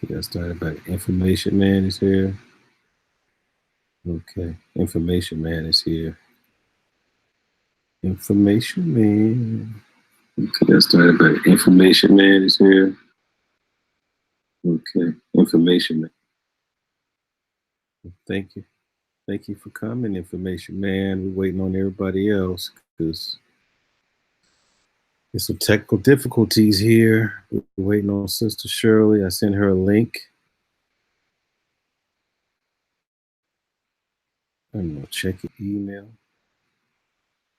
Okay, I started back. Information Man is here. Okay, Information Man is here. Information Man. Okay, I started back. Information Man is here. Okay, Information Man. Thank you. Thank you for coming, Information Man. We're waiting on everybody else because there's some technical difficulties here. We're waiting on Sister Shirley. I sent her a link. I'm gonna check your email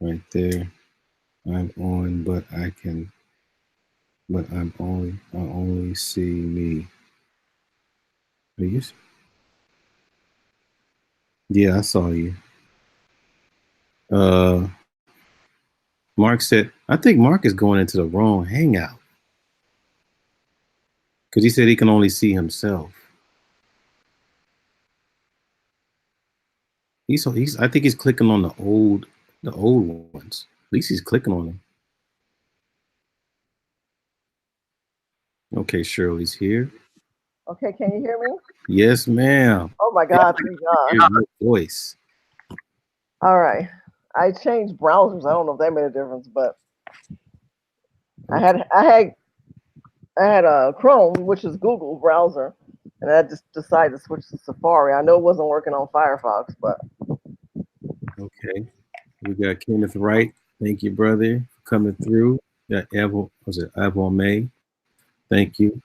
right there. I'm on, but I only see me. Are you? Yeah, I saw you. Mark said, I think Mark is going into the wrong hangout because he said he can only see himself. I think he's clicking on the old ones. At least he's clicking on them. Okay, Shirley's here. Okay, can you hear me? Yes, ma'am. Oh my God, thank God. Hear your voice. All right. I changed browsers. I don't know if that made a difference, but I had a Chrome, which is Google browser, and I just decided to switch to Safari. I know it wasn't working on Firefox, but okay. We got Kenneth Wright. Thank you, brother, for coming through. Got Avon May. Thank you.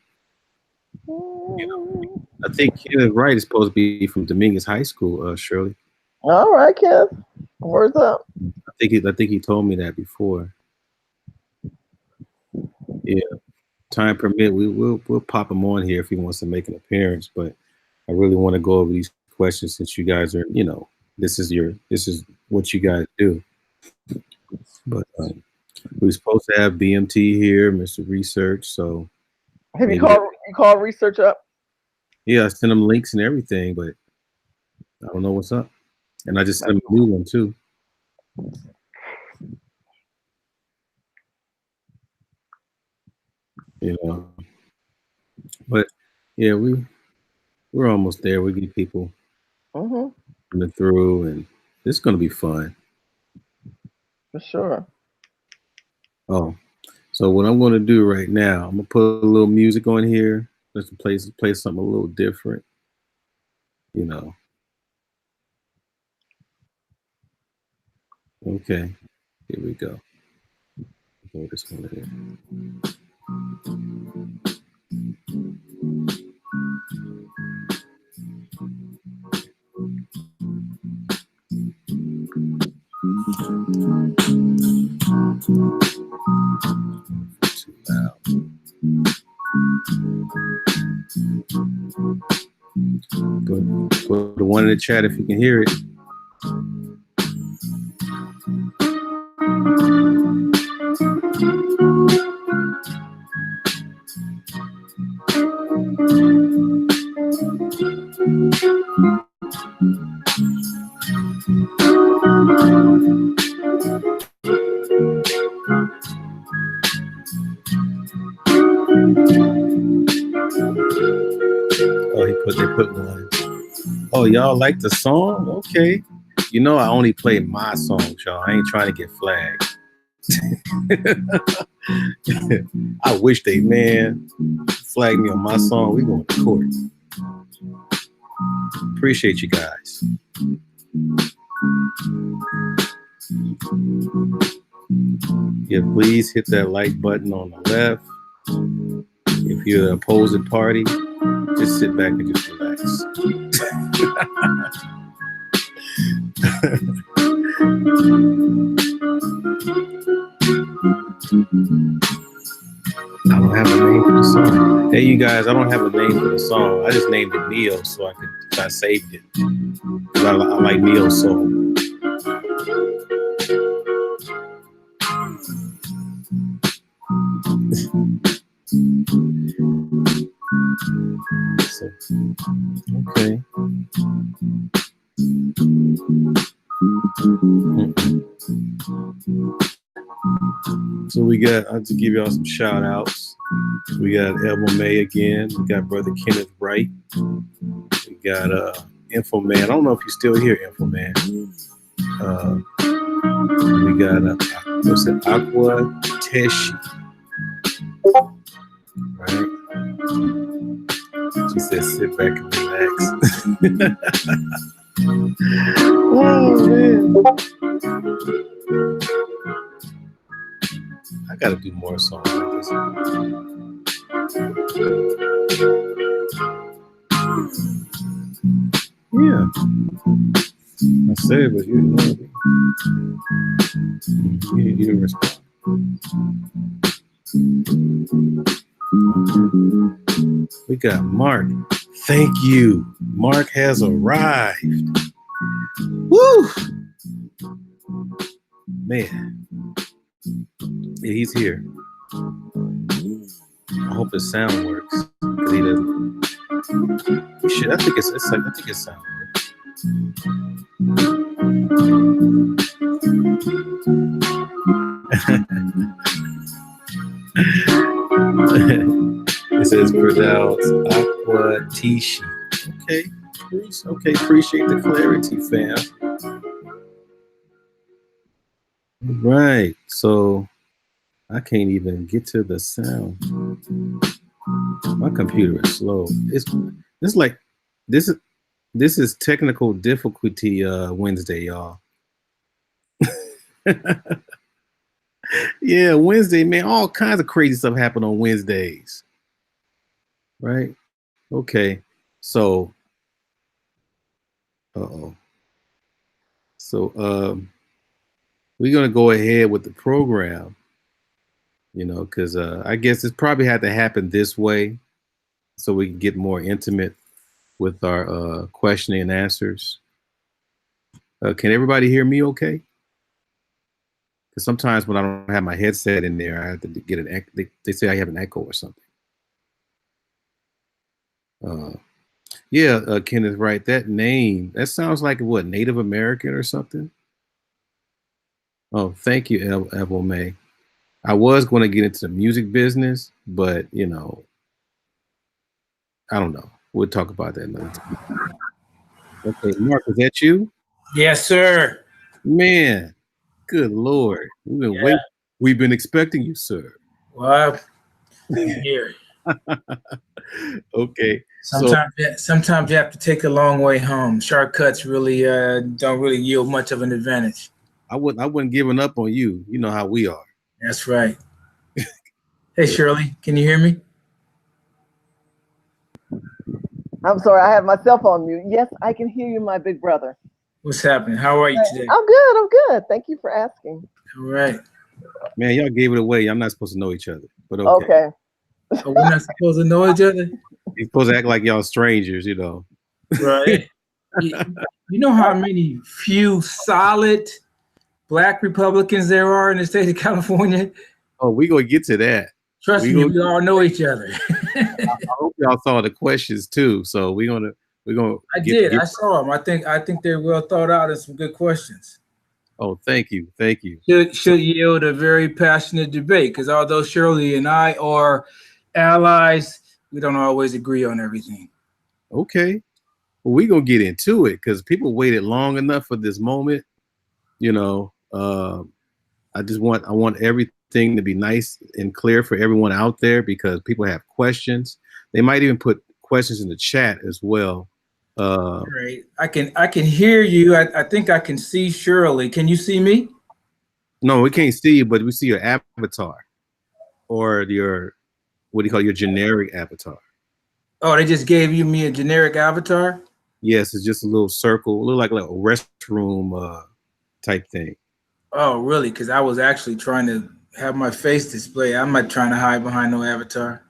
I think Kenneth Wright is supposed to be from Dominguez High School, Shirley. All right, Kev. Where's up? I think he told me that before. Yeah. Time permit, we'll pop him on here if he wants to make an appearance. But I really want to go over these questions since you guys are, this is what you guys do. But we're supposed to have BMT here, Mr. Research. So have you called Research up? Yeah, I sent him links and everything, but I don't know what's up. And I just sent him a new one too. But yeah, we're almost there. We get people coming through, and it's gonna be fun. For sure. Oh, so what I'm gonna do right now, I'm gonna put a little music on here. Let's play something a little different. Okay, here we go. Throw this one in. Too loud. Put the one in the chat if you can hear it. They put one. Oh, y'all like the song? Okay. I only play my songs, y'all. I ain't trying to get flagged. I wish they, flag me on my song. We going to court. Appreciate you guys. Yeah, please hit that like button on the left. If you're the opposing party, just sit back and just relax. I don't have a name for the song. Hey, you guys, I don't have a name for the song. I just named it Neo so I saved it. I like Neo's song. Okay. So we got, I have to give y'all some shout outs. We got Elmo May again. We got Brother Kenneth Wright. We got Info Man. I don't know if you're still here, Info Man. We got what's it? Aqua Teshi. Right? She says sit back and relax. Oh man. I gotta do more songs like this. Yeah. I said, but you know, you didn't respond. We got Mark. Thank you. Mark has arrived. Woo! Man. Yeah, he's here. I hope his sound works. He doesn't. Shit, I think it's like I think his sound works. It says pronounced Aqua Tishi. Okay. Okay, appreciate the clarity, fam. Right. So I can't even get to the sound. My computer is slow. It's like this is technical difficulty Wednesday, y'all. Yeah, Wednesday, man. All kinds of crazy stuff happen on Wednesdays. Right? Okay. So uh-oh. So we're gonna go ahead with the program, you know, because I guess it's probably had to happen this way so we can get more intimate with our questioning and answers. Can everybody hear me okay? Because sometimes when I don't have my headset in there, I have to get an echo. They say I have an echo or something. Yeah, Kenneth, right. That name, that sounds like what, Native American or something? Oh, thank you, Evo May. I was going to get into the music business, but, you know, I don't know. We'll talk about that another time. Okay, Mark, is that you? Yes, sir. Man, good Lord. We've been expecting you, sir. Well, I'm here. Okay. Sometimes you have to take a long way home. Shortcuts really don't really yield much of an advantage. I wouldn't giving up on you. You know how we are. That's right. Hey, Shirley, can you hear me? I'm sorry, I have my cell phone mute. Yes, I can hear you, my big brother. What's happening? How are you today? I'm good. I'm good. Thank you for asking. All right. Man, y'all gave it away. I'm not supposed to know each other, but okay. Okay. So we're not supposed to know each other? You're supposed to act like y'all strangers, you know. Right. You know how many few solid Black Republicans there are in the state of California? Oh, we're going to get to that. Trust me, we all know each other. I hope y'all saw the questions too. So we're gonna. I saw them. I think they're well thought out and some good questions. Oh, thank you. Should yield a very passionate debate because although Shirley and I are allies, we don't always agree on everything. Okay, well, we're gonna get into it because people waited long enough for this moment. You know, I want everything to be nice and clear for everyone out there because people have questions. They might even put questions in the chat as well. Great. I can hear you. I think I can see Shirley. Can you see me? No, we can't see you, but we see your avatar or your, what do you call your generic avatar? Oh, they just gave me a generic avatar? Yes, it's just a little circle, look like a restroom type thing. Oh, really? Because I was actually trying to have my face display. I'm not trying to hide behind no avatar.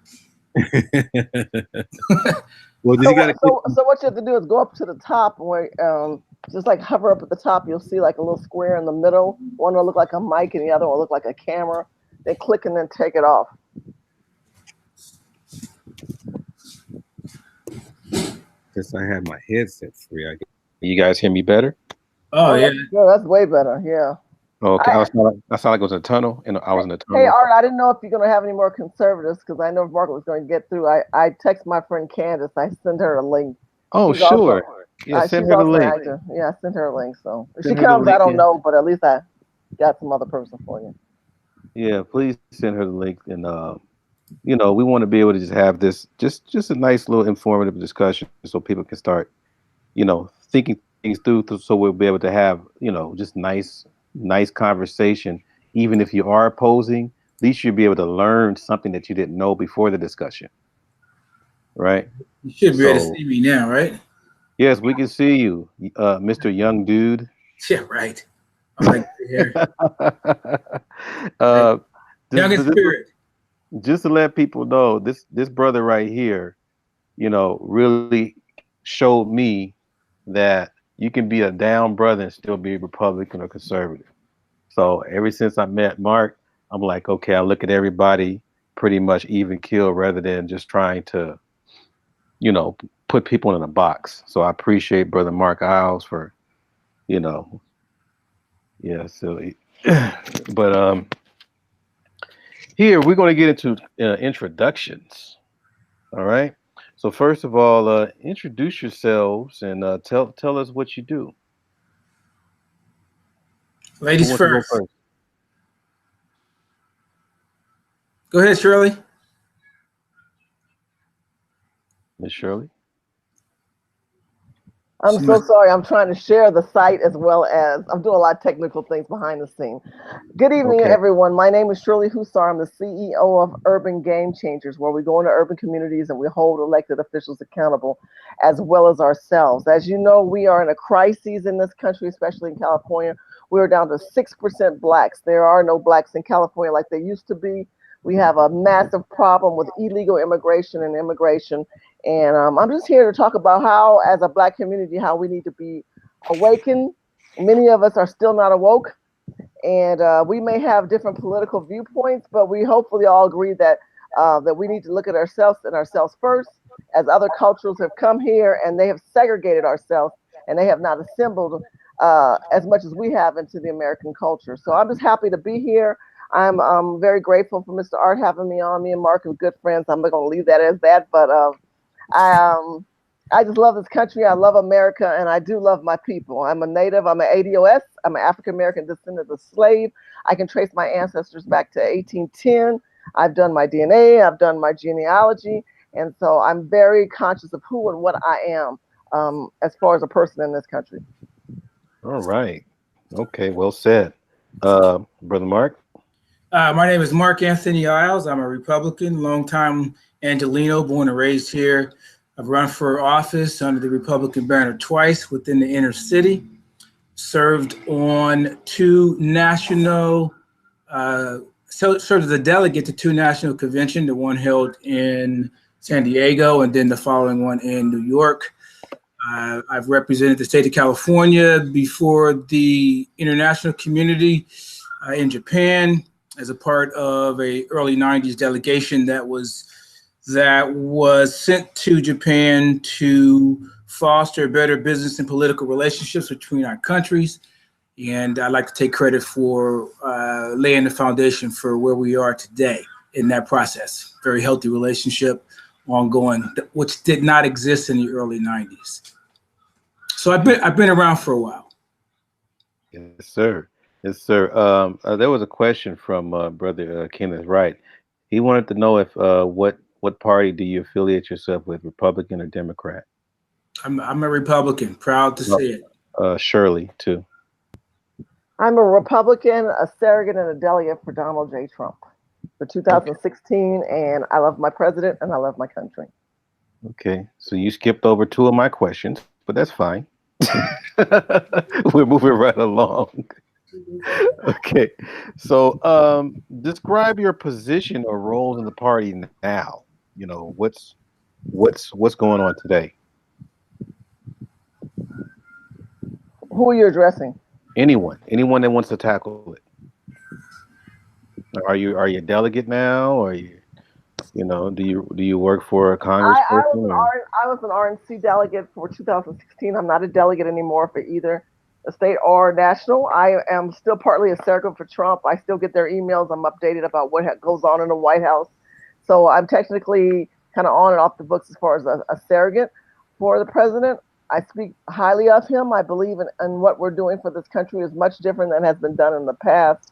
Well, so what you have to do is go up to the top where just like hover up at the top, you'll see like a little square in the middle. One will look like a mic and the other will look like a camera. Then click and then take it off. Since I have my headset free, you guys hear me better? Oh yeah. Yeah, that's way better. Yeah. Okay, I, I sound like it was a tunnel, and I was in a hey, tunnel. Art, I didn't know if you're going to have any more conservatives because I know Margaret was going to get through. I text my friend Candace. I sent her a link. Oh, She's also sure. Yeah, send she's her the also an link. actor. Yeah, I sent her a link. So if she Send her the comes, I link. don't And know, but at least I got some other person for you. yeah, please send her the link. And we want to be able to just have this, just a nice little informative discussion, so people can start, thinking things through, so we'll be able to have, just nice conversation. Even if you are opposing, at least you'll be able to learn something that you didn't know before the discussion, right? You should be able to So see me now, right? yes, we can see you, Mr. Young Dude. Yeah, right. I like to hear. Right. uh, just, Young in just spirit. just to let people know, this brother right here, really showed me that you can be a down brother and still be Republican or conservative. So ever since I met Mark, I'm like, okay, I look at everybody pretty much even kill rather than just trying to, you know, put people in a box. So I appreciate Brother Mark Isles for, you know, yeah. So, but here we're going to get into introductions. All right. So first of all, introduce yourselves and tell us what you do. Who Ladies wants to go first. first? Go ahead, Shirley. Miss Shirley. I'm She so must. sorry. I'm trying to share the site as well as I'm doing a lot of technical things behind the scene. Good evening, Okay. everyone. My name is Shirley Hussar. I'm the CEO of Urban Game Changers, where we go into urban communities and we hold elected officials accountable, as well as ourselves. As you know, we are in a crisis in this country, especially in California. We're down to 6% blacks. There are no blacks in California like there used to be. We have a massive problem with illegal immigration and immigration. And I'm just here to talk about how, as a black community, how we need to be awakened. Many of us are still not awoke, and we may have different political viewpoints, but we hopefully all agree that that we need to look at ourselves and ourselves first, as other cultures have come here and they have segregated ourselves and they have not assembled as much as we have into the American culture. So I'm just happy to be here. I'm very grateful for Mr. Art having me on. Me and Mark are good friends. I'm not going to leave that as that, but I I just love this country. I love America, and I do love my people. I'm a native. I'm an ADOS. I'm an African American descendant of slave. I can trace my ancestors back to 1810. I've done my DNA. I've done my genealogy, and so I'm very conscious of who and what I am as far as a person in this country. All right. Okay. Well said. Brother Mark. My name is Mark Anthony Isles. I'm a Republican, longtime Angelino, born and raised here. I've run for office under the Republican banner twice within the inner city. Served on two national, served as a delegate to two national conventions, the one held in San Diego and then the following one in New York. I've represented the state of California before the international community in Japan as a part of a early 90s delegation that was sent to Japan to foster better business and political relationships between our countries. And I'd like to take credit for laying the foundation for where we are today in that process. Very healthy relationship ongoing, which did not exist in the early 90s. So I've been around for a while. Yes, sir. Yes, sir. There was a question from Brother Kenneth Wright. He wanted to know if what party do you affiliate yourself with, Republican or Democrat? I'm a Republican, proud to say Well, it. Shirley too. I'm a Republican, a surrogate, and a delegate for Donald J. Trump for Okay. 2016, and I love my president and I love my country. Okay. So you skipped over two of my questions, but that's fine. We're moving right along. Okay. So describe your position or roles in the party now. What's going on today? Who are you addressing? Anyone that wants to tackle it. Are you a delegate now, or do you work for a I congressperson was an or? I was an RNC delegate for 2016. I'm not a delegate anymore for either. state or national. I am still partly a surrogate for Trump. I still get their emails. I'm updated about what goes on in the White House. So I'm technically kind of on and off the books as far as a surrogate for the president. I speak highly of him. I believe in what we're doing for this country is much different than has been done in the past.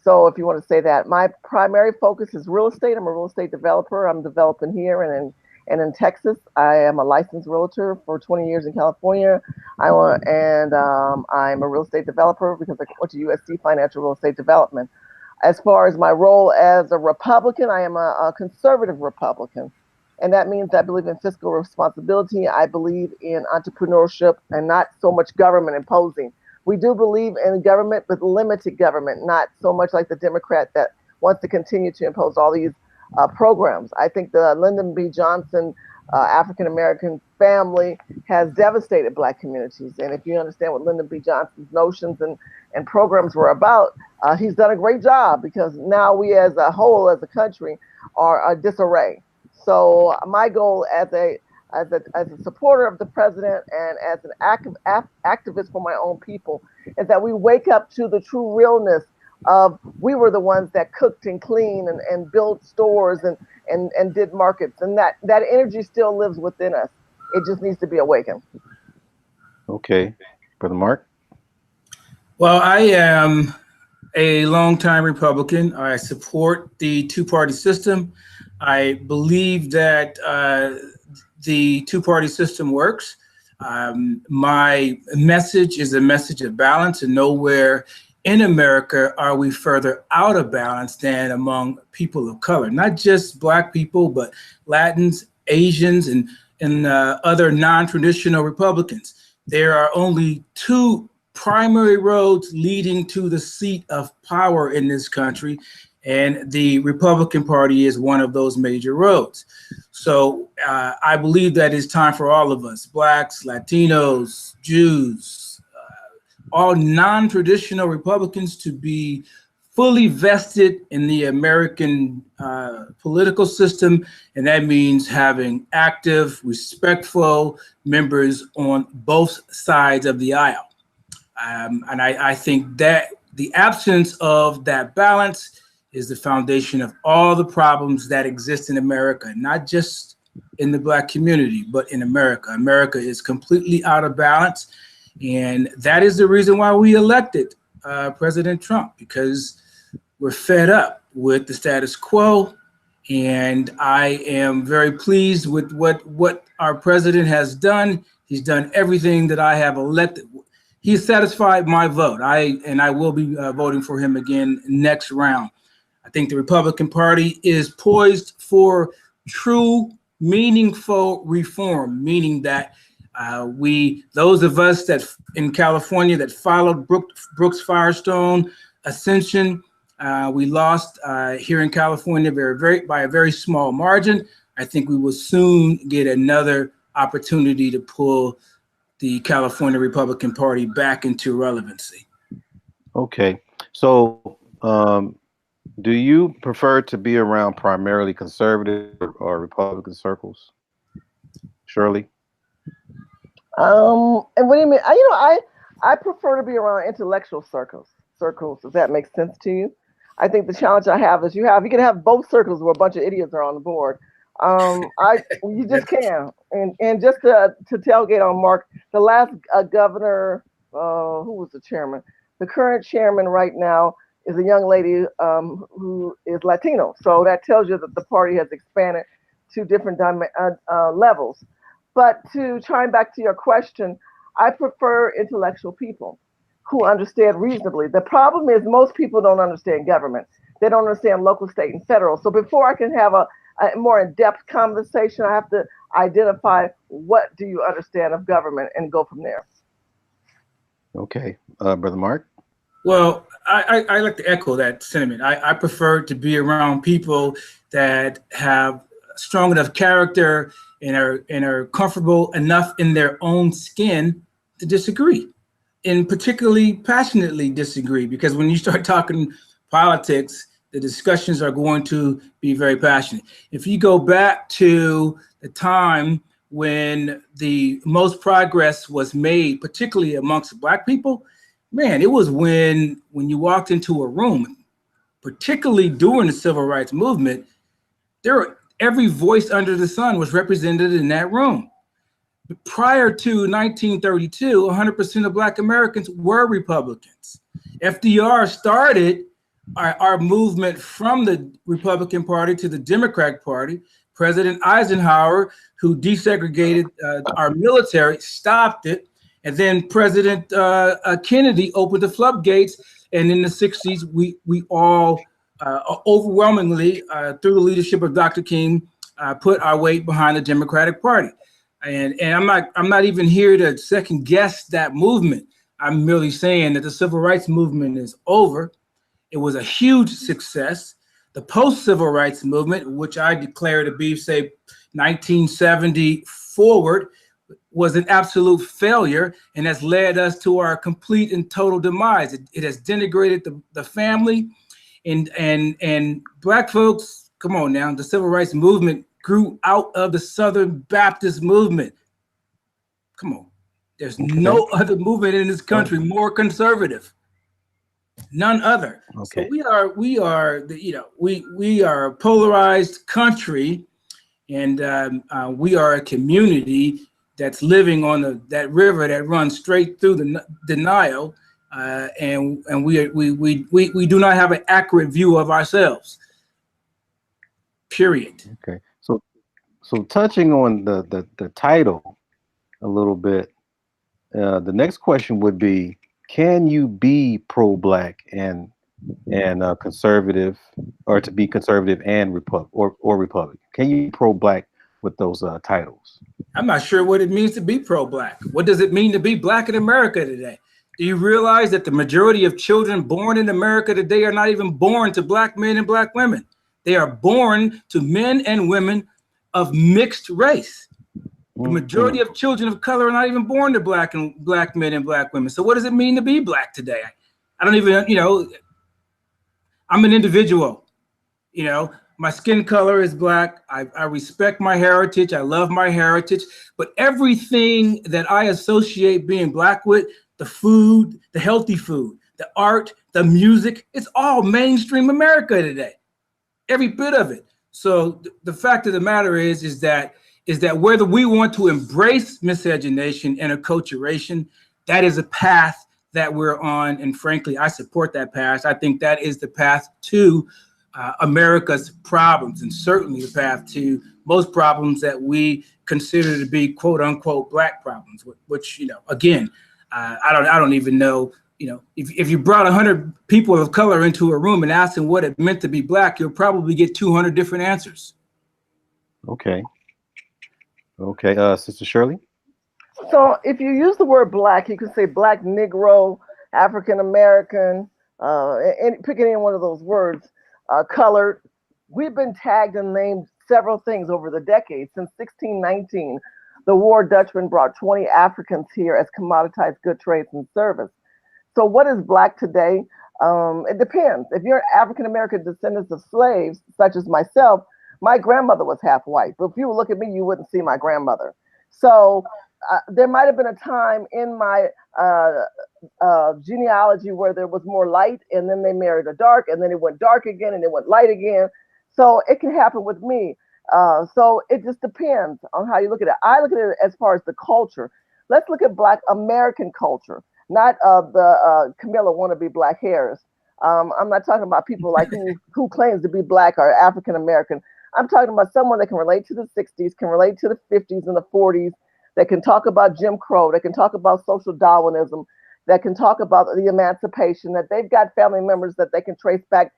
So if you want to say that, my primary focus is real estate. I'm a real estate developer. I'm developing here and in Texas. I am a licensed realtor for 20 years in California. I'm a real estate developer because I went to USC Financial Real Estate Development. As far as my role as a Republican, I am a conservative Republican. And that means I believe in fiscal responsibility. I believe in entrepreneurship and not so much government imposing. We do believe in government, but limited government, not so much like the Democrat that wants to continue to impose all these programs. I think the Lyndon B. Johnson African-American family has devastated Black communities. And if you understand what Lyndon B. Johnson's notions and programs were about, he's done a great job because now we as a whole, as a country, are a disarray. So my goal as a supporter of the president and as an activist for my own people is that we wake up to the true realness of we were the ones that cooked and cleaned and built stores and did markets, and that energy still lives within us. It just needs to be awakened. Okay, Brother Mark. Well, I am a longtime Republican. I support the two-party system. I believe that the two-party system works. My message is a message of balance, and nowhere in America are we further out of balance than among people of color, not just Black people, but Latins, Asians, and other non-traditional Republicans. There are only two primary roads leading to the seat of power in this country, and the Republican Party is one of those major roads. So I believe that it's time for all of us, Blacks, Latinos, Jews, all non-traditional Republicans, to be fully vested in the American political system. And that means having active, respectful members on both sides of the aisle. And I think that the absence of that balance is the foundation of all the problems that exist in America, not just in the Black community, but in America. America is completely out of balance. And that is the reason why we elected President Trump, because we're fed up with the status quo. And I am very pleased with what our president has done. He's done everything that I have elected. He's satisfied my vote. I will be voting for him again next round. I think the Republican Party is poised for true, meaningful reform, meaning that those of us that in California that followed Brooks Firestone ascension, we lost here in California by a very small margin. I think we will soon get another opportunity to pull the California Republican Party back into relevancy. Okay, so do you prefer to be around primarily conservative or Republican circles, Shirley? And what do you mean? I prefer to be around intellectual circles. Does that make sense to you? I think the challenge I have is you can have both circles where a bunch of idiots are on the board. You just can. And just to tailgate on Mark, the last governor, who was the chairman? The current chairman right now is a young lady who is Latino. So that tells you that the party has expanded to different levels. But to chime back to your question, I prefer intellectual people who understand reasonably. The problem is most people don't understand government. They don't understand local, state, and federal. So before I can have a more in-depth conversation, I have to identify what do you understand of government and go from there. Okay, Brother Mark? Well, I like to echo that sentiment. I prefer to be around people that have strong enough character and are comfortable enough in their own skin to disagree, and particularly passionately disagree, because when you start talking politics, the discussions are going to be very passionate. If you go back to the time when the most progress was made, particularly amongst Black people, man, it was when you walked into a room, particularly during the Civil Rights Movement, every voice under the sun was represented in that room. Prior to 1932, 100% of Black Americans were Republicans. FDR started our movement from the Republican Party to the Democratic Party. President Eisenhower, who desegregated our military, stopped it. And then President Kennedy opened the floodgates. And in the 60s, we all overwhelmingly, through the leadership of Dr. King, put our weight behind the Democratic Party. And I'm not even here to second guess that movement. I'm merely saying that the Civil Rights Movement is over. It was a huge success. The post-Civil Rights Movement, which I declare to be, say, 1970 forward, was an absolute failure and has led us to our complete and total demise. It has denigrated the family, and Black folks, come on now, the Civil Rights Movement grew out of the Southern Baptist movement. Come on. There's no other movement in this country more conservative. None other. Okay. So we are a polarized country, and we are a community that's living on that river that runs straight through the Nile, and we do not have an accurate view of ourselves. Period. Okay. So touching on the title a little bit, the next question would be, can you be pro-Black and conservative, or to be conservative and Republican? Can you be pro-Black with those titles? I'm not sure what it means to be pro-Black. What does it mean to be Black in America today? Do you realize that the majority of children born in America today are not even born to Black men and Black women? They are born to men and women of mixed race. The majority of children of color are not even born to Black men and Black women. So what does it mean to be Black today? I don't even, I'm an individual, my skin color is Black. I respect my heritage. I love my heritage, but everything that I associate being Black with, the food, the healthy food, the art, the music, it's all mainstream America today. Every bit of it. So the fact of the matter is that whether we want to embrace miscegenation and acculturation, that is a path that we're on. And frankly, I support that path. I think that is the path to America's problems, and certainly the path to most problems that we consider to be quote unquote Black problems, which, again, I don't even know. If you brought 100 people of color into a room and asked them what it meant to be Black, you'll probably get 200 different answers. Okay. Sister Shirley? So if you use the word Black, you can say Black, Negro, African American, and pick any one of those words, colored. We've been tagged and named several things over the decades. Since 1619, the War Dutchman brought 20 Africans here as commoditized good trades and service. So what is Black today? It depends. If you're African American descendants of slaves, such as myself, my grandmother was half white. But if you look at me, you wouldn't see my grandmother. So there might have been a time in my genealogy where there was more light, and then they married a dark, and then it went dark again, and it went light again. So it can happen with me. So it just depends on how you look at it. I look at it as far as the culture. Let's look at Black American culture. Not the Camilla wannabe Black hairs. I'm not talking about people like who claims to be Black or African American. I'm talking about someone that can relate to the 60s, can relate to the 50s and the 40s, that can talk about Jim Crow, that can talk about social Darwinism, that can talk about the emancipation, that they've got family members that they can trace back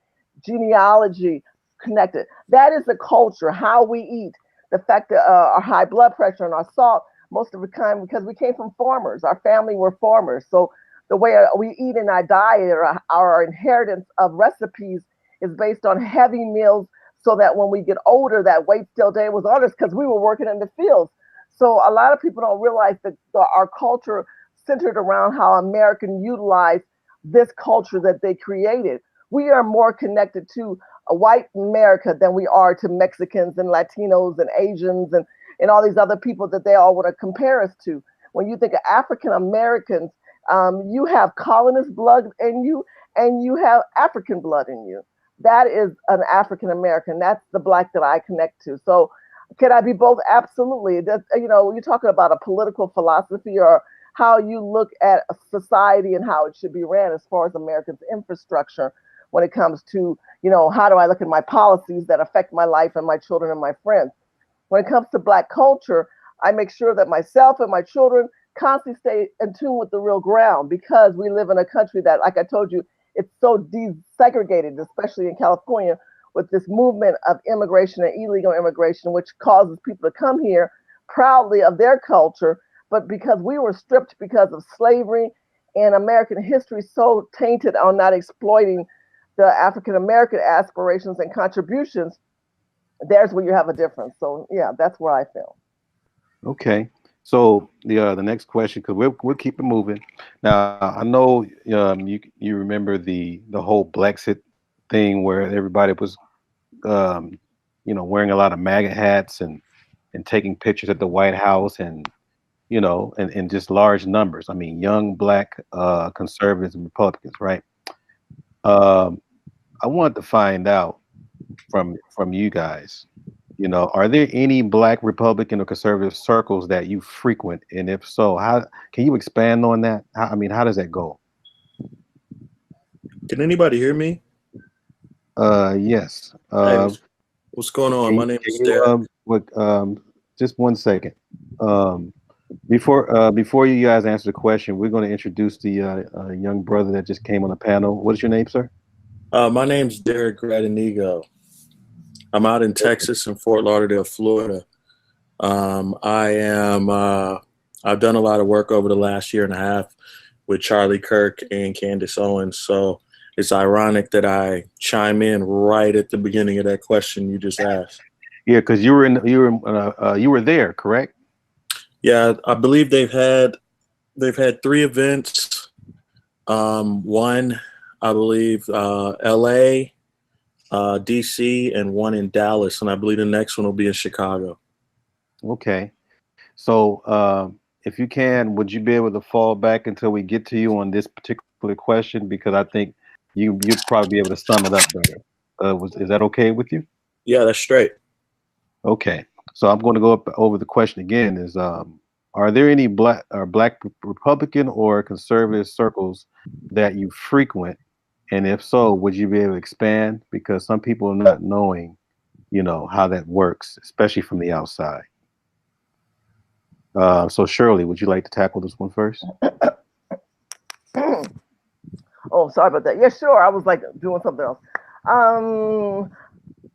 genealogy connected. That is the culture, how we eat, the fact that our high blood pressure and our salt, most of the time, because we came from farmers. Our family were farmers. So the way we eat in our diet, or our inheritance of recipes, is based on heavy meals, so that when we get older, that weight still stay was on us because we were working in the fields. So a lot of people don't realize that our culture centered around how American utilized this culture that they created. We are more connected to a white America than we are to Mexicans and Latinos and Asians and all these other people that they all want to compare us to. When you think of African Americans, you have colonist blood in you, and you have African blood in you. That is an African American. That's the black that I connect to. So, can I be both? Absolutely. That, you're talking about a political philosophy or how you look at a society and how it should be ran as far as Americans' infrastructure when it comes to, how do I look at my policies that affect my life and my children and my friends. When it comes to Black culture, I make sure that myself and my children constantly stay in tune with the real ground, because we live in a country that, like I told you, it's so desegregated, especially in California, with this movement of immigration and illegal immigration, which causes people to come here proudly of their culture, but because we were stripped because of slavery and American history so tainted on not exploiting the African American aspirations and contributions, there's where you have a difference. So yeah, that's where I feel. Okay. So the next question, because we'll keep it moving. Now I know you remember the whole Brexit thing where everybody was wearing a lot of MAGA hats and taking pictures at the White House and and just large numbers. I mean, young Black conservatives and Republicans, right? Um, I wanted to find out from you guys, are there any Black Republican or conservative circles that you frequent, and if so, how can you expand on that? How does that go? Can anybody hear me? Yes. Hey, what's going on? My name is Derek. Just one second. Um, before you guys answer the question, we're going to introduce the young brother that just came on the panel. What is your name, sir? My name's Derek Gradenigo. I'm out in Texas in Fort Lauderdale, Florida. I am. I've done a lot of work over the last year and a half with Charlie Kirk and Candace Owens. So it's ironic that I chime in right at the beginning of that question you just asked. Yeah, because you were there, correct? Yeah, I believe they've had 3 events. One, I believe, LA, DC, and one in Dallas, and I believe the next one will be in Chicago. Okay. So if you can, would you be able to fall back until we get to you on this particular question? Because I think you'd probably be able to sum it up better. Is that okay with you? Yeah, that's straight. Okay. So I'm going to go up over the question again. Is are there any Black Republican or conservative circles that you frequent? And if so, would you be able to expand? Because some people are not knowing, how that works, especially from the outside. So Shirley, would you like to tackle this one first? Oh, sorry about that. Yeah, sure. I was like doing something else.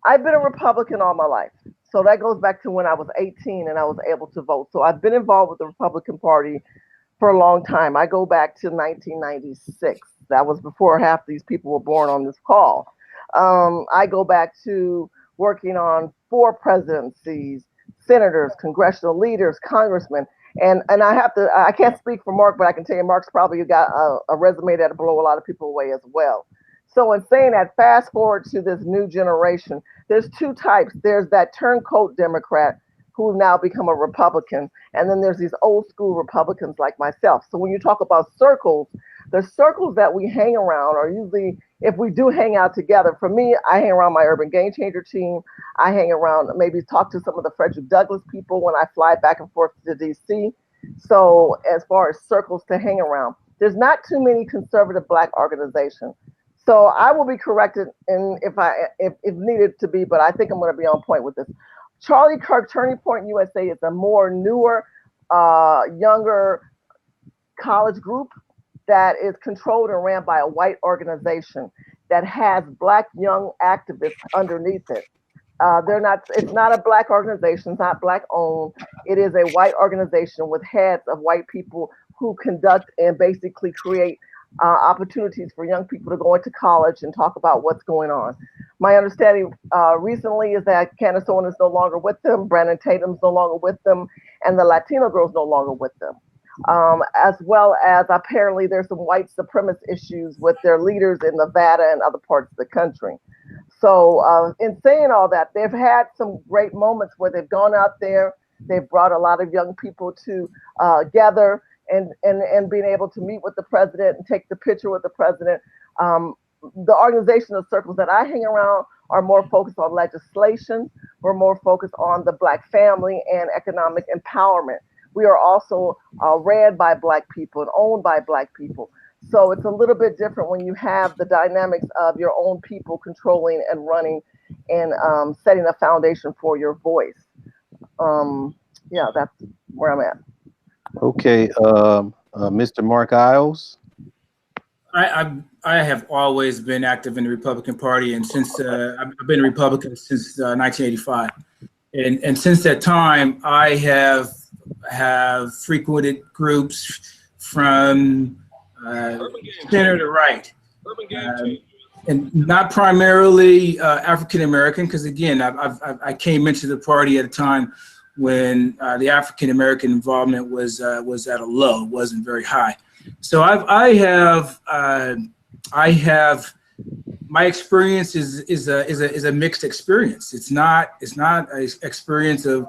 I've been a Republican all my life. So that goes back to when I was 18 and I was able to vote. So I've been involved with the Republican Party for a long time. I go back to 1996. That was before half these people were born on this call. I go back to working on 4 presidencies, senators, congressional leaders, congressmen. And I can't speak for Mark, but I can tell you Mark's probably got a resume that'll blow a lot of people away as well. So in saying that, fast forward to this new generation, there's 2 types. There's that turncoat Democrat who now become a Republican, and then there's these old school Republicans like myself. So when you talk about circles, the circles that we hang around are usually, if we do hang out together, for me, I hang around my Urban Game Changer team. I hang around, maybe talk to some of the Frederick Douglass people when I fly back and forth to DC. So as far as circles to hang around, there's not too many conservative Black organizations. So I will be corrected if needed to be, but I think I'm going to be on point with this. Charlie Kirk Turning Point USA is a more newer, younger college group that is controlled and ran by a white organization that has Black young activists underneath it. It's not a Black organization, it's not Black owned. It is a white organization with heads of white people who conduct and basically create opportunities for young people to go into college and talk about what's going on. My understanding recently is that Candace Owens is no longer with them, Brandon Tatum's no longer with them, and the Latino girl's no longer with them. As well as apparently there's some white supremacist issues with their leaders in Nevada and other parts of the country. So in saying all that, they've had some great moments where they've gone out there, They've brought a lot of young people to gather and being able to meet with the president and take the picture with the president. The organizational circles that I hang around are more focused on legislation. We're more focused on the Black family and economic empowerment. We are also ran by Black people and owned by Black people. So it's a little bit different when you have the dynamics of your own people controlling and running and setting a foundation for your voice. Yeah, that's where I'm at. Okay, Mr. Mark Isles. I have always been active in the Republican Party, and since I've been a Republican since 1985, and since that time, I have frequented groups from center to right, and not primarily African American, because again, I came into the party at a time when the African American involvement was at a low, wasn't very high. So I have my experience is a mixed experience. It's not an experience of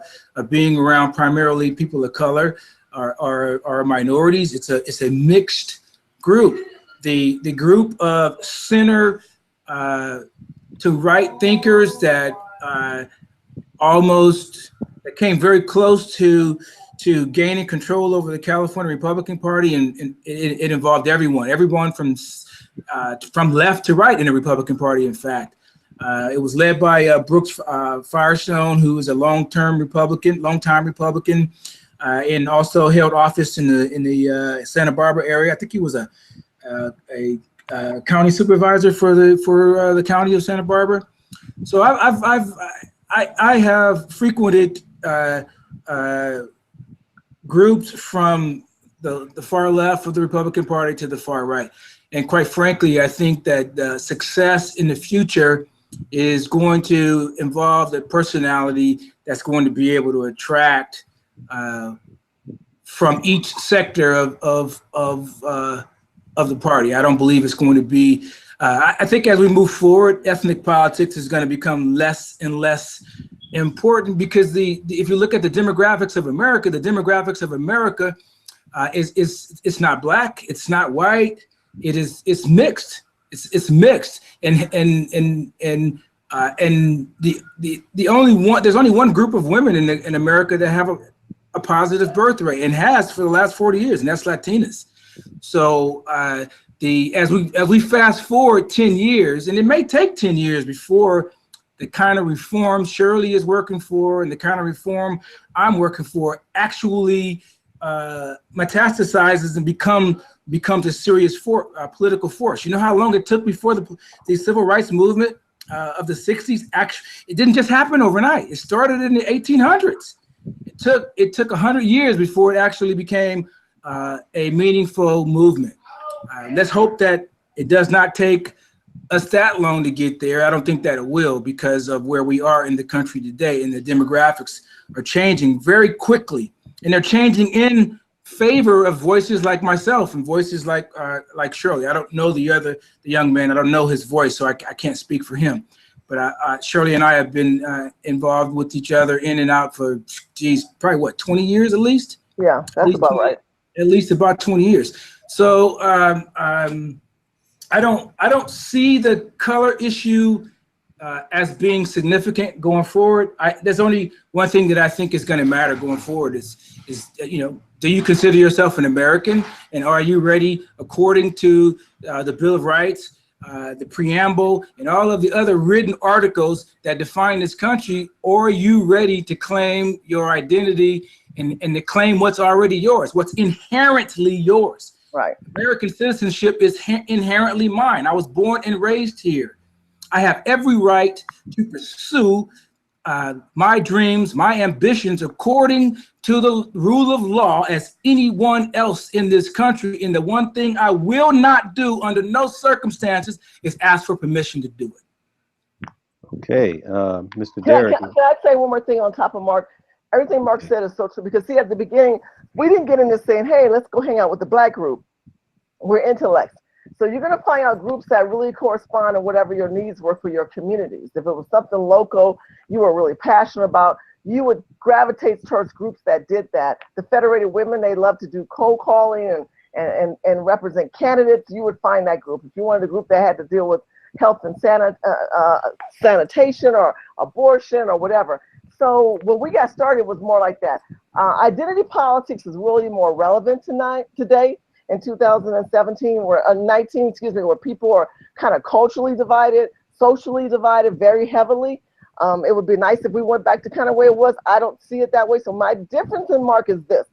being around primarily people of color or minorities. It's a mixed group. The group of center to right thinkers that that came very close to gaining control over the California Republican Party, and it involved everyone from left to right in the Republican Party. In fact, it was led by Brooks Firestone, who was a longtime Republican, and also held office in the Santa Barbara area. I think he was a county supervisor for the county of Santa Barbara. So I have frequented groups from the far left of the Republican Party to the far right. And quite frankly, I think that success in the future is going to involve the personality that's going to be able to attract from each sector of the party. I don't believe it's going to be, I think as we move forward, ethnic politics is going to become less and less important, because if you look at the demographics of America, it's not Black, it's not white, it's mixed. It's mixed, and there's only one group of women in America that have a positive birth rate, and has for the last 40 years, and that's Latinas. So as we fast forward 10 years, and it may take 10 years before the kind of reform Shirley is working for and the kind of reform I'm working for actually metastasizes and becomes a serious political force. You know how long it took before the civil rights movement of the 60s? Actually, it didn't just happen overnight. It started in the 1800s. It took 100 years before it actually became a meaningful movement. Let's hope that it does not take us that long to get there. I don't think that it will, because of where we are in the country today, and the demographics are changing very quickly, and they're changing in favor of voices like myself and voices like Shirley. I don't know the young man. I don't know his voice, so I can't speak for him. But Shirley and I have been involved with each other in and out for, probably what, 20 years at least? Yeah, that's about right. At least about 20 years. So I don't see the color issue as being significant going forward. There's only one thing that I think is going to matter going forward is do you consider yourself an American, and are you ready, according to the Bill of Rights, the preamble, and all of the other written articles that define this country, or are you ready to claim your identity and to claim what's already yours, what's inherently yours? Right. American citizenship is inherently mine. I was born and raised here. I have every right to pursue my dreams, my ambitions, according to the rule of law as anyone else in this country. And the one thing I will not do under no circumstances is ask for permission to do it. Okay, Mr. Derrick. Can I say one more thing on top of Mark? Everything Mark said is so true, because see, at the beginning, we didn't get into saying, hey, let's go hang out with the Black group. We're intellects. So you're going to find out groups that really correspond to whatever your needs were for your communities. If it was something local you were really passionate about, you would gravitate towards groups that did that. The Federated Women, they love to do cold calling and represent candidates. You would find that group. If you wanted a group that had to deal with health and sanitation or abortion or whatever. So when we got started, it was more like that. Identity politics is really more relevant today in 2017, where 19, excuse me, where people are kind of culturally divided, socially divided very heavily. It would be nice if we went back to kind of where it was. I don't see it that way. So my difference in Mark is this.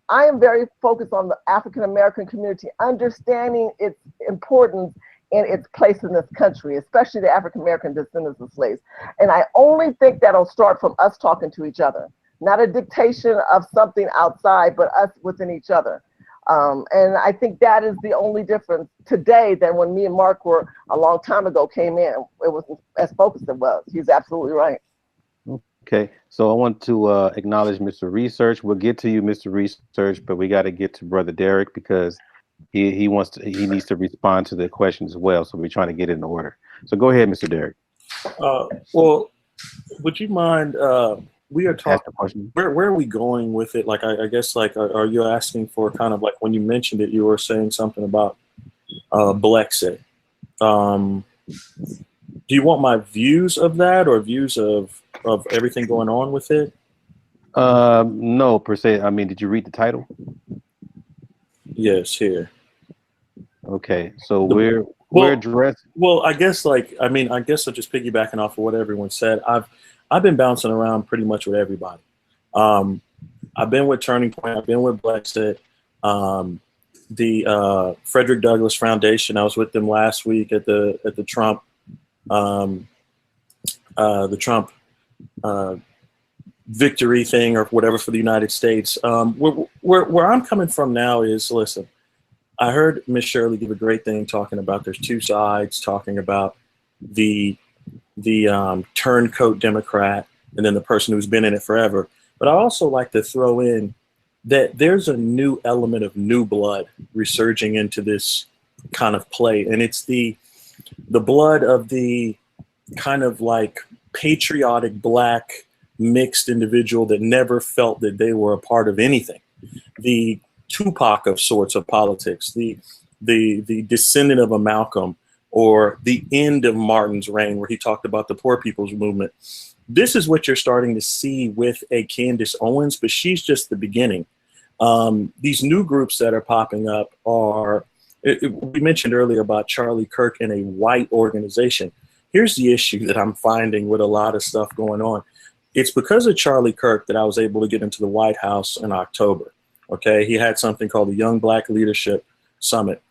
I am very focused on the African American community, understanding its importance and its place in this country, especially the African American descendants of slaves. And I only think that'll start from us talking to each other, not a dictation of something outside, but us within each other. And I think that is the only difference today than when me and Mark were a long time ago came in. It was as focused as it was. He's absolutely right. Okay, so I want to acknowledge Mr. Research. We'll get to you, Mr. Research, but we got to get to Brother Derek because he needs to respond to the questions as well. So we're trying to get it in order. So go ahead, Mr. Derek. Well, would you mind? We are talking. Where are we going with it? Like, I guess, like, are you asking for kind of like when you mentioned it, you were saying something about Blexit. Do you want my views of that or views of everything going on with it? No, per se. I mean, did you read the title? Yes, here. Okay, so we're addressing. Well, I guess I'm just piggybacking off of what everyone said. I've been bouncing around pretty much with everybody. I've been with Turning Point. I've been with Blackness. The Frederick Douglass Foundation. I was with them last week at the Trump victory thing or whatever for the United States. Where I'm coming from now is, listen, I heard Miss Shirley give a great thing talking about there's two sides, talking about the turncoat Democrat and then the person who's been in it forever. But I also like to throw in that there's a new element of new blood resurging into this kind of play. And it's the blood of the kind of like patriotic black mixed individual that never felt that they were a part of anything. The Tupac of sorts of politics, the descendant of a Malcolm, or the end of Martin's reign where he talked about the poor people's movement. This is what you're starting to see with a Candace Owens, but she's just the beginning. These new groups that are popping up are, we mentioned earlier about Charlie Kirk in a white organization. Here's the issue that I'm finding with a lot of stuff going on. It's because of Charlie Kirk that I was able to get into the White House in October. Okay, he had something called the Young Black Leadership Summit.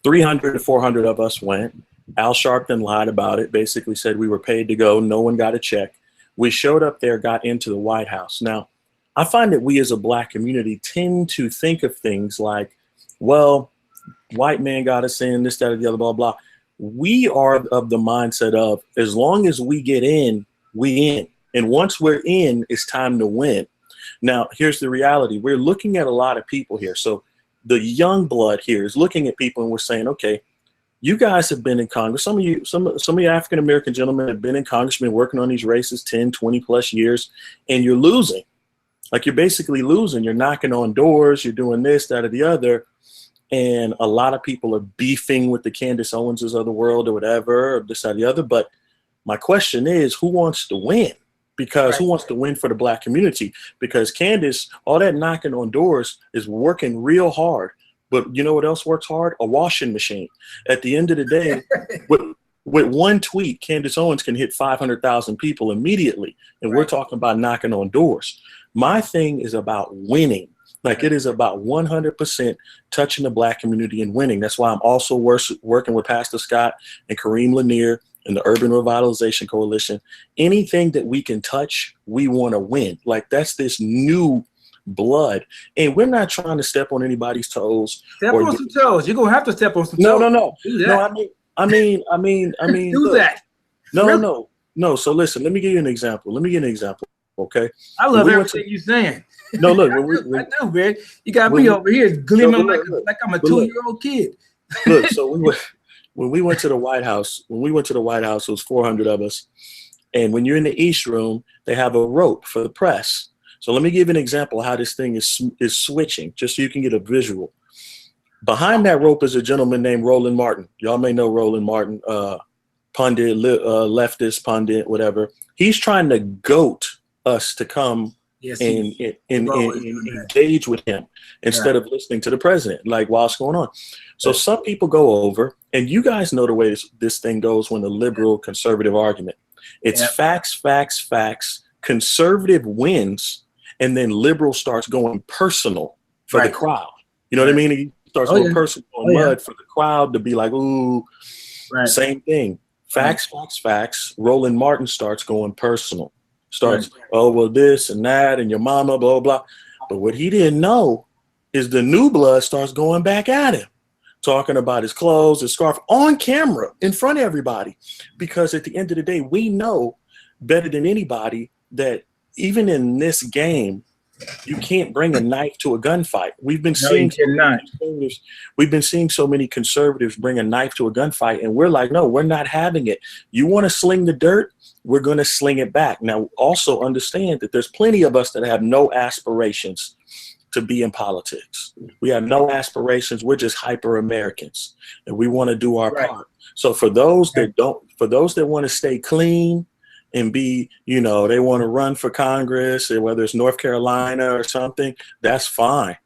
300 to 400 of us went. Al Sharpton lied about it, basically said we were paid to go. No one got a check. We showed up there, got into the White House. Now, I find that we as a black community tend to think of things like, well, white man got us in, this, that, or the other, blah, blah. We are of the mindset of as long as we get in, we in. And once we're in, it's time to win. Now, here's the reality. We're looking at a lot of people here. So the young blood here is looking at people and we're saying, okay, you guys have been in Congress. Some of you African-American gentlemen have been in Congress, been working on these races 10, 20 plus years, and you're losing. Like you're basically losing. You're knocking on doors. You're doing this, that, or the other. And a lot of people are beefing with the Candace Owenses of the world or whatever, or this, that, or the other. But my question is, who wants to win? Because who wants to win for the black community? Because Candace, all that knocking on doors is working real hard. But you know what else works hard? A washing machine. At the end of the day, with one tweet, Candace Owens can hit 500,000 people immediately. And we're talking about knocking on doors. My thing is about winning. Like it is about 100% touching the black community and winning. That's why I'm also working with Pastor Scott and Kareem Lanier and the Urban Revitalization Coalition. Anything that we can touch, we want to win. Like that's this new blood. And we're not trying to step on anybody's toes. Step on some toes. You're going to have to step on some toes. No. Do that. No, I mean. Do look, that. No. So listen, let me give you an example. Okay. I love everything you're saying. No, look. I do, man. You got me over here gleaming like I'm a 2-year-old kid. Look, so when we went to the White House, it was 400 of us. And when you're in the East Room, they have a rope for the press. So let me give you an example of how this thing is switching, just so you can get a visual. Behind that rope is a gentleman named Roland Martin. Y'all may know Roland Martin, pundit, leftist pundit, whatever. He's trying to goat us to come and engage with him instead of listening to the president, like what's going on. So some people go over, and you guys know the way this thing goes when the liberal conservative argument. It's facts, facts, facts. Conservative wins, and then liberal starts going personal for the crowd. You know what I mean? He starts going personal on mud for the crowd to be like, ooh, same thing. Facts, facts, facts. Roland Martin starts going personal. Starts, oh, well, this and that, and your mama, blah, blah. But what he didn't know is the new blood starts going back at him, talking about his clothes, his scarf, on camera, in front of everybody. Because at the end of the day, we know better than anybody that even in this game, you can't bring a knife to a gunfight. We've been seeing so many conservatives bring a knife to a gunfight, and we're like, no, we're not having it. You want to sling the dirt? We're going to sling it back. Now, also understand that there's plenty of us that have no aspirations to be in politics. We have no aspirations. We're just hyper Americans, and we want to do our part. So for those that want to stay clean and be, you know, they want to run for Congress, or whether it's North Carolina or something, that's fine.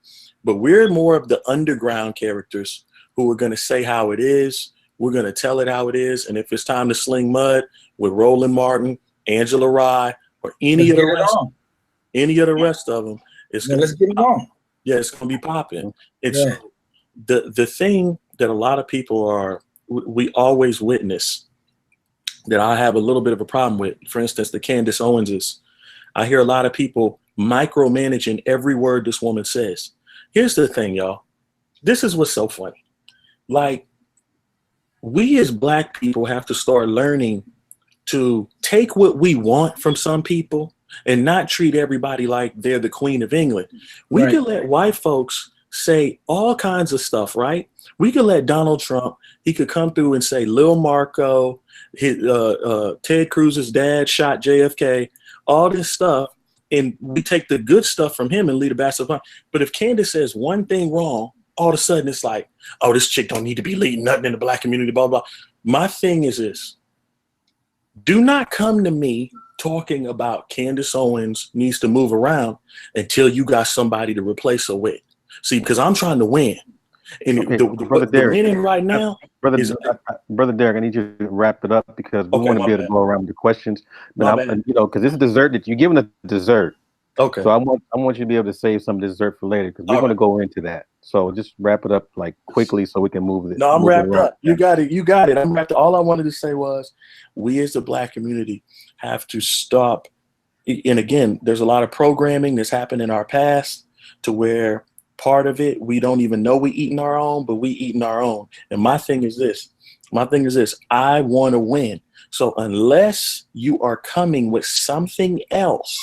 But we're more of the underground characters who are going to say how it is. We're going to tell it how it is. And if it's time to sling mud with Roland Martin, Angela Rye, or any of the rest of them, it's going to get it on. Yeah, it's going to be popping. It's the thing that a lot of people we always witness, that I have a little bit of a problem with, for instance, the Candace Owenses. I hear a lot of people micromanaging every word this woman says. Here's the thing, y'all. This is what's so funny. Like, we as Black people have to start learning to take what we want from some people and not treat everybody like they're the Queen of England. We can let white folks say all kinds of stuff, right? We could let Donald Trump, he could come through and say Lil Marco, Ted Cruz's dad shot JFK, all this stuff, and we take the good stuff from him and lead a basket. But if Candace says one thing wrong, all of a sudden it's like, oh, this chick don't need to be leading nothing in the Black community, blah, blah. My thing is this. Do not come to me talking about Candace Owens needs to move around until you got somebody to replace her with. See, because I'm trying to win. And Brother Derek, winning right now, Brother Derek, I need you to wrap it up because we want to be able to go around with the questions. But because this is dessert that you're giving a dessert. Okay. So I want you to be able to save some dessert for later because we're going to go into that. So just wrap it up like quickly so we can move it. No, I'm wrapped up. You got it. You got it. I'm wrapped up. All I wanted to say was, we as the Black community have to stop. And again, there's a lot of programming that's happened in our past to where part of it, we don't even know we eating our own, but we eating our own. And my thing is this. I want to win. So unless you are coming with something else,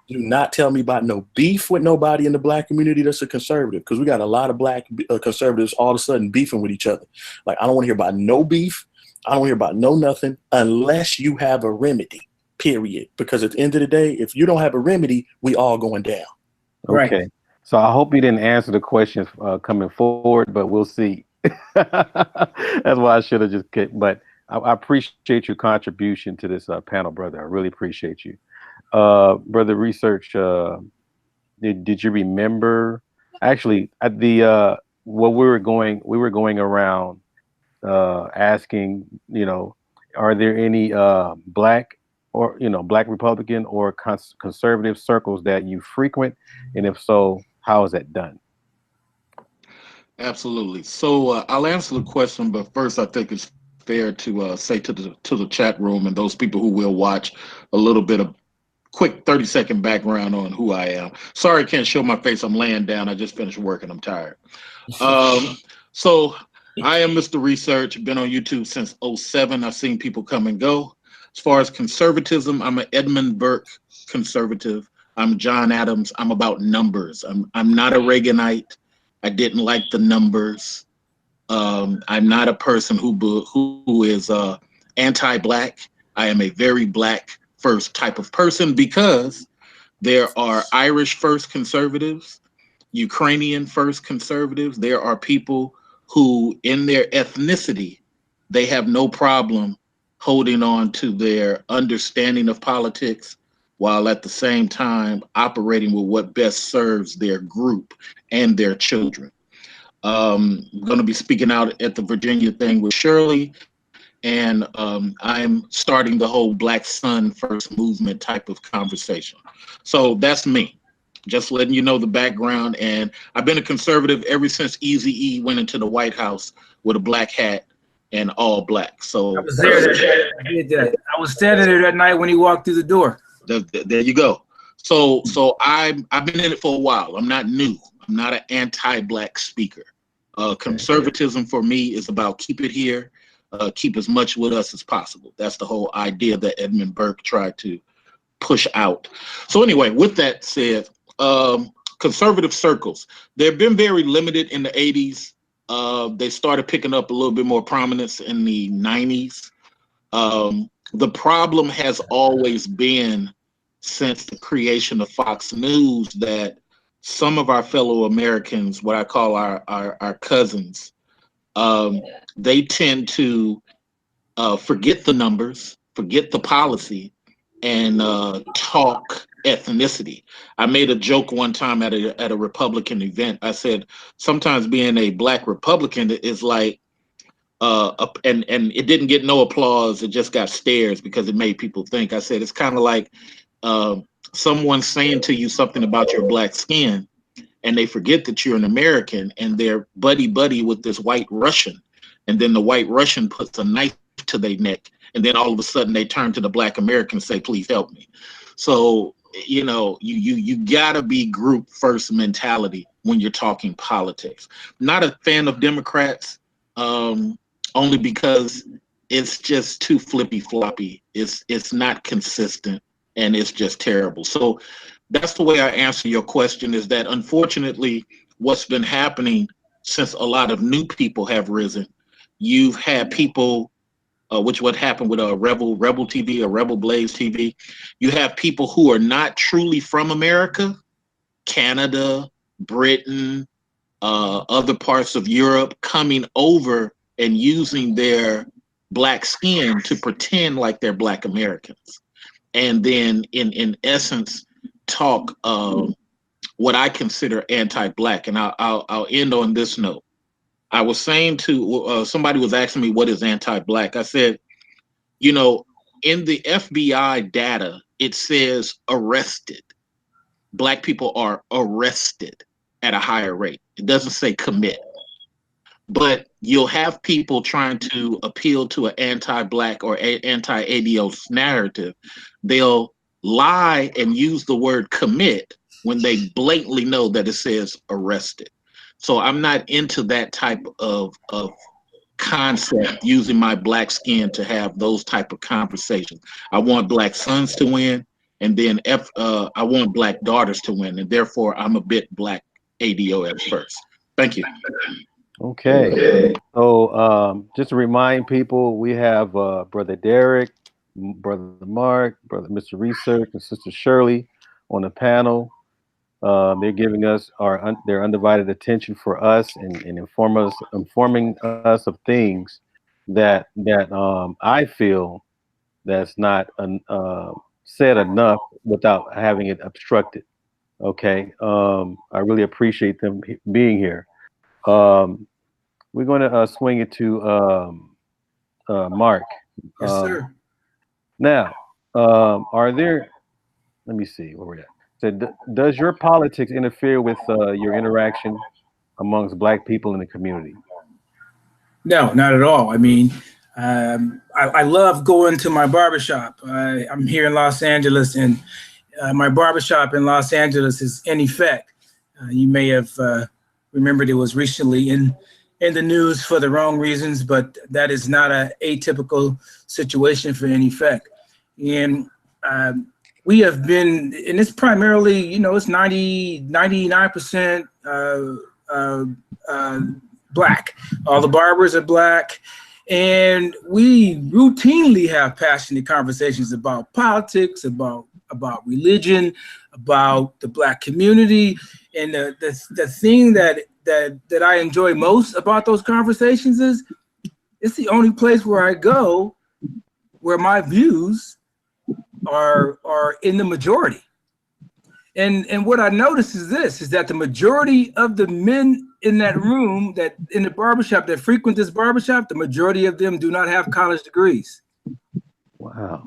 do not tell me about no beef with nobody in the Black community that's a conservative, because we got a lot of Black conservatives all of a sudden beefing with each other. Like, I don't want to hear about no beef. I don't want to hear about no nothing unless you have a remedy, period. Because at the end of the day, if you don't have a remedy, we all going down. Okay. Right. So I hope you didn't answer the questions coming forward, but we'll see. That's why I should have just kidded. But I appreciate your contribution to this panel, brother. I really appreciate you. Brother Research, did you remember actually at the what we were going around asking, are there any Black or Black Republican or conservative circles that you frequent, and if so, how is that done? Absolutely. So I'll answer the question, but first I think it's fair to say to the chat room and those people who will watch a little bit of quick 30-second background on who I am. Sorry I can't show my face. I'm laying down. I just finished work and I'm tired. So I am Mr. Research. Been on YouTube since 2007. I've seen people come and go. As far as conservatism, I'm an Edmund Burke conservative. I'm John Adams. I'm about numbers. I'm not a Reaganite. I didn't like the numbers. I'm not a person who is anti-Black. I am a very black first type of person because there are Irish first conservatives, Ukrainian first conservatives. There are people who, in their ethnicity, they have no problem holding on to their understanding of politics while at the same time operating with what best serves their group and their children. I'm going to be speaking out at the Virginia thing with Shirley, and I'm starting the whole Black Sun First movement type of conversation. So that's me. Just letting you know the background. And I've been a conservative ever since Eazy-E went into the White House with a black hat and all black. So I was there. I did that. I was standing there that night when he walked through the door. There you go. So I've been in it for a while. I'm not new. I'm not an anti-black speaker. Conservatism for me is about keep it here, keep as much with us as possible. That's the whole idea that Edmund Burke tried to push out. So anyway, with that said, conservative circles, they've been very limited in the 80s. They started picking up a little bit more prominence in the 90s. The problem has always been, since the creation of Fox News, that some of our fellow Americans, what I call our cousins, they tend to forget the numbers, forget the policy, and talk ethnicity. I made a joke one time at a Republican event. I said, sometimes being a black Republican is like, and it didn't get no applause. It just got stares because it made people think. I said, it's kind of like someone saying to you something about your black skin, and they forget that you're an American, and they're buddy with this white Russian. And then the white Russian puts a knife to their neck. And then all of a sudden they turn to the black American and say, please help me. So, you know, you gotta be group first mentality when you're talking politics. Not a fan of Democrats, only because it's just too flippy floppy. It's not consistent, and it's just terrible. So that's the way I answer your question, is that unfortunately what's been happening since a lot of new people have risen, you've had people, which what happened with Rebel TV or Rebel Blaze TV, you have people who are not truly from America, Canada, Britain, other parts of Europe, coming over and using their black skin to pretend like they're black Americans. And then in essence, talk what I consider anti-black. And I'll end on this note. I was saying to somebody was asking me, what is anti-black? I said, you know, in the FBI data, it says arrested. Black people are arrested at a higher rate. It doesn't say commit. But you'll have people trying to appeal to an anti-black or anti-ADO narrative. They'll lie and use the word commit when they blatantly know that it says arrested. So I'm not into that type of concept, using my black skin to have those type of conversations. I want black sons to win, and then I want black daughters to win, and therefore I'm a bit black ADO at first. Thank you. Okay. So just to remind people, we have Brother Derek, Brother Mark, Brother Mr. Research, and Sister Shirley on the panel. They're giving us their undivided attention for us and informing us of things that I feel that's not said enough without having it obstructed. Okay, I really appreciate them being here. We're going to swing it to Mark. Yes, sir. Now, are there? Let me see where we're at. So does your politics interfere with your interaction amongst black people in the community? No, not at all. I mean, I love going to my barbershop. I'm here in Los Angeles, and my barbershop in Los Angeles is In Effect. You may have remembered it was recently in the news for the wrong reasons, but that is not an atypical situation for In Effect. And we have been, and it's primarily, you know, it's 99% black. All the barbers are black. And we routinely have passionate conversations about politics, about religion, about the Black community. And the thing that I enjoy most about those conversations is it's the only place where I go where my views are in the majority. And what I notice is that the majority of the men in that room, that in the barbershop, that frequent this barbershop, the majority of them do not have college degrees. Wow.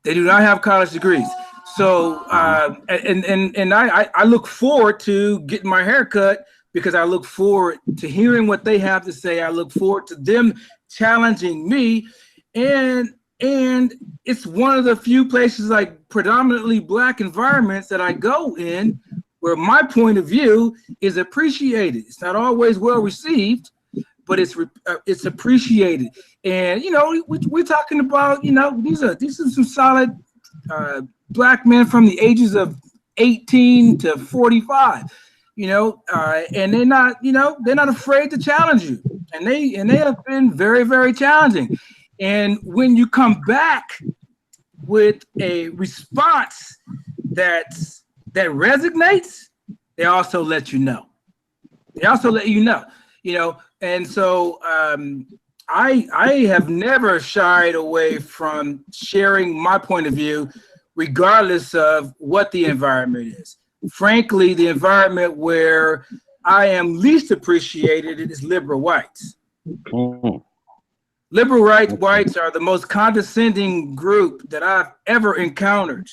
They do not have college degrees. So and I look forward to getting my hair cut because I look forward to hearing what they have to say. I look forward to them challenging me. And it's one of the few places, like predominantly Black environments, that I go in where my point of view is appreciated. It's not always well received, but it's appreciated. And you know, we're talking about, you know, these are some solid Black men from the ages of 18 to 45. You know, and they're not afraid to challenge you, and they have been very, very challenging. And when you come back with a response that resonates, they also let you know. You know, and so I have never shied away from sharing my point of view, regardless of what the environment is. Frankly, the environment where I am least appreciated is liberal whites. Mm-hmm. Liberal whites are the most condescending group that I've ever encountered.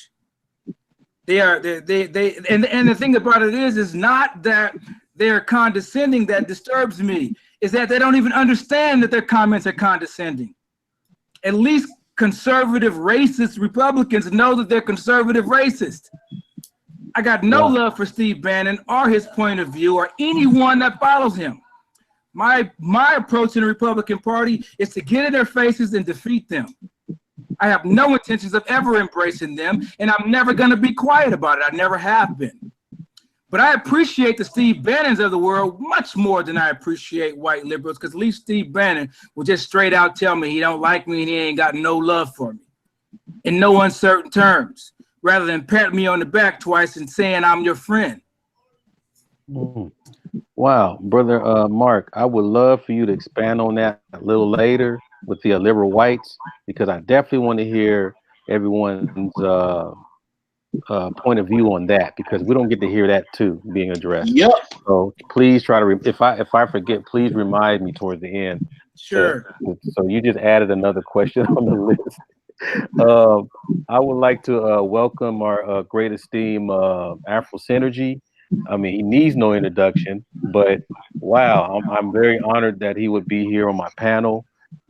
And the thing about it is not that they're condescending that disturbs me. Is that they don't even understand that their comments are condescending. At least conservative racist Republicans know that they're conservative racist. I got no love for Steve Bannon or his point of view or anyone that follows him. My approach in the Republican Party is to get in their faces and defeat them. I have no intentions of ever embracing them, and I'm never going to be quiet about it. I never have been. But I appreciate the Steve Bannons of the world much more than I appreciate white liberals, because at least Steve Bannon will just straight out tell me he don't like me and he ain't got no love for me in no uncertain terms, rather than pat me on the back twice and saying I'm your friend. Mm. Wow, brother Mark, I would love for you to expand on that a little later with the liberal whites, because I definitely want to hear everyone's point of view on that, because we don't get to hear that too being addressed. Yep. So please try to if I forget, please remind me towards the end. Sure. So you just added another question on the list. I would like to welcome our great esteemed Afro Synergy. I mean, he needs no introduction, but wow, I'm very honored that he would be here on my panel.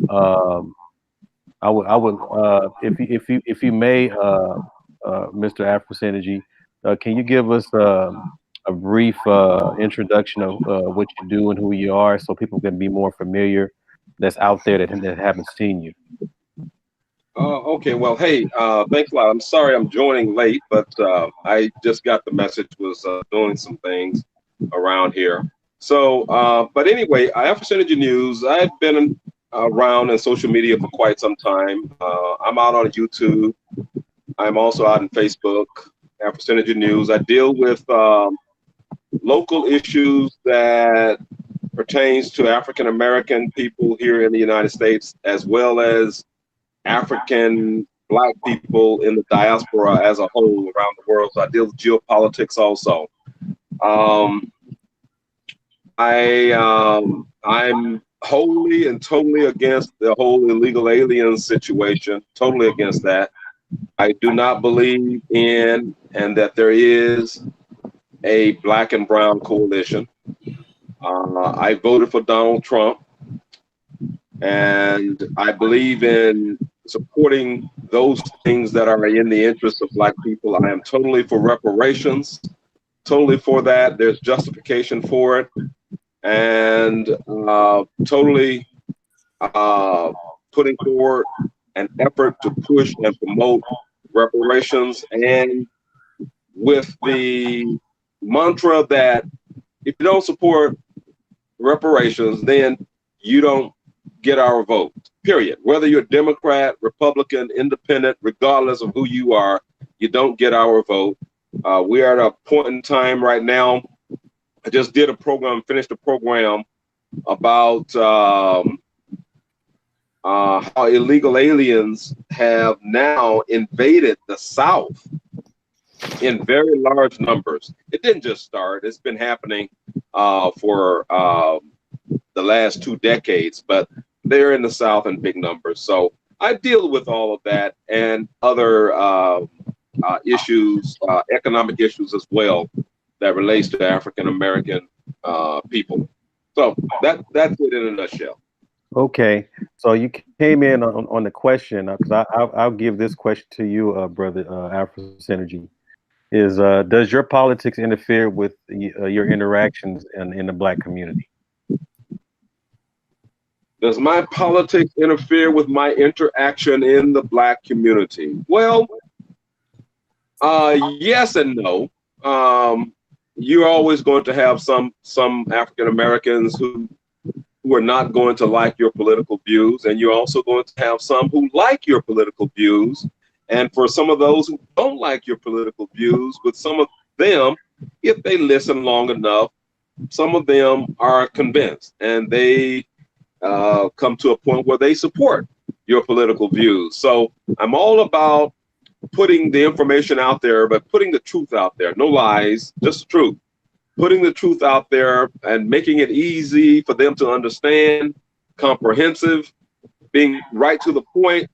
I would if you may, Mr. Afro Synergy, can you give us a brief introduction of what you do and who you are, so people can be more familiar that's out there that haven't seen you? Okay, well, hey, thanks a lot. I'm sorry I'm joining late, but I just got the message, was doing some things around here. So, but anyway, Afro Synergy News, I've been around in social media for quite some time. I'm out on YouTube. I'm also out on Facebook, Afro Synergy News. I deal with local issues that pertains to African American people here in the United States, as well as African Black people in the diaspora as a whole around the world. So I deal with geopolitics also. I'm wholly and totally against the whole illegal alien situation, totally against that. I do not believe in and that there is a black and brown coalition. I voted for Donald Trump, and I believe in supporting those things that are in the interest of Black people. I am totally for reparations, totally for that. There's justification for it, and totally putting forward an effort to push and promote reparations, and with the mantra that if you don't support reparations, then you don't get our vote. period. Whether you're Democrat, Republican, Independent, regardless of who you are, you don't get our vote. We are at a point in time right now. I just did a program, finished a program about how illegal aliens have now invaded the South in very large numbers. It didn't just start, it's been happening for the last 2 decades, but they're in the South in big numbers. So I deal with all of that and other issues, economic issues as well, that relates to African American people. So that's it in a nutshell. Okay, so you came in on the question, because I'll give this question to you, brother Afro Synergy. Is does your politics interfere with your interactions in the Black community? Does my politics interfere with my interaction in the Black community? Well, yes and no. You're always going to have some African Americans who are not going to like your political views, and you're also going to have some who like your political views. And for some of those who don't like your political views, with some of them, if they listen long enough, some of them are convinced, and they come to a point where they support your political views. So I'm all about putting the information out there, but putting the truth out there. No lies, just the truth. Putting the truth out there and making it easy for them to understand, comprehensive, being right to the point.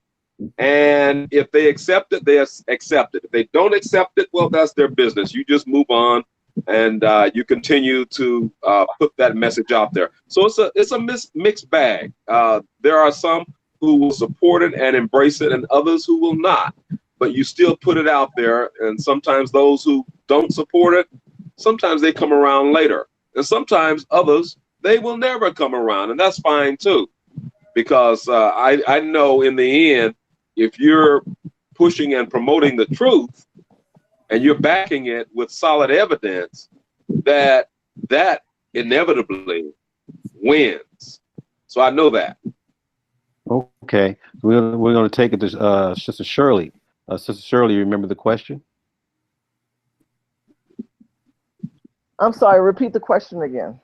And if they accept it, they accept it. If they don't accept it, well, that's their business. You just move on, and you continue to put that message out there. So it's a mixed bag. There are some who will support it and embrace it, and others who will not. But you still put it out there, and sometimes those who don't support it, sometimes they come around later, and sometimes others, they will never come around, and that's fine too, because I know in the end, if you're pushing and promoting the truth and you're backing it with solid evidence, that inevitably wins. So I know that. Okay, we're going to take it to Sister Shirley. Sister Shirley, you remember the question? I'm sorry, repeat the question again.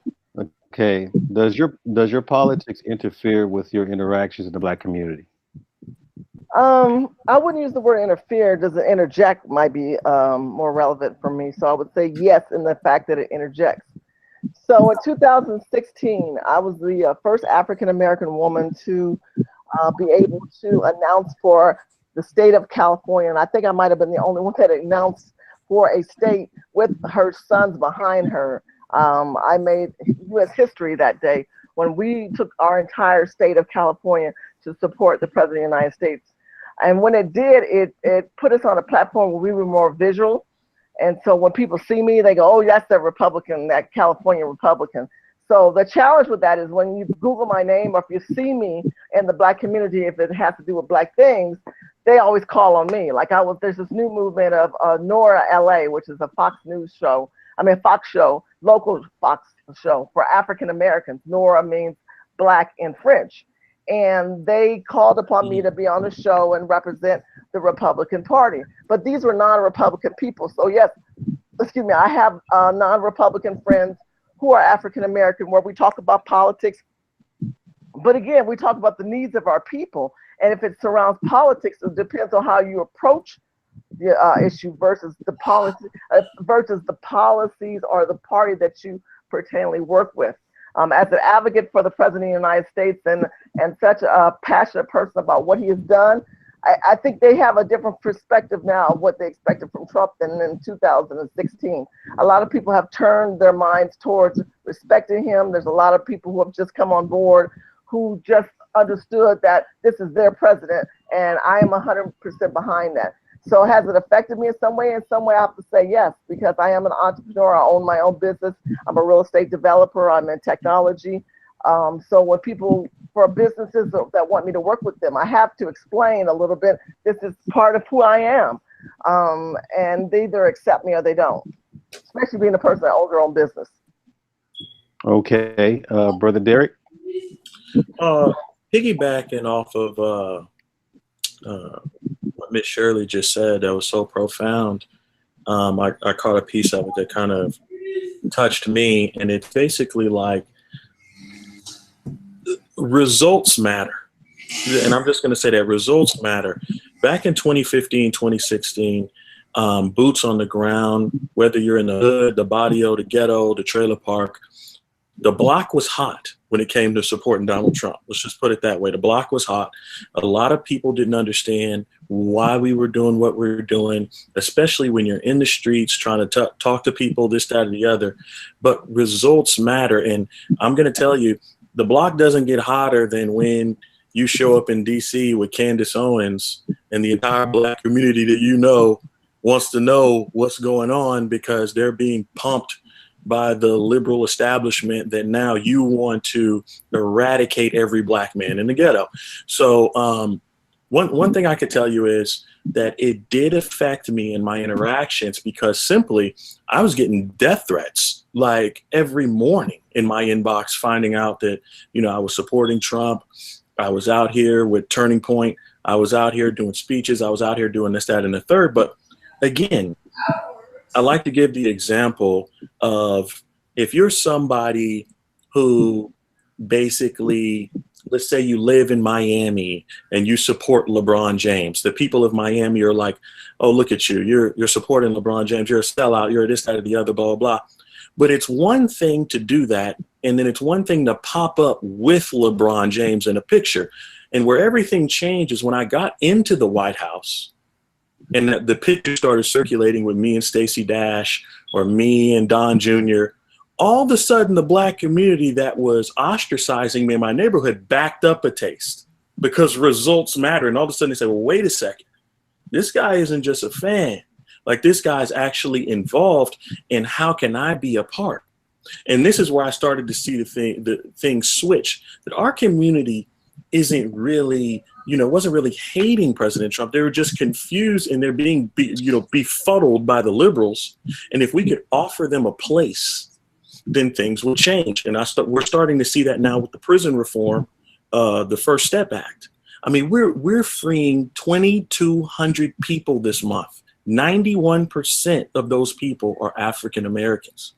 Okay, does your politics interfere with your interactions in the Black community? I wouldn't use the word interfere. Does it interject might be more relevant for me. So I would say yes in the fact that it interjects. So in 2016, I was the first African American woman to be able to announce for the state of California. And I think I might have been the only one that announced for a state with her sons behind her. I made U.S. history that day when we took our entire state of California to support the President of the United States. And when it did, it put us on a platform where we were more visual. And so when people see me, they go, oh, that's the Republican, that California Republican. So the challenge with that is when you Google my name, or if you see me in the Black community, if it has to do with Black things, they always call on me. Like there's this new movement of Nora LA, which is a Fox show, local Fox show for African Americans. Nora means Black in French. And they called upon me to be on the show and represent the Republican Party. But these were non-Republican people. So yes, I have non-Republican friends who are African American, where we talk about politics. But again, we talk about the needs of our people. And if it surrounds politics, it depends on how you approach the issue versus the policies or the party that you pertainly work with. As an advocate for the President of the United States and such a passionate person about what he has done, I think they have a different perspective now of what they expected from Trump than in 2016. A lot of people have turned their minds towards respecting him. There's a lot of people who have just come on board who just understood that this is their president, and I am 100% behind that. So has it affected me in some way? In some way, I have to say yes, because I am an entrepreneur. I own my own business. I'm a real estate developer. I'm in technology. So when people, for businesses that want me to work with them, I have to explain a little bit, this is part of who I am. And they either accept me or they don't, especially being a person that owns their own business. Okay, Brother Derek? piggybacking off of what Miss Shirley just said, that was so profound. I caught a piece of it that kind of touched me, and it's basically like results matter. And I'm just going to say that results matter. Back in 2015, 2016, boots on the ground, whether you're in the hood, the barrio, the ghetto, the trailer park, the block was hot when it came to supporting Donald Trump. Let's just put it that way. The block was hot. A lot of people didn't understand why we were doing what we were doing, especially when you're in the streets trying to talk to people, this, that, or the other. But results matter. And I'm going to tell you, the block doesn't get hotter than when you show up in DC with Candace Owens and the entire Black community that you know wants to know what's going on because they're being pumped by the liberal establishment that now you want to eradicate every Black man in the ghetto. So one thing I could tell you is that it did affect me in my interactions because simply I was getting death threats like every morning in my inbox, finding out that, you know, I was supporting Trump. I was out here with Turning Point. I was out here doing speeches. I was out here doing this, that, and the third. But again, I like to give the example of if you're somebody who basically, let's say you live in Miami and you support LeBron James. The people of Miami are like, oh, look at you. You're supporting LeBron James. You're a sellout. You're this, that, or the other, blah, blah, blah. But it's one thing to do that. And then it's one thing to pop up with LeBron James in a picture. And where everything changed is when I got into the White House and the picture started circulating with me and Stacey Dash or me and Don Jr., all of a sudden the Black community that was ostracizing me in my neighborhood backed up a taste because results matter. And all of a sudden they say, well, wait a second. This guy isn't just a fan. Like, this guy's actually involved, and how can I be a part? And this is where I started to see the thing switch, that our community isn't really, wasn't really hating President Trump. They were just confused, and they're being, befuddled by the liberals. And if we could offer them a place, then things will change. And we're starting to see that now with the prison reform, the First Step Act. I mean, we're freeing 2,200 people this month. 91% of those people are African Americans.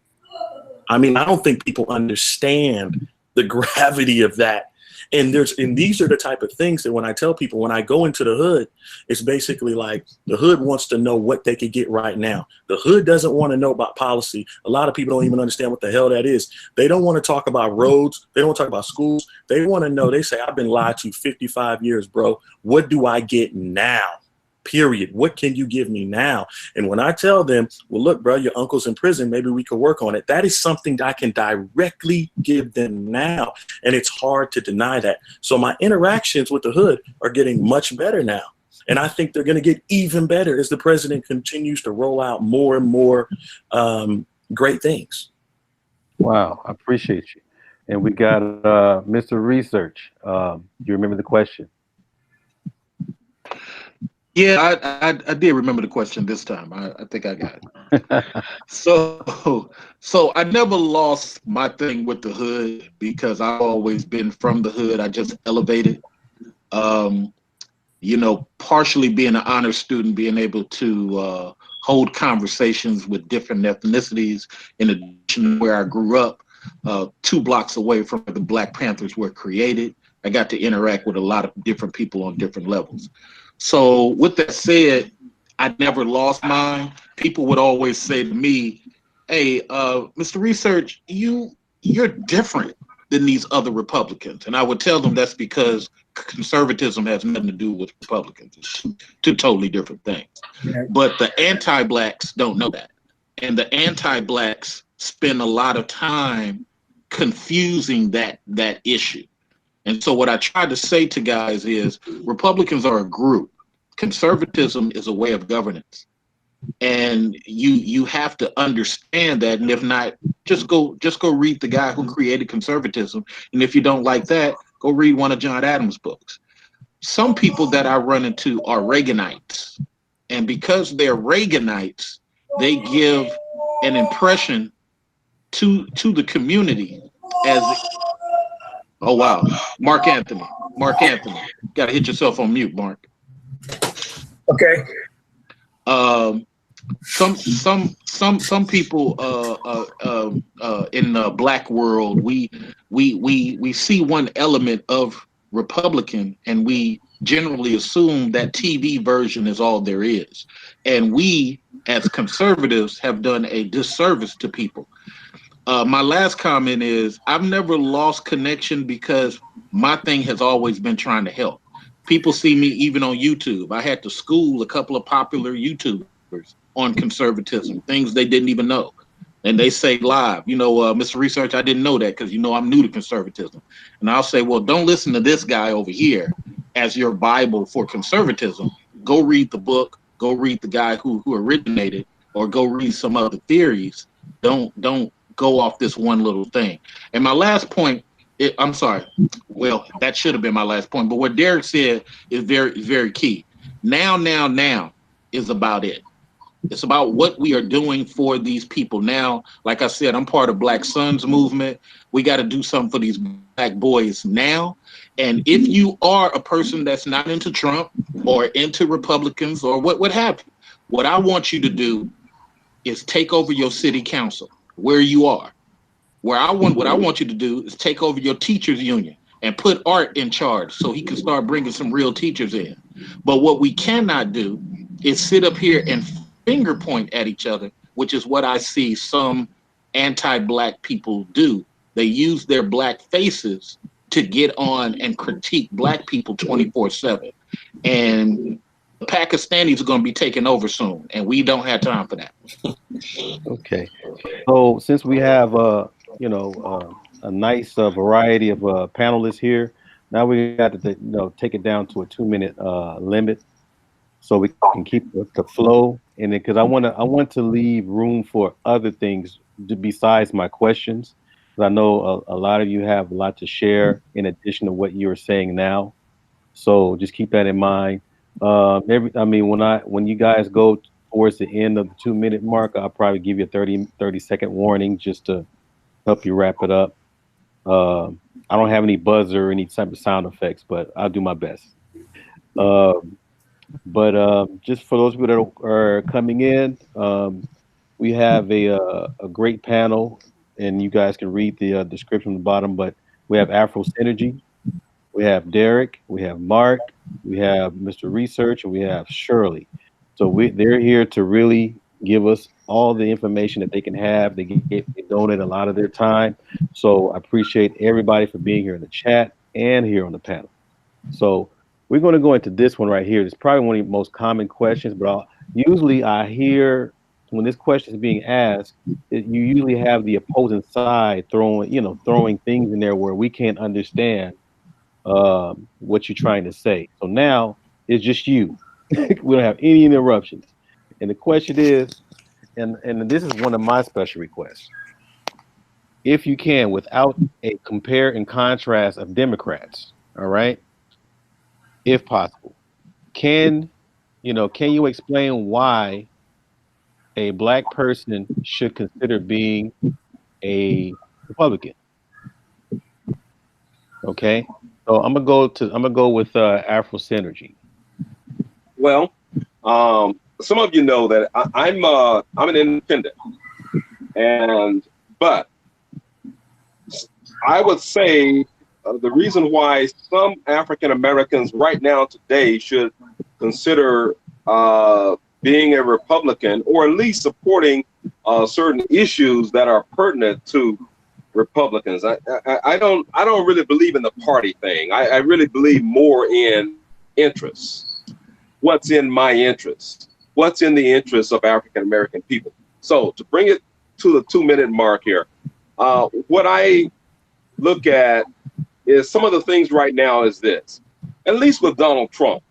I mean, I don't think people understand the gravity of that. And these are the type of things that when I tell people, when I go into the hood, it's basically like the hood wants to know what they could get right now. The hood doesn't want to know about policy. A lot of people don't even understand what the hell that is. They don't want to talk about roads. They don't want to talk about schools. They want to know, they say, I've been lied to 55 years, bro. What do I get now? Period. What can you give me now? And when I tell them, well, look, bro, your uncle's in prison, maybe we could work on it. That is something that I can directly give them now. And it's hard to deny that. So my interactions with the hood are getting much better now. And I think they're going to get even better as the president continues to roll out more and more great things. Wow. I appreciate you. And we got Mr. Research. Do you remember the question? Yeah, I did remember the question this time. I think I got it. So I never lost my thing with the hood because I've always been from the hood. I just elevated. Partially being an honor student, being able to hold conversations with different ethnicities, in addition to where I grew up, 2 blocks away from where the Black Panthers were created. I got to interact with a lot of different people on different levels. So with that said, I never lost mine. People would always say to me, hey, Mr. Research, you're different than these other Republicans. And I would tell them that's because conservatism has nothing to do with Republicans. It's two totally different things. Yeah. But the anti-Blacks don't know that. And the anti-Blacks spend a lot of time confusing that issue. And so what I try to say to guys is Republicans are a group. Conservatism is a way of governance. And you have to understand that. And if not, just go read the guy who created conservatism. And if you don't like that, go read one of John Adams' books. Some people that I run into are Reaganites. And because they're Reaganites, they give an impression to the community as, oh wow, Mark Anthony. Mark Anthony. Got to hit yourself on mute, Mark. Okay. Some people in the black world, we see one element of Republican, and we generally assume that TV version is all there is, and we as conservatives have done a disservice to people. My last comment is I've never lost connection because my thing has always been trying to help. People see me even on YouTube. I had to school a couple of popular YouTubers on conservatism, things they didn't even know. And they say live, Mr. Research, I didn't know that because, I'm new to conservatism. And I'll say, well, don't listen to this guy over here as your Bible for conservatism. Go read the book, go read the guy who originated, or go read some other theories. Don't go off this one little thing. And my last point, I'm sorry. Well, that should have been my last point. But what Derek said is very, very key. Now is about it. It's about what we are doing for these people now. Like I said, I'm part of Black Sons movement. We got to do something for these black boys now. And if you are a person that's not into Trump or into Republicans or what have you, what I want you to do is take over your city council where you are. What I want you to do is take over your teachers union and put Art in charge so he can start bringing some real teachers in. But what we cannot do is sit up here and finger point at each other, which is what I see some anti-black people do. They use their black faces to get on and critique black people 24/7. And the Pakistanis are going to be taking over soon, and we don't have time for that. Okay. So since we have a nice variety of panelists here, now we got to take it down to a 2-minute limit, so we can keep the flow. And because I want to leave room for other things besides my questions. I know a lot of you have a lot to share in addition to what you're saying now. So just keep that in mind. When you guys go towards the end of the 2-minute mark, I'll probably give you a 30-second warning just to help you wrap it up. I don't have any buzzer or any type of sound effects, but I'll do my best. Just for those people that are coming in, we have a great panel, and you guys can read the description at the bottom. But we have Afro Synergy, we have Derek, we have Mark, we have Mr. Research, and we have Shirley. So they're here to really give us all the information that they can have. They donate a lot of their time. So I appreciate everybody for being here in the chat and here on the panel. So we're going to go into this one right here. It's probably one of the most common questions, but usually I hear when this question is being asked, you usually have the opposing side throwing things in there where we can't understand what you're trying to say. So now it's just you. We don't have any interruptions. And the question is, and this is one of my special requests. If you can, without a compare and contrast of Democrats, all right, if possible, can you explain why a black person should consider being a Republican? Okay, so I'm gonna go with Afro Synergy. Well, some of you know that I'm an independent, but I would say the reason why some African Americans right now today should consider being a Republican, or at least supporting certain issues that are pertinent to Republicans. I don't really believe in the party thing. I really believe more in interests. What's in my interest? What's in the interest of African American people? So to bring it to the 2-minute mark here, what I look at is some of the things right now is this. At least with Donald Trump,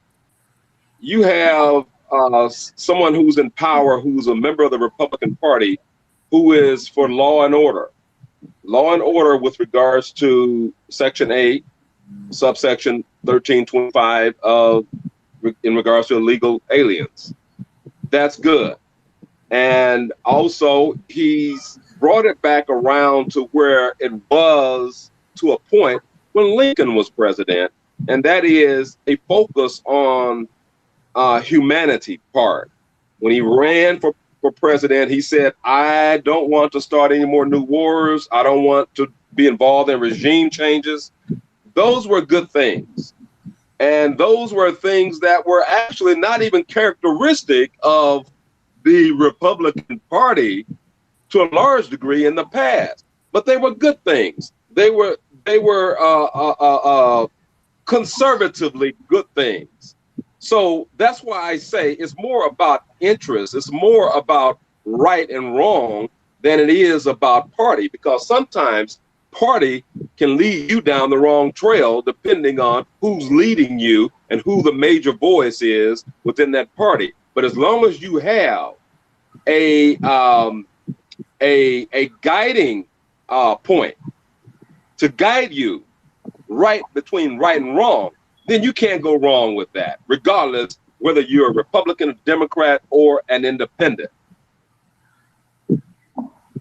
you have someone who's in power, who's a member of the Republican Party, who is for law and order with regards to Section 8, subsection 1325 in regards to illegal aliens. That's good. And also he's brought it back around to where it was to a point when Lincoln was president, and that is a focus on humanity part. When he ran for president, he said, I don't want to start any more new wars. I don't want to be involved in regime changes. Those were good things. And those were things that were actually not even characteristic of the Republican Party to a large degree in the past, but they were good things. They were conservatively good things. So that's why I say it's more about interest. It's more about right and wrong than it is about party, because sometimes party can lead you down the wrong trail depending on who's leading you and who the major voice is within that party. But as long as you have a guiding point to guide you right between right and wrong, then you can't go wrong with that, regardless whether you're a Republican, a Democrat, or an independent.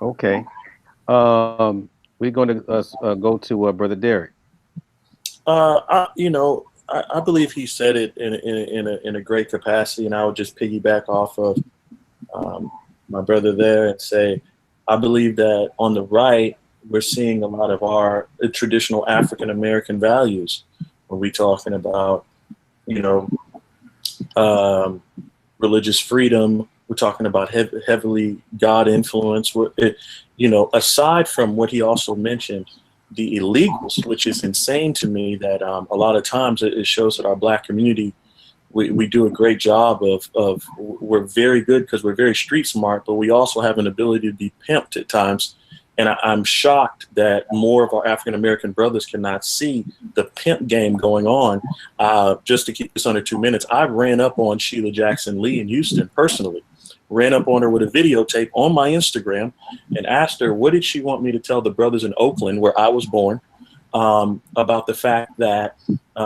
Okay. We're going to go to Brother Derek. I believe he said it in a great capacity, and I would just piggyback off of my brother there and say, I believe that on the right, we're seeing a lot of our traditional African American values when we're talking about, religious freedom. We're talking about heavily God influence. Aside from what he also mentioned, the illegals, which is insane to me that a lot of times it shows that our Black community, we do a great job of we're very good because we're very street smart, but we also have an ability to be pimped at times. And I'm shocked that more of our African-American brothers cannot see the pimp game going on. Just to keep this under 2 minutes, I ran up on Sheila Jackson Lee in Houston personally, ran up on her with a videotape on my Instagram and asked her, what did she want me to tell the brothers in Oakland, where I was born, about the fact that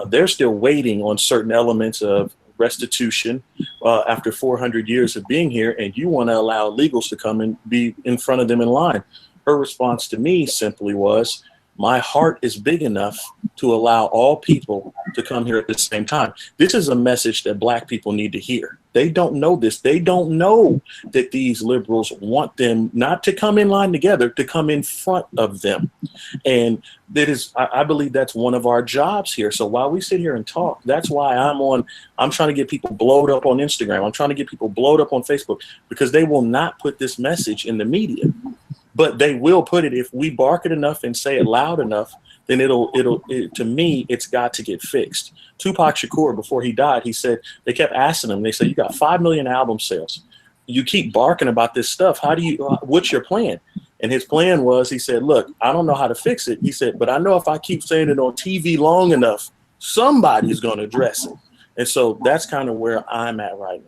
they're still waiting on certain elements of restitution after 400 years of being here, and you want to allow illegals to come and be in front of them in line. Her response to me simply was, my heart is big enough to allow all people to come here at the same time. This is a message that Black people need to hear. They don't know this. They don't know that these liberals want them not to come in line together, to come in front of them. And that is, I believe that's one of our jobs here. So while we sit here and talk, that's why I'm trying to get people blowed up on Instagram. I'm trying to get people blowed up on Facebook, because they will not put this message in the media. But they will put it, if we bark it enough and say it loud enough, then to me, it's got to get fixed. Tupac Shakur, before he died, he said, they kept asking him, they said, you got 5 million album sales. You keep barking about this stuff. What's your plan? And his plan was, he said, look, I don't know how to fix it. He said, but I know if I keep saying it on TV long enough, somebody's going to address it. And so that's kind of where I'm at right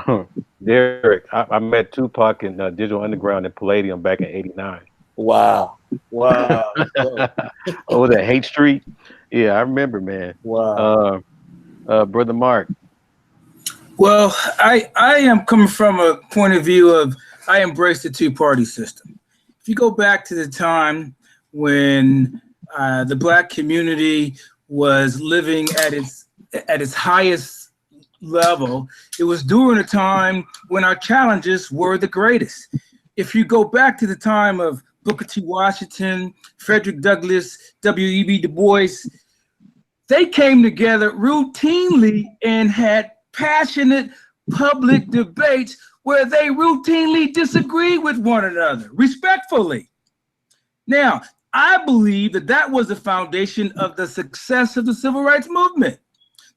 now. Derek, I met Tupac in Digital Underground in Palladium back in '89. Wow. Oh, that Hate Street? Yeah, I remember, man. Wow. Brother Mark. Well, I am coming from a point of view of, I embrace the two-party system. If you go back to the time when the Black community was living at its highest level, it was during a time when our challenges were the greatest. If you go back to the time of Booker T. Washington, Frederick Douglass, W.E.B. Du Bois, they came together routinely and had passionate public debates where they routinely disagreed with one another, respectfully. Now, I believe that was the foundation of the success of the civil rights movement.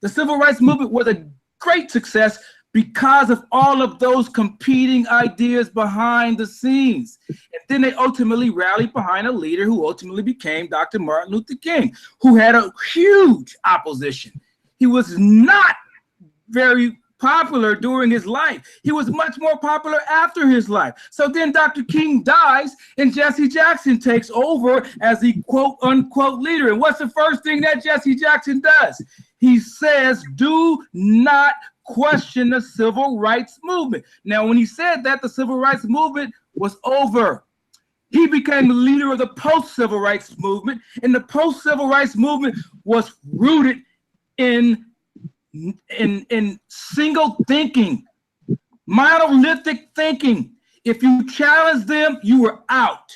The civil rights movement was a great success because of all of those competing ideas behind the scenes. And then they ultimately rallied behind a leader who ultimately became Dr. Martin Luther King, who had a huge opposition. He was not very popular during his life. He was much more popular after his life. So then Dr. King dies and Jesse Jackson takes over as the quote unquote leader. And what's the first thing that Jesse Jackson does? He says, do not question the civil rights movement. Now, when he said that, the civil rights movement was over. He became the leader of the post-civil rights movement, and the post-civil rights movement was rooted in single thinking, monolithic thinking. If you challenge them, you were out.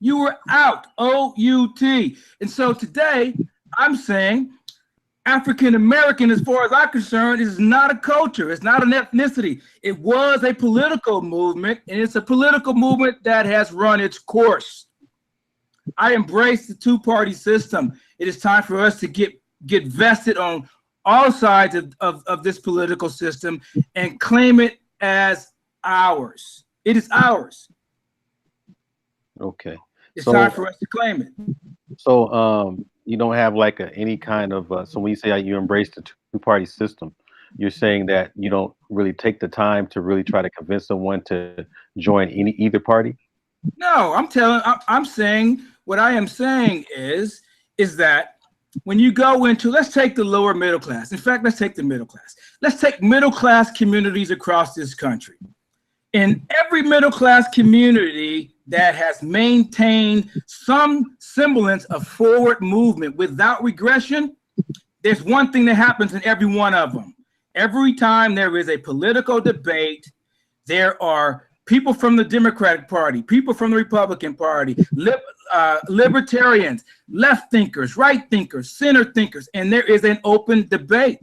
You were out, O-U-T. And so today, I'm saying African American, as far as I'm concerned, is not a culture. It's not an ethnicity. It was a political movement, and it's a political movement that has run its course. I embrace the two-party system. It is time for us to get vested on all sides of this political system and claim it as ours. It is ours. Okay. It's time for us to claim it. So you don't have like any kind of so when you say you embrace the two-party system, you're saying that you don't really take the time to really try to convince someone to join either party? No, I'm saying what I am saying is that when you go into, let's take the lower middle class. In fact, let's take the middle class. Let's take middle class communities across this country. In every middle class community that has maintained some semblance of forward movement without regression, there's one thing that happens in every one of them. Every time there is a political debate, there are people from the Democratic Party, people from the Republican Party, libertarians, left thinkers, right thinkers, center thinkers, and there is an open debate.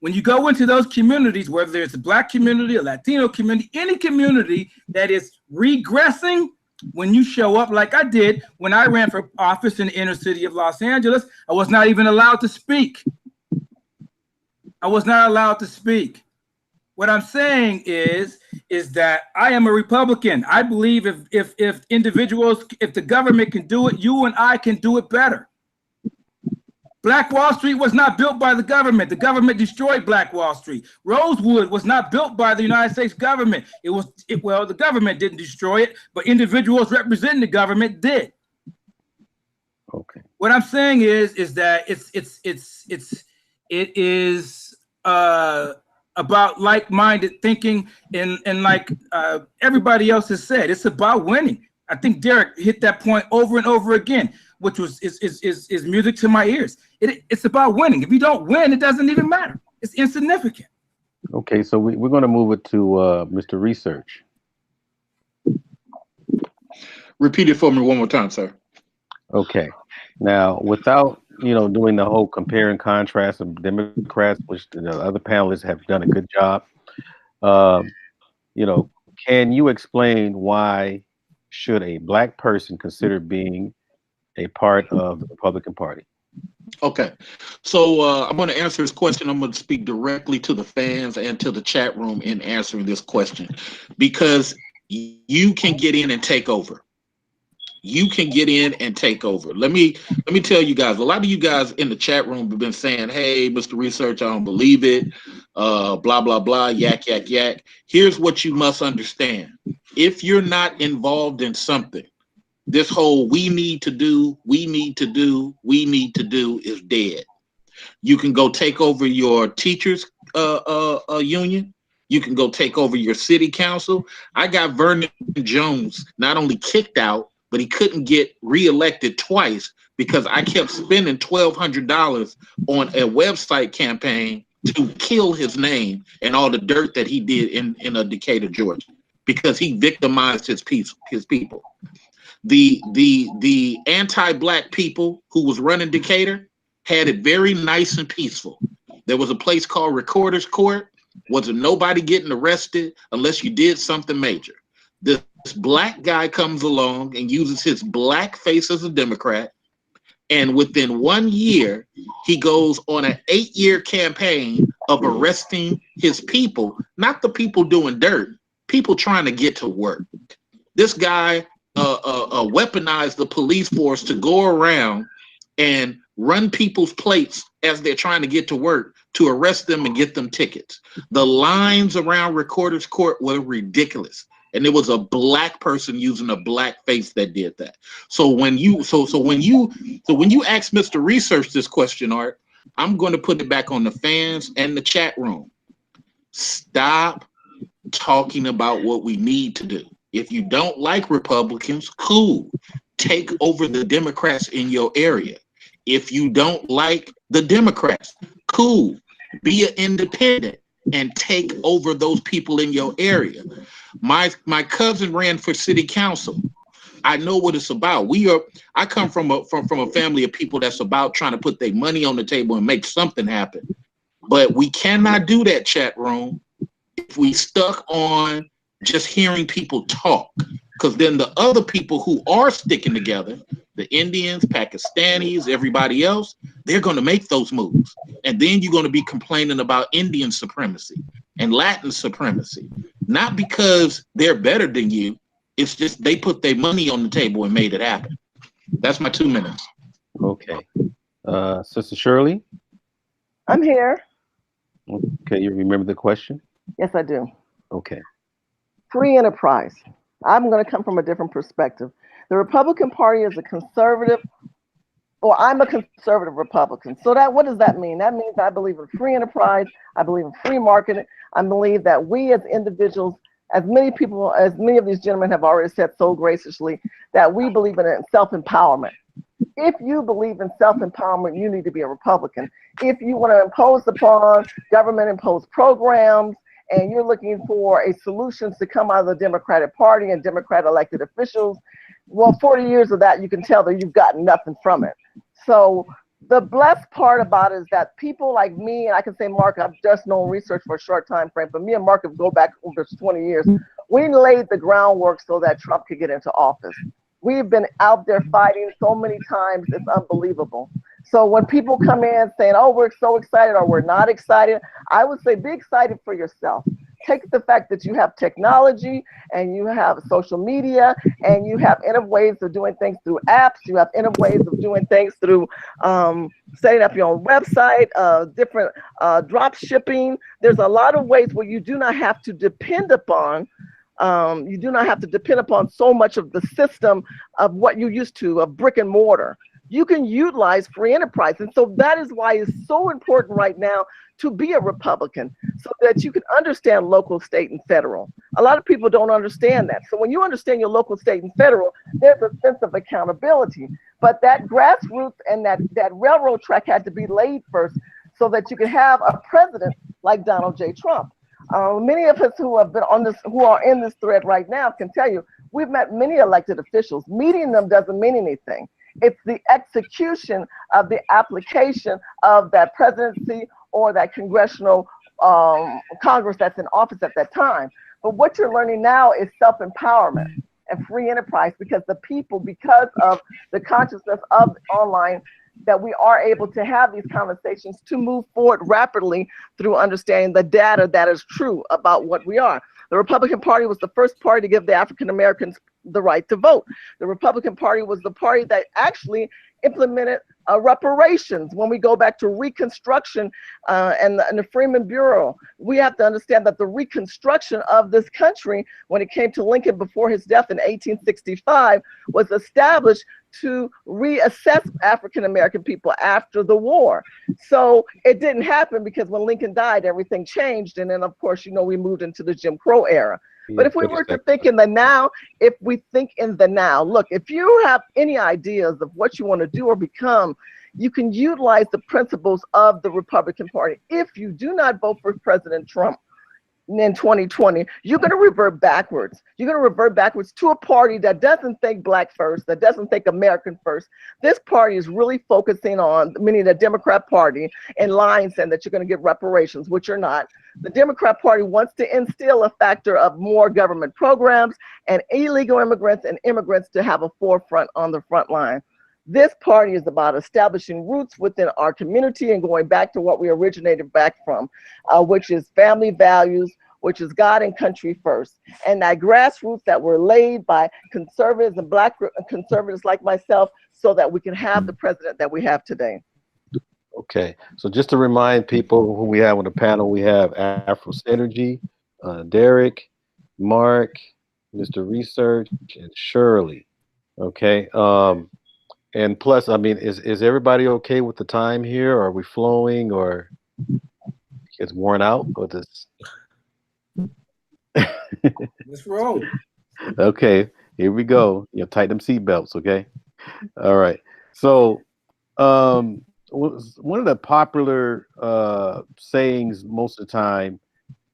When you go into those communities, whether it's a Black community, a Latino community, any community that is regressing, when you show up like I did when I ran for office in the inner city of Los Angeles, I was not even allowed to speak. I was not allowed to speak. What I'm saying is that I am a Republican. I believe if individuals, if the government can do it, you and I can do it better. Black Wall Street was not built by the government. The government destroyed Black Wall Street. Rosewood was not built by the United States government. Well, the government didn't destroy it, but individuals representing the government did. Okay. What I'm saying is that it is about like-minded thinking, and like everybody else has said, it's about winning. I think Derek hit that point over and over again, which is music to my ears. It's about winning. If you don't win, it doesn't even matter. It's insignificant. Okay, so we're going to move it to Mr. Research. Repeat it for me one more time, sir. Okay. Now, without doing the whole compare and contrast of Democrats, which the other panelists have done a good job, can you explain why should a Black person consider being a part of the Republican Party? Okay, so I'm going to answer this question. I'm going to speak directly to the fans and to the chat room in answering this question, because you can get in and take over. You can get in and take over. Let me tell you guys, a lot of you guys in the chat room have been saying, hey, Mr. Research, I don't believe it, blah, blah, blah, yak, yak, yak. Here's what you must understand. If you're not involved in something, this whole we need to do is dead. You can go take over your teachers union. You can go take over your city council. I got Vernon Jones not only kicked out, but he couldn't get reelected twice because I kept spending $1,200 on a website campaign to kill his name and all the dirt that he did in Decatur, Georgia, because he victimized his people. The anti-Black people who was running Decatur had it very nice and peaceful. There was a place called Recorder's Court. Wasn't nobody getting arrested unless you did something major. This Black guy comes along and uses his Black face as a Democrat, and within 1 year, he goes on an 8-year campaign of arresting his people, not the people doing dirt, people trying to get to work. This guy weaponized the police force to go around and run people's plates as they're trying to get to work to arrest them and get them tickets. The lines around Recorder's Court were ridiculous. And it was a Black person using a Black face that did that. So when you ask Mr. Research this question, Art, I'm going to put it back on the fans and the chat room. Stop talking about what we need to do. If you don't like Republicans, cool. Take over the Democrats in your area. If you don't like the Democrats. Cool. Be an independent and take over those people in your area. My cousin ran for city council. I know what it's about. I come from a family of people that's about trying to put their money on the table and make something happen. But we cannot do that, chat room, if we stuck on just hearing people talk. Because then the other people who are sticking together, the Indians, Pakistanis, everybody else, they're going to make those moves. And then you're going to be complaining about Indian supremacy and Latin supremacy. Not because they're better than you. It's just they put their money on the table and made it happen. That's my 2 minutes. Okay. Sister Shirley? I'm here. Okay, you remember the question? Yes, I do. Okay. Free enterprise. I'm going to come from a different perspective. The Republican Party is a conservative, or I'm a conservative Republican. So what does that mean? That means I believe in free enterprise. I believe in free market. I believe that we as individuals, as many of these gentlemen have already said so graciously, that we believe in self-empowerment. If you believe in self-empowerment, you need to be a Republican. If you want to impose upon government-imposed programs, and you're looking for a solutions to come out of the Democratic Party and Democrat elected officials, well, 40 years of that, you can tell that you've gotten nothing from it. So the blessed part about it is that people like me, and I can say Mark, I've just known research for a short time frame, but me and Mark have go back over 20 years. We laid the groundwork so that Trump could get into office. We've been out there fighting so many times, it's unbelievable. So when people come in saying, oh, we're so excited or we're not excited, I would say be excited for yourself. Take the fact that you have technology and you have social media and you have innovative ways of doing things through apps. You have innovative ways of doing things through setting up your own website, different drop shipping. There's a lot of ways where you do not have to depend upon so much of the system of what you used to, of brick and mortar. You can utilize free enterprise. And so that is why it's so important right now to be a Republican, so that you can understand local, state, and federal. A lot of people don't understand that. So when you understand your local, state, and federal, there's a sense of accountability. But that grassroots and that railroad track had to be laid first so that you could have a president like Donald J. Trump. Many of us who have been on this, who are in this thread right now, can tell you we've met many elected officials. Meeting them doesn't mean anything. It's the execution of the application of that presidency or that congressional Congress that's in office at that time. But what you're learning now is self-empowerment and free enterprise, because the people, because of the consciousness of online, that we are able to have these conversations to move forward rapidly through understanding the data that is true about what we are. The Republican Party was the first party to give the African Americans the right to vote. The Republican Party was the party that actually implemented reparations. When we go back to Reconstruction and the Freeman Bureau, we have to understand that the reconstruction of this country, when it came to Lincoln before his death in 1865, was established to reassess African American people after the war. So it didn't happen because when Lincoln died, everything changed. And then, of course, you know, we moved into the Jim Crow era. But if we were to think in the now, if we think in the now, look, if you have any ideas of what you want to do or become, you can utilize the principles of the Republican Party. If you do not vote for President Trump in 2020, you're going to revert backwards. You're going to revert backwards to a party that doesn't think Black first, that doesn't think American first. This party is really focusing on, meaning the Democrat Party, in line saying that you're going to get reparations, which you're not. The Democrat Party wants to instill a factor of more government programs and illegal immigrants and immigrants to have a forefront on the front line. This party is about establishing roots within our community and going back to what we originated back from, which is family values, which is God and country first. And that grassroots that were laid by conservatives and Black conservatives like myself, so that we can have the president that we have today. Okay, so just to remind people who we have on the panel, we have Afro Synergy, Derek, Mark, Mr. Research, and Shirley. Okay, and plus, I mean, is everybody okay with the time here? Or are we flowing, or it's worn out with this? Let's roll. Okay, here we go. You know, tighten them seatbelts, okay? All right. So, one of the popular sayings most of the time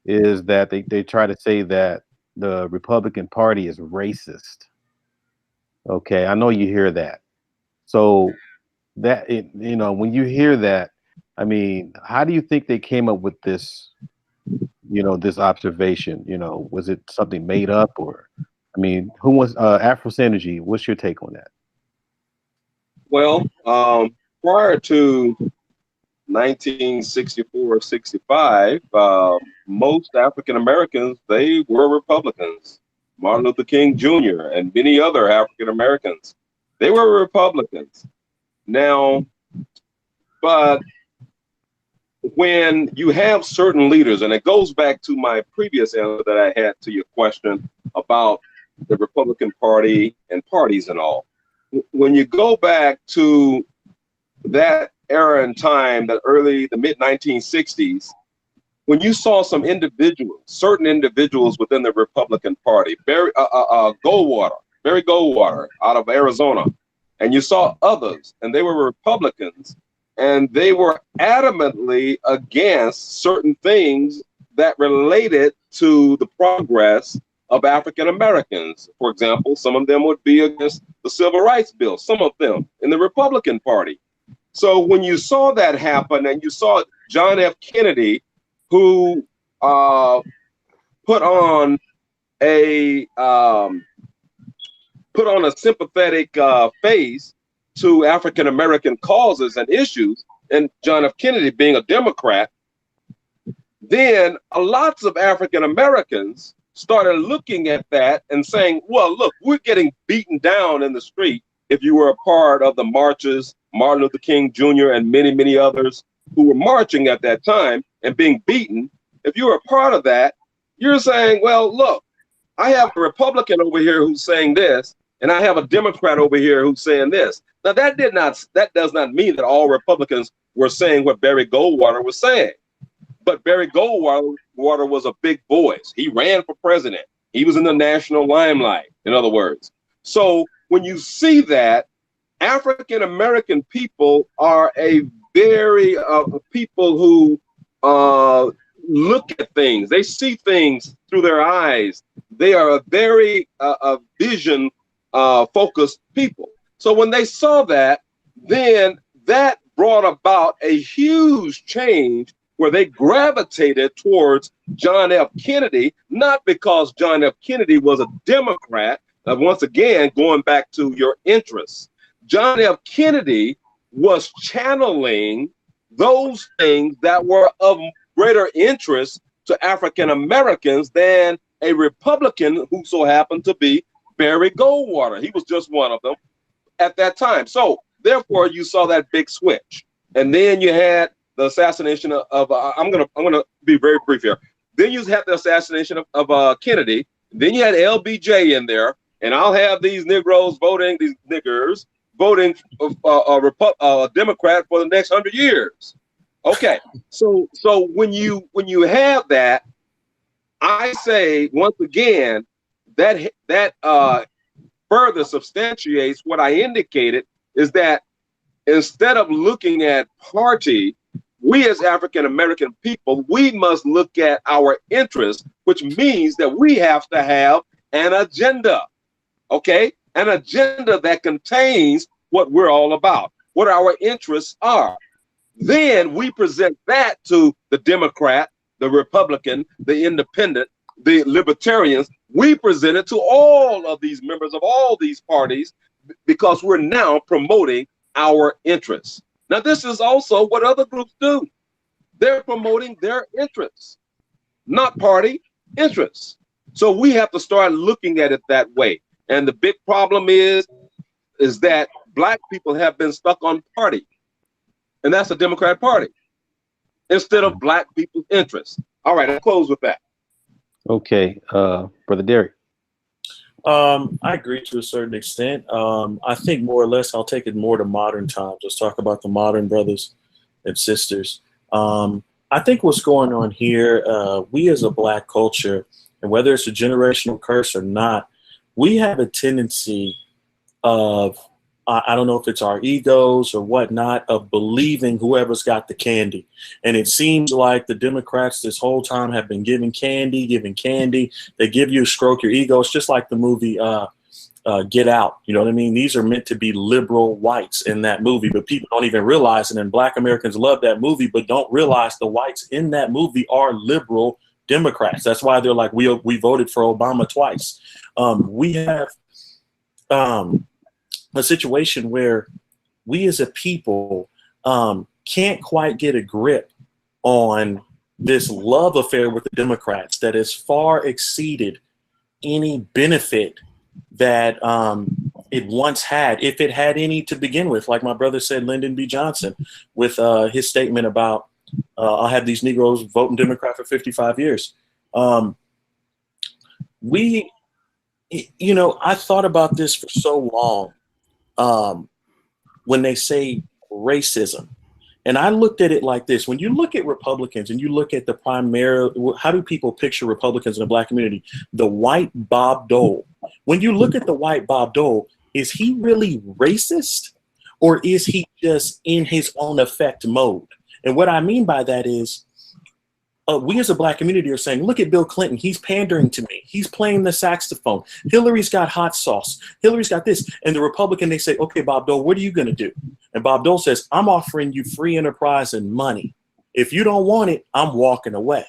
is that they try to say that the Republican Party is racist. Okay, I know you hear that. So that when you hear that, I mean, how do you think they came up with this? This observation. Was it something made up, or I mean, who was Afro Synergy? What's your take on that? Well, prior to 1964-65, most African Americans, they were Republicans. Martin Luther King Jr. and many other African Americans, they were Republicans. Now, but when you have certain leaders, and it goes back to my previous answer that I had to your question about the Republican Party and parties and all. When you go back to that era and time, the mid 1960s, when you saw some individuals, certain individuals within the Republican Party, Barry Goldwater out of Arizona, and you saw others, and they were Republicans, and they were adamantly against certain things that related to the progress of African Americans. For example, some of them would be against the Civil Rights Bill, some of them in the Republican Party. So when you saw that happen, and you saw John F. Kennedy, who put on a sympathetic face to African American causes and issues, and John F. Kennedy being a Democrat, then lots of African Americans started looking at that and saying, well, look, we're getting beaten down in the street. If you were a part of the marches, Martin Luther King Jr. and many, many others who were marching at that time and being beaten, if you were a part of that, you're saying, well, look, I have a Republican over here who's saying this, and I have a Democrat over here who's saying this. Now, that does not mean that all Republicans were saying what Barry Goldwater was saying. But Barry Goldwater was a big voice. He ran for president. He was in the national limelight, in other words. So when you see that, African American people are a very people who look at things. They see things through their eyes. They are a very vision focused people. So when they saw that, then that brought about a huge change where they gravitated towards John F. Kennedy, not because John F. Kennedy was a Democrat. Once again, going back to your interests, John F. Kennedy was channeling those things that were of greater interest to African Americans than a Republican who so happened to be Barry Goldwater. He was just one of them at that time. So therefore, you saw that big switch, and then you had the assassination of I'm gonna be very brief here. Then you had the assassination of Kennedy. Then you had LBJ in there, and I'll have these Negroes voting, these niggers voting a Democrat for the next 100 years. Okay, so when you have that, I say once again that further substantiates what I indicated, is that instead of looking at party, we as African American people, we must look at our interests, which means that we have to have an agenda, okay? An agenda that contains what we're all about, what our interests are. Then we present that to the Democrat, the Republican, the Independent, the Libertarians. We present it to all of these members of all these parties because we're now promoting our interests. Now, this is also what other groups do. They're promoting their interests, not party interests. So we have to start looking at it that way. And the big problem is that Black people have been stuck on party, and that's the Democrat Party, instead of Black people's interests. All right, I'll close with that. Okay, Brother Derek. I agree to a certain extent. I think more or less I'll take it more to modern times. Let's talk about the modern brothers and sisters. I think what's going on here, we as a Black culture, and whether it's a generational curse or not, we have a tendency of I don't know if it's our egos or whatnot, of believing whoever's got the candy. And it seems like the Democrats this whole time have been giving candy. They give you a stroke your ego. It's just like the movie Get Out. You know what I mean? These are meant to be liberal whites in that movie, but people don't even realize it. And Black Americans love that movie, but don't realize the whites in that movie are liberal Democrats. That's why they're like, we voted for Obama twice. We have a situation where we as a people can't quite get a grip on this love affair with the Democrats that has far exceeded any benefit that it once had, if it had any to begin with. Like my brother said, Lyndon B. Johnson, with his statement about I'll have these Negroes voting Democrat for 55 years. I thought about this for so long. When they say racism, and I looked at it like this: when you look at Republicans and you look at the primary, how do people picture Republicans in the Black community? The white Bob Dole. When you look at the white Bob Dole, is he really racist, or is he just in his own effect mode? And what I mean by that is, we as a Black community are saying, look at Bill Clinton. He's pandering to me. He's playing the saxophone. Hillary's got hot sauce. Hillary's got this. And the Republican, they say, okay, Bob Dole, what are you going to do? And Bob Dole says, I'm offering you free enterprise and money. If you don't want it, I'm walking away.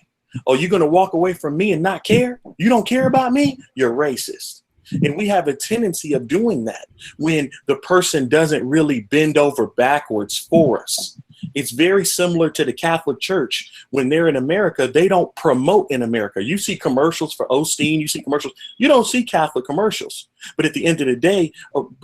Oh, you're going to walk away from me and not care? You don't care about me? You're racist. And we have a tendency of doing that when the person doesn't really bend over backwards for us. It's very similar to the Catholic Church. When they're in America, they don't promote in America. You see commercials for Osteen, you see commercials. You don't see Catholic commercials. But at the end of the day,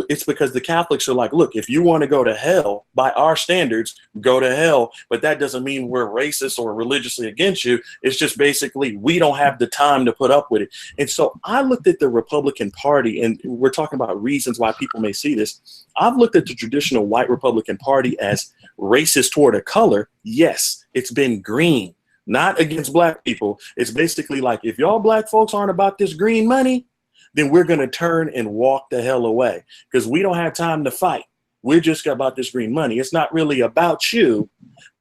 it's because the Catholics are like, look, if you want to go to hell by our standards, go to hell. But that doesn't mean we're racist or religiously against you. It's just basically we don't have the time to put up with it. And so I looked at the Republican Party, and we're talking about reasons why people may see this. I've looked at the traditional white Republican Party as racist toward a color. Yes, it's been green, not against Black people. It's basically like, if y'all Black folks aren't about this green money, then we're going to turn and walk the hell away, because we don't have time to fight. We're just about this green money. It's not really about you.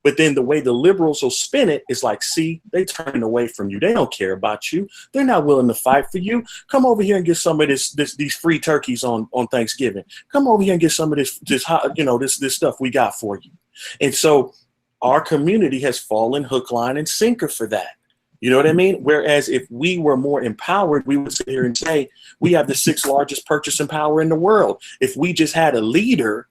But then the way the liberals will spin it is like, see, they turn away from you. They don't care about you. They're not willing to fight for you. Come over here and get some of these free turkeys on Thanksgiving. Come over here and get some of this stuff we got for you. And so our community has fallen hook, line, and sinker for that. You know what I mean? Whereas if we were more empowered, we would sit here and say, we have the 6th largest purchasing power in the world. If we just had a leader,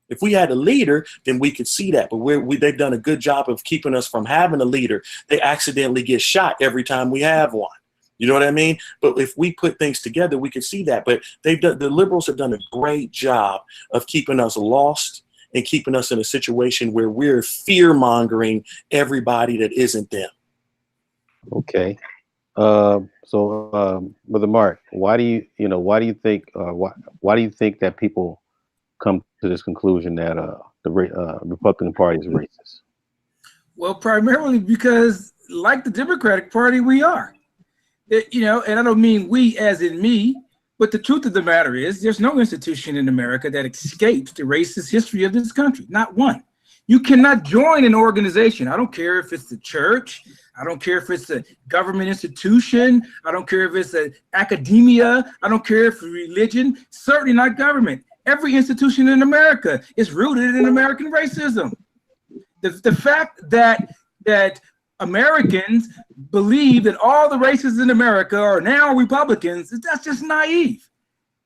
then we could see that. But they've done a good job of keeping us from having a leader. They accidentally get shot every time we have one. You know what I mean? But if we put things together, we can see that. But the liberals have done a great job of keeping us lost and keeping us in a situation where we're fear-mongering everybody that isn't them. Okay. So Brother Mark, why do you think that people come to this conclusion that the Republican Party is racist? Well, primarily because, like the Democratic Party, we are. And I don't mean we as in me, but the truth of the matter is there's no institution in America that escapes the racist history of this country. Not one. You cannot join an organization. I don't care if it's the church. I don't care if it's a government institution. I don't care if it's an academia. I don't care if it's religion. Certainly not government. Every institution in America is rooted in American racism. The fact that Americans believe that all the races in America are now Republicans, that's just naive.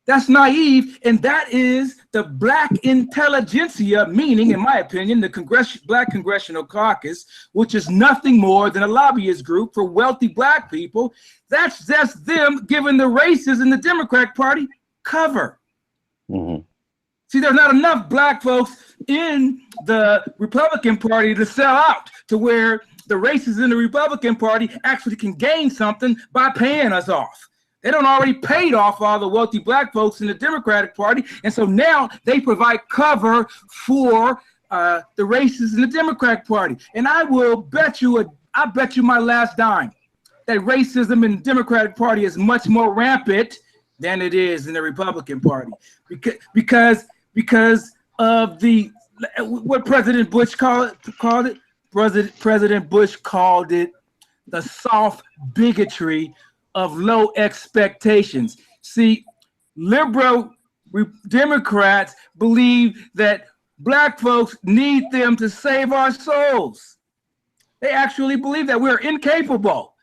That's naive, and that is the Black intelligentsia, meaning, in my opinion, the Black Congressional Caucus, which is nothing more than a lobbyist group for wealthy Black people. That's just them giving the races in the Democratic Party cover. Mm-hmm. See, there's not enough Black folks in the Republican Party to sell out to where the races in the Republican Party actually can gain something by paying us off. They don't already paid off all the wealthy Black folks in the Democratic Party. And so now they provide cover for the races in the Democratic Party. And I bet you my last dime that racism in the Democratic Party is much more rampant than it is in the Republican Party. Because because of what President Bush called it. President Bush called it the soft bigotry of low expectations. See, liberal Democrats believe that Black folks need them to save our souls. They actually believe that we're incapable.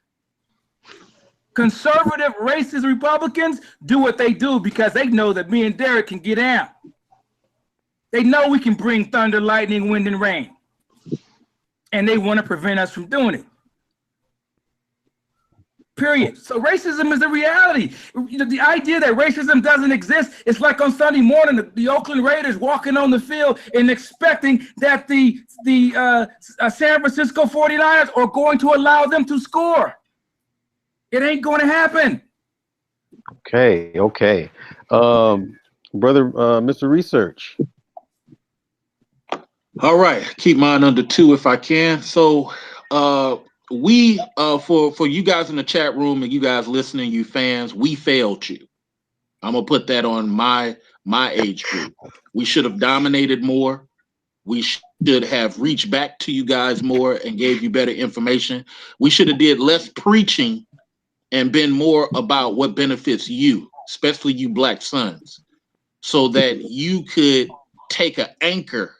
Conservative, racist Republicans do what they do because they know that me and Derek can get out. They know we can bring thunder, lightning, wind, and rain. And they want to prevent us from doing it. Period. So racism is a reality. You know, the idea that racism doesn't exist, it's like on Sunday morning, the Oakland Raiders walking on the field and expecting that the San Francisco 49ers are going to allow them to score. It ain't going to happen. Okay. Brother, Mr. Research. All right, keep mine under 2 if I can. So we for you guys in the chat room and you guys listening, you fans, we failed you. I'm gonna put that on my age group. We should have dominated more. We should have reached back to you guys more and gave you better information. We should have did less preaching and been more about what benefits you, especially you Black sons, so that you could take an anchor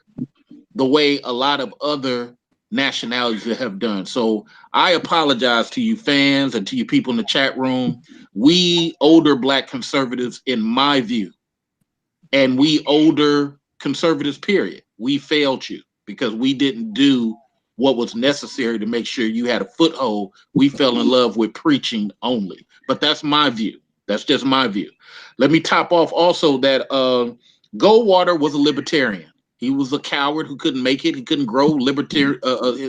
the way a lot of other nationalities have done. So I apologize to you fans and to you people in the chat room. We older Black conservatives, in my view, and we older conservatives, period, we failed you because we didn't do what was necessary to make sure you had a foothold. We fell in love with preaching only. But that's my view. That's just my view. Let me top off also that Goldwater was a libertarian. He was a coward who couldn't make it. He couldn't grow libertarian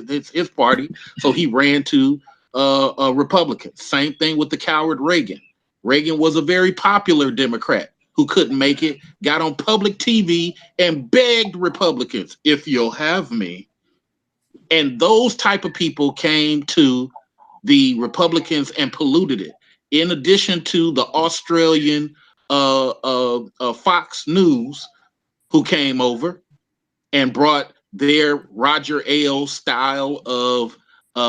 his party, so he ran to Republicans. Same thing with the coward Reagan. Reagan was a very popular Democrat who couldn't make it, got on public TV and begged Republicans, if you'll have me. And those type of people came to the Republicans and polluted it. In addition to the Australian Fox News, who came over and brought their Roger Ailes style of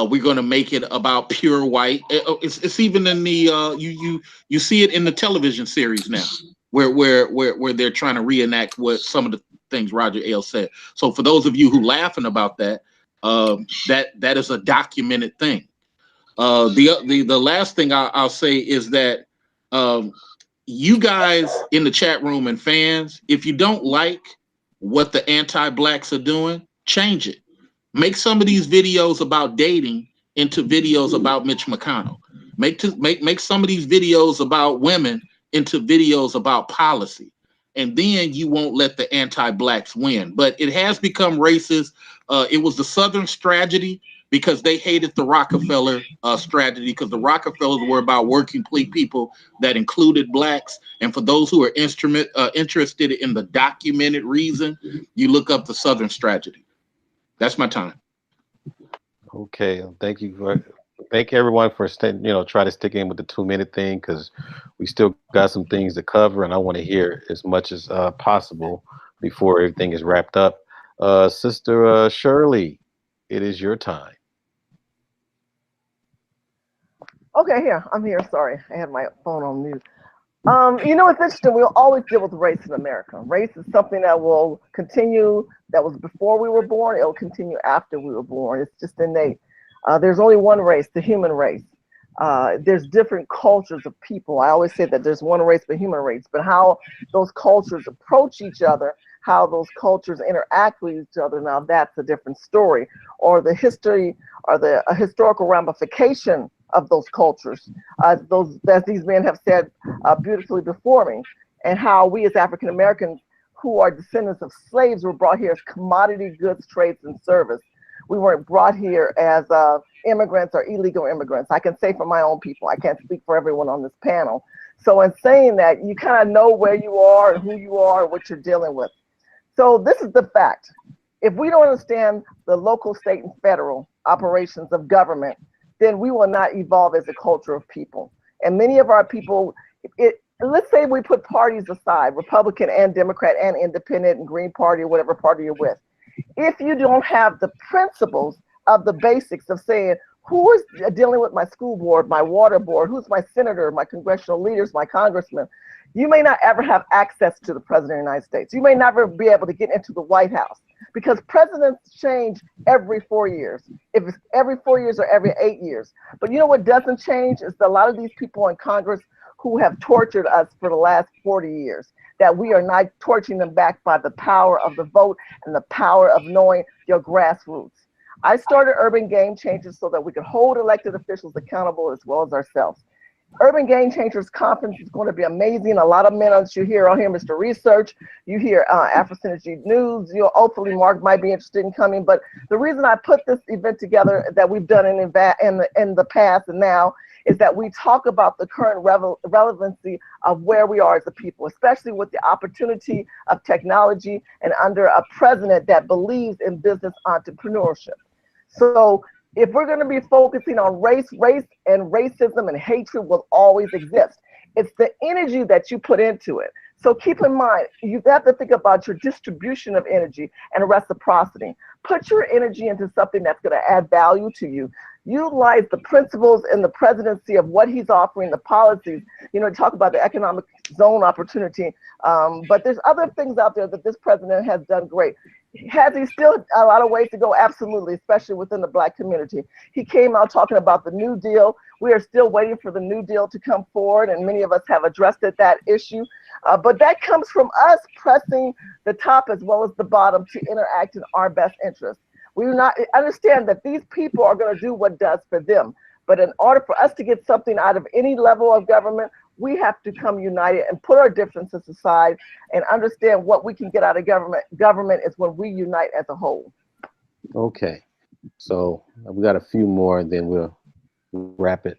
we're going to make it about pure white. It's even in the you see it in the television series now, where they're trying to reenact what some of the things Roger Ailes said. So for those of you who laughing about that, that is a documented thing. The last thing I'll say is that you guys in the chat room and fans, if you don't like what the anti-Blacks are doing, change it. Make some of these videos about dating into videos about Mitch McConnell. Make some of these videos about women into videos about policy. And then you won't let the anti-Blacks win. But it has become racist. It was the Southern strategy because they hated the Rockefeller strategy, because the Rockefellers were about working people that included Blacks. And for those who are interested in the documented reason, you look up the Southern strategy. That's my time. Okay, thank you. Thank everyone for try to stick in with the 2-minute thing, because we still got some things to cover, and I want to hear as much as possible before everything is wrapped up. Sister Shirley, it is your time. Okay, I'm here. Sorry, I had my phone on mute. It's interesting. We'll always deal with race in America. Race is something that will continue. That was before we were born. It will continue after we were born. It's just innate. There's only one race, the human race. There's different cultures of people. I always say that there's one race, the human race. But how those cultures approach each other, how those cultures interact with each other, now that's a different story. Or the history, or the historical ramification of those cultures, as these men have said beautifully before me, and how we as African Americans who are descendants of slaves were brought here as commodity goods, trades, and service. We weren't brought here as immigrants or illegal immigrants. I can say for my own people, I can't speak for everyone on this panel. So in saying that, you kind of know where you are and who you are and what you're dealing with. So this is the fact. If we don't understand the local, state, and federal operations of government, then we will not evolve as a culture of people. And many of our people, let's say we put parties aside, Republican and Democrat and Independent and Green Party or whatever party you're with. If you don't have the principles of the basics of saying, who is dealing with my school board, my water board, who's my senator, my congressional leaders, my congressman, you may not ever have access to the president of the United States. You may never be able to get into the White House because presidents change every 4 years. If it's every 4 years or every 8 years. But you know what doesn't change is that a lot of these people in Congress who have tortured us for the last 40 years, that we are not torturing them back by the power of the vote and the power of knowing your grassroots. I started Urban Game Changers so that we could hold elected officials accountable as well as ourselves. Urban Game Changers Conference is going to be amazing. A lot of men you hear on here, Mr. Research, you hear Afro Synergy News, hopefully Mark might be interested in coming. But the reason I put this event together that we've done in the past and now is that we talk about the current relevancy of where we are as a people, especially with the opportunity of technology and under a president that believes in business entrepreneurship. So if we're going to be focusing on race and racism and hatred will always exist. It's the energy that you put into it. So keep in mind, you have to think about your distribution of energy and reciprocity. Put your energy into something that's going to add value to you. Utilize the principles in the presidency of what he's offering, the policies, talk about the economic zone opportunity. But there's other things out there that this president has done great. Has he still a lot of ways to go? Absolutely, especially within the Black community. He came out talking about the New Deal. We are still waiting for the New Deal to come forward, and many of us have addressed that issue. But that comes from us pressing the top as well as the bottom to interact in our best interest. We do not understand that these people are going to do what does for them. But in order for us to get something out of any level of government, we have to come united and put our differences aside and understand what we can get out of government. Government is when we unite as a whole. Okay. So we got a few more and then we'll wrap it.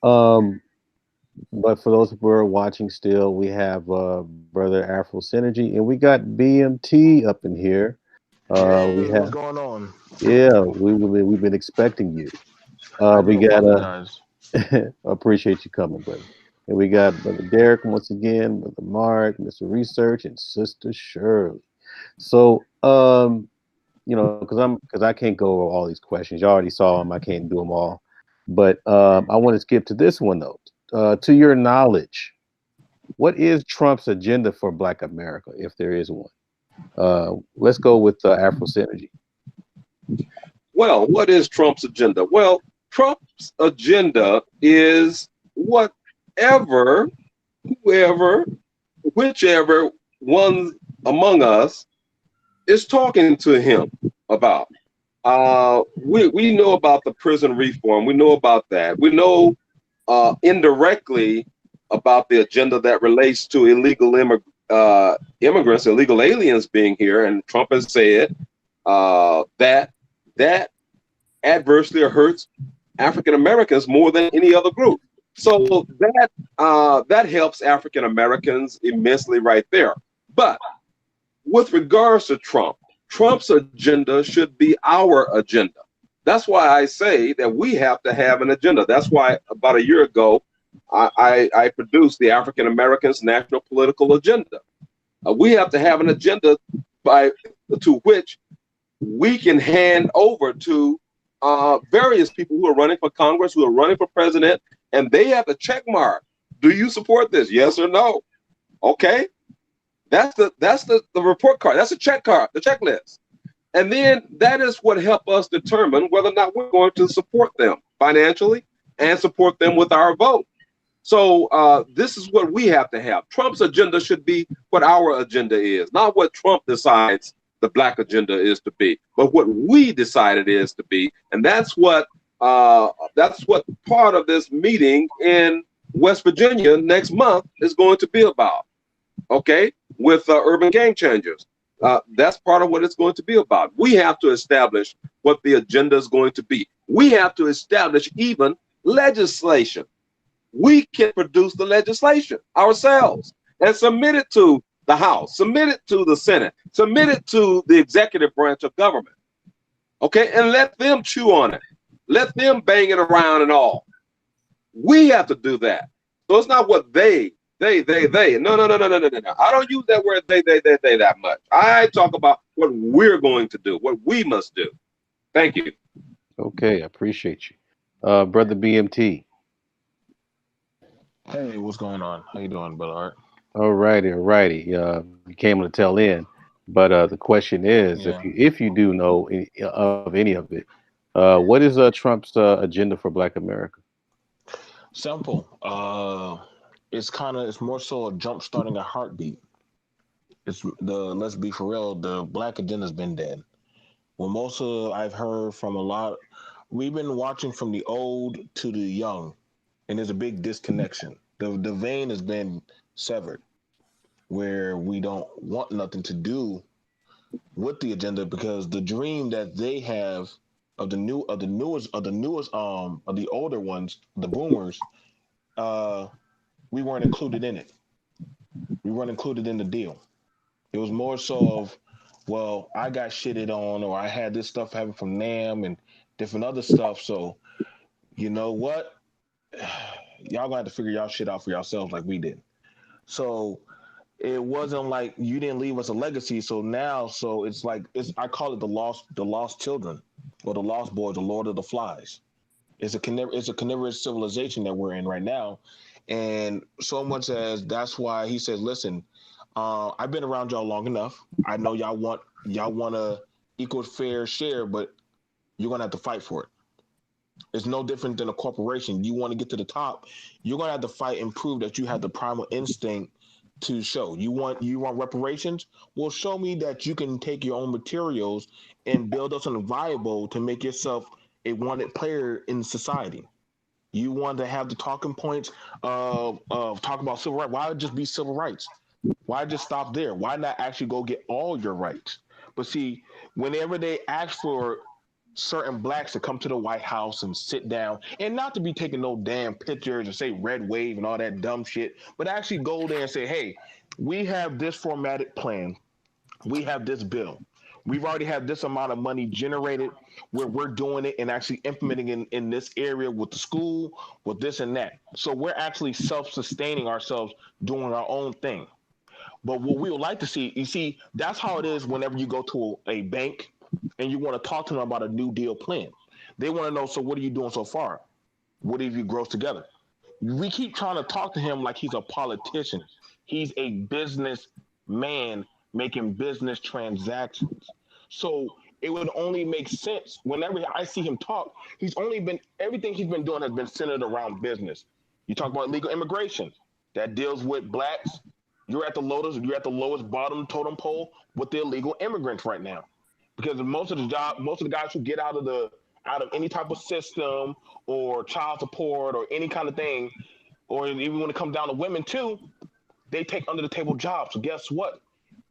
But for those who are watching still, we have Brother Afro Synergy and we got BMT up in here. Hey, what's going on? Yeah, we've been expecting you. We got appreciate you coming, brother. And we got Brother Derek once again, Brother Mark, Mr. Research, and Sister Shirley. So, because I can't go over all these questions. You already saw them. I can't do them all. But I want to skip to this one though. To your knowledge, what is Trump's agenda for Black America, if there is one? Let's go with Afro Synergy. Well, what is Trump's agenda? Well, Trump's agenda is whichever one among us is talking to him about. We know about the prison reform. We know about that. We know indirectly about the agenda that relates to illegal immigrants, illegal aliens being here. And Trump has said that adversely hurts African Americans more than any other group. So that helps African Americans immensely right there. But with regards to Trump's agenda should be our agenda. That's why I say that we have to have an agenda. That's why about a year ago, I produced the African Americans National Political Agenda. We have to have an agenda to which we can hand over to various people who are running for Congress, who are running for president, and they have a check mark. Do you support this? Yes or no? Okay. That's the report card. That's a check card, the checklist. And then that is what helps us determine whether or not we're going to support them financially and support them with our vote. So this is what we have to have. Trump's agenda should be what our agenda is, not what Trump decides the Black agenda is to be, but what we decide it is to be. And that's what part of this meeting in West Virginia next month is going to be about. Okay, with Urban Game Changers. That's part of what it's going to be about. We have to establish what the agenda is going to be. We have to establish even legislation. We can produce the legislation ourselves and submit it to the House, submit it to the Senate, submit it to the executive branch of government. Okay, and let them chew on it. Let them bang it around and all. We have to do that. So it's not what they They. No. I don't use that word they that much. I talk about what we're going to do, what we must do. Thank you. Okay, I appreciate you. Brother BMT. Hey, what's going on? How you doing, Brother Art? All righty, all righty. You came on the tail end, but the question is, Yeah, if you do know of any of it, what is Trump's agenda for Black America? simple. It's more so a jump starting a heartbeat. Let's be for real. The Black agenda's been dead. Well, most of I've heard from a lot. We've been watching from the old to the young, and there's a big disconnection. The vein has been severed, where we don't want nothing to do with the agenda because the dream that they have of the older ones, the boomers, uh, we weren't included in it. We weren't included in the deal. It was more so of, well, I got shitted on, or I had this stuff happen from NAM and different other stuff. So you know what? Y'all gonna have to figure y'all shit out for yourselves like we did. So it wasn't like you didn't leave us a legacy. So now, it's like I call it the lost children, or the lost boys, the Lord of the Flies. It's a carnivorous civilization that we're in right now, and so much as that's why he says, listen, I've been around y'all long enough. I know y'all want a equal fair share, but you're gonna have to fight for it. It's no different than a corporation. You want to get to the top, you're gonna have to fight and prove that you have the primal instinct to show. You want reparations? Well, show me that you can take your own materials and build up something viable to make yourself a wanted player in society. You want to have the talking points of talk about civil rights. Why just be civil rights? Why just stop there? Why not actually go get all your rights? But see, whenever they ask for certain blacks to come to the White House and sit down, and not to be taking no damn pictures and say red wave and all that dumb shit, but actually go there and say, hey, we have this formatted plan. We have this bill. We've already had this amount of money generated where we're doing it and actually implementing in this area with the school, with this and that. So we're actually self-sustaining ourselves, doing our own thing. But what we would like to see, you see, that's how it is whenever you go to a bank and you want to talk to them about a New Deal plan. They want to know, so what are you doing so far? What have you grown together? We keep trying to talk to him like he's a politician. He's a business man making business transactions. So it would only make sense whenever I see him talk. Everything he's been doing has been centered around business. You talk about legal immigration that deals with blacks. You're at the lowest bottom totem pole with the illegal immigrants right now, because most of the guys who get out of any type of system or child support or any kind of thing, or even when it comes down to women too, they take under the table jobs. So guess what?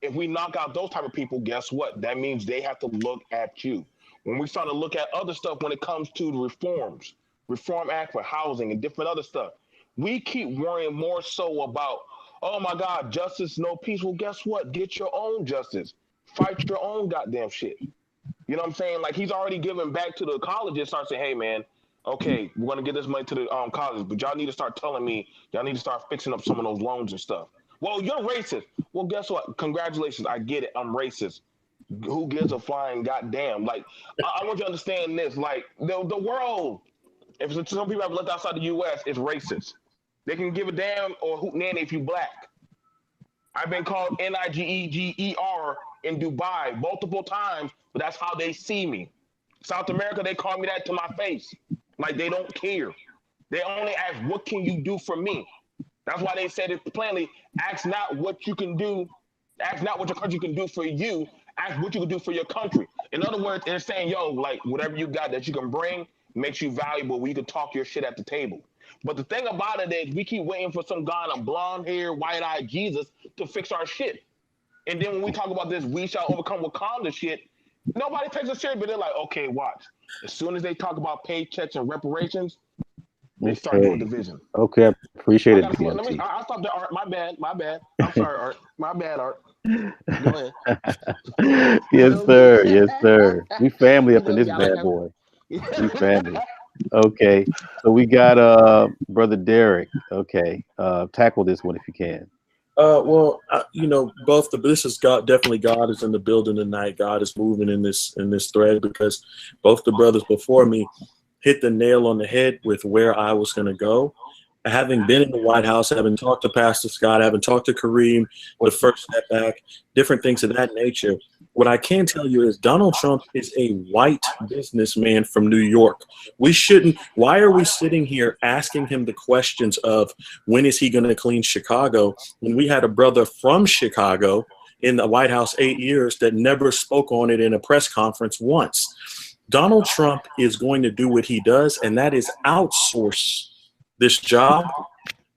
If we knock out those type of people, guess what? That means they have to look at you. When we start to look at other stuff when it comes to the Reform Act for housing and different other stuff, we keep worrying more so about, oh my God, justice, no peace. Well, guess what? Get your own justice. Fight your own goddamn shit. You know what I'm saying? Like, he's already giving back to the colleges, start saying, hey man, okay, we're gonna get this money to the colleges, but y'all need to start telling me, y'all need to start fixing up some of those loans and stuff. Well, you're racist. Well, guess what? Congratulations, I get it. I'm racist. Who gives a flying goddamn? Like, I want you to understand this. Like, the world, if some people have left outside the U.S., it's racist. They can give a damn or hoot nanny if you black. I've been called Nigeger in Dubai multiple times, but that's how they see me. South America, they call me that to my face. Like, they don't care. They only ask, what can you do for me? That's why they said it plainly, ask not what you can do, ask not what your country can do for you, ask what you can do for your country. In other words, they're saying, yo, like, whatever you got that you can bring makes you valuable where you can talk your shit at the table. But the thing about it is we keep waiting for some guy in a blonde hair, white-eyed Jesus to fix our shit. And then when we talk about this, we shall overcome Wakanda shit, nobody takes it serious, but they're like, okay, watch. As soon as they talk about paychecks and reparations, they start doing division. Okay, I appreciate it, BMT. I'll stop there, Art. My bad. I'm sorry, Art. My bad, Art. Go ahead. Yes, sir. Yes, sir. We family up in this bad boy. We family. Okay, so we got brother Derek. Okay, tackle this one if you can. Well, you know, this is God. Definitely, God is in the building tonight. God is moving in this thread because both the brothers before me hit the nail on the head with where I was going to go. Having been in the White House, having talked to Pastor Scott, having talked to Kareem, the first step back, different things of that nature. What I can tell you is Donald Trump is a white businessman from New York. We shouldn't. Why are we sitting here asking him the questions of when is he going to clean Chicago when we had a brother from Chicago in the White House 8 years that never spoke on it in a press conference once? Donald Trump is going to do what he does, and that is outsource this job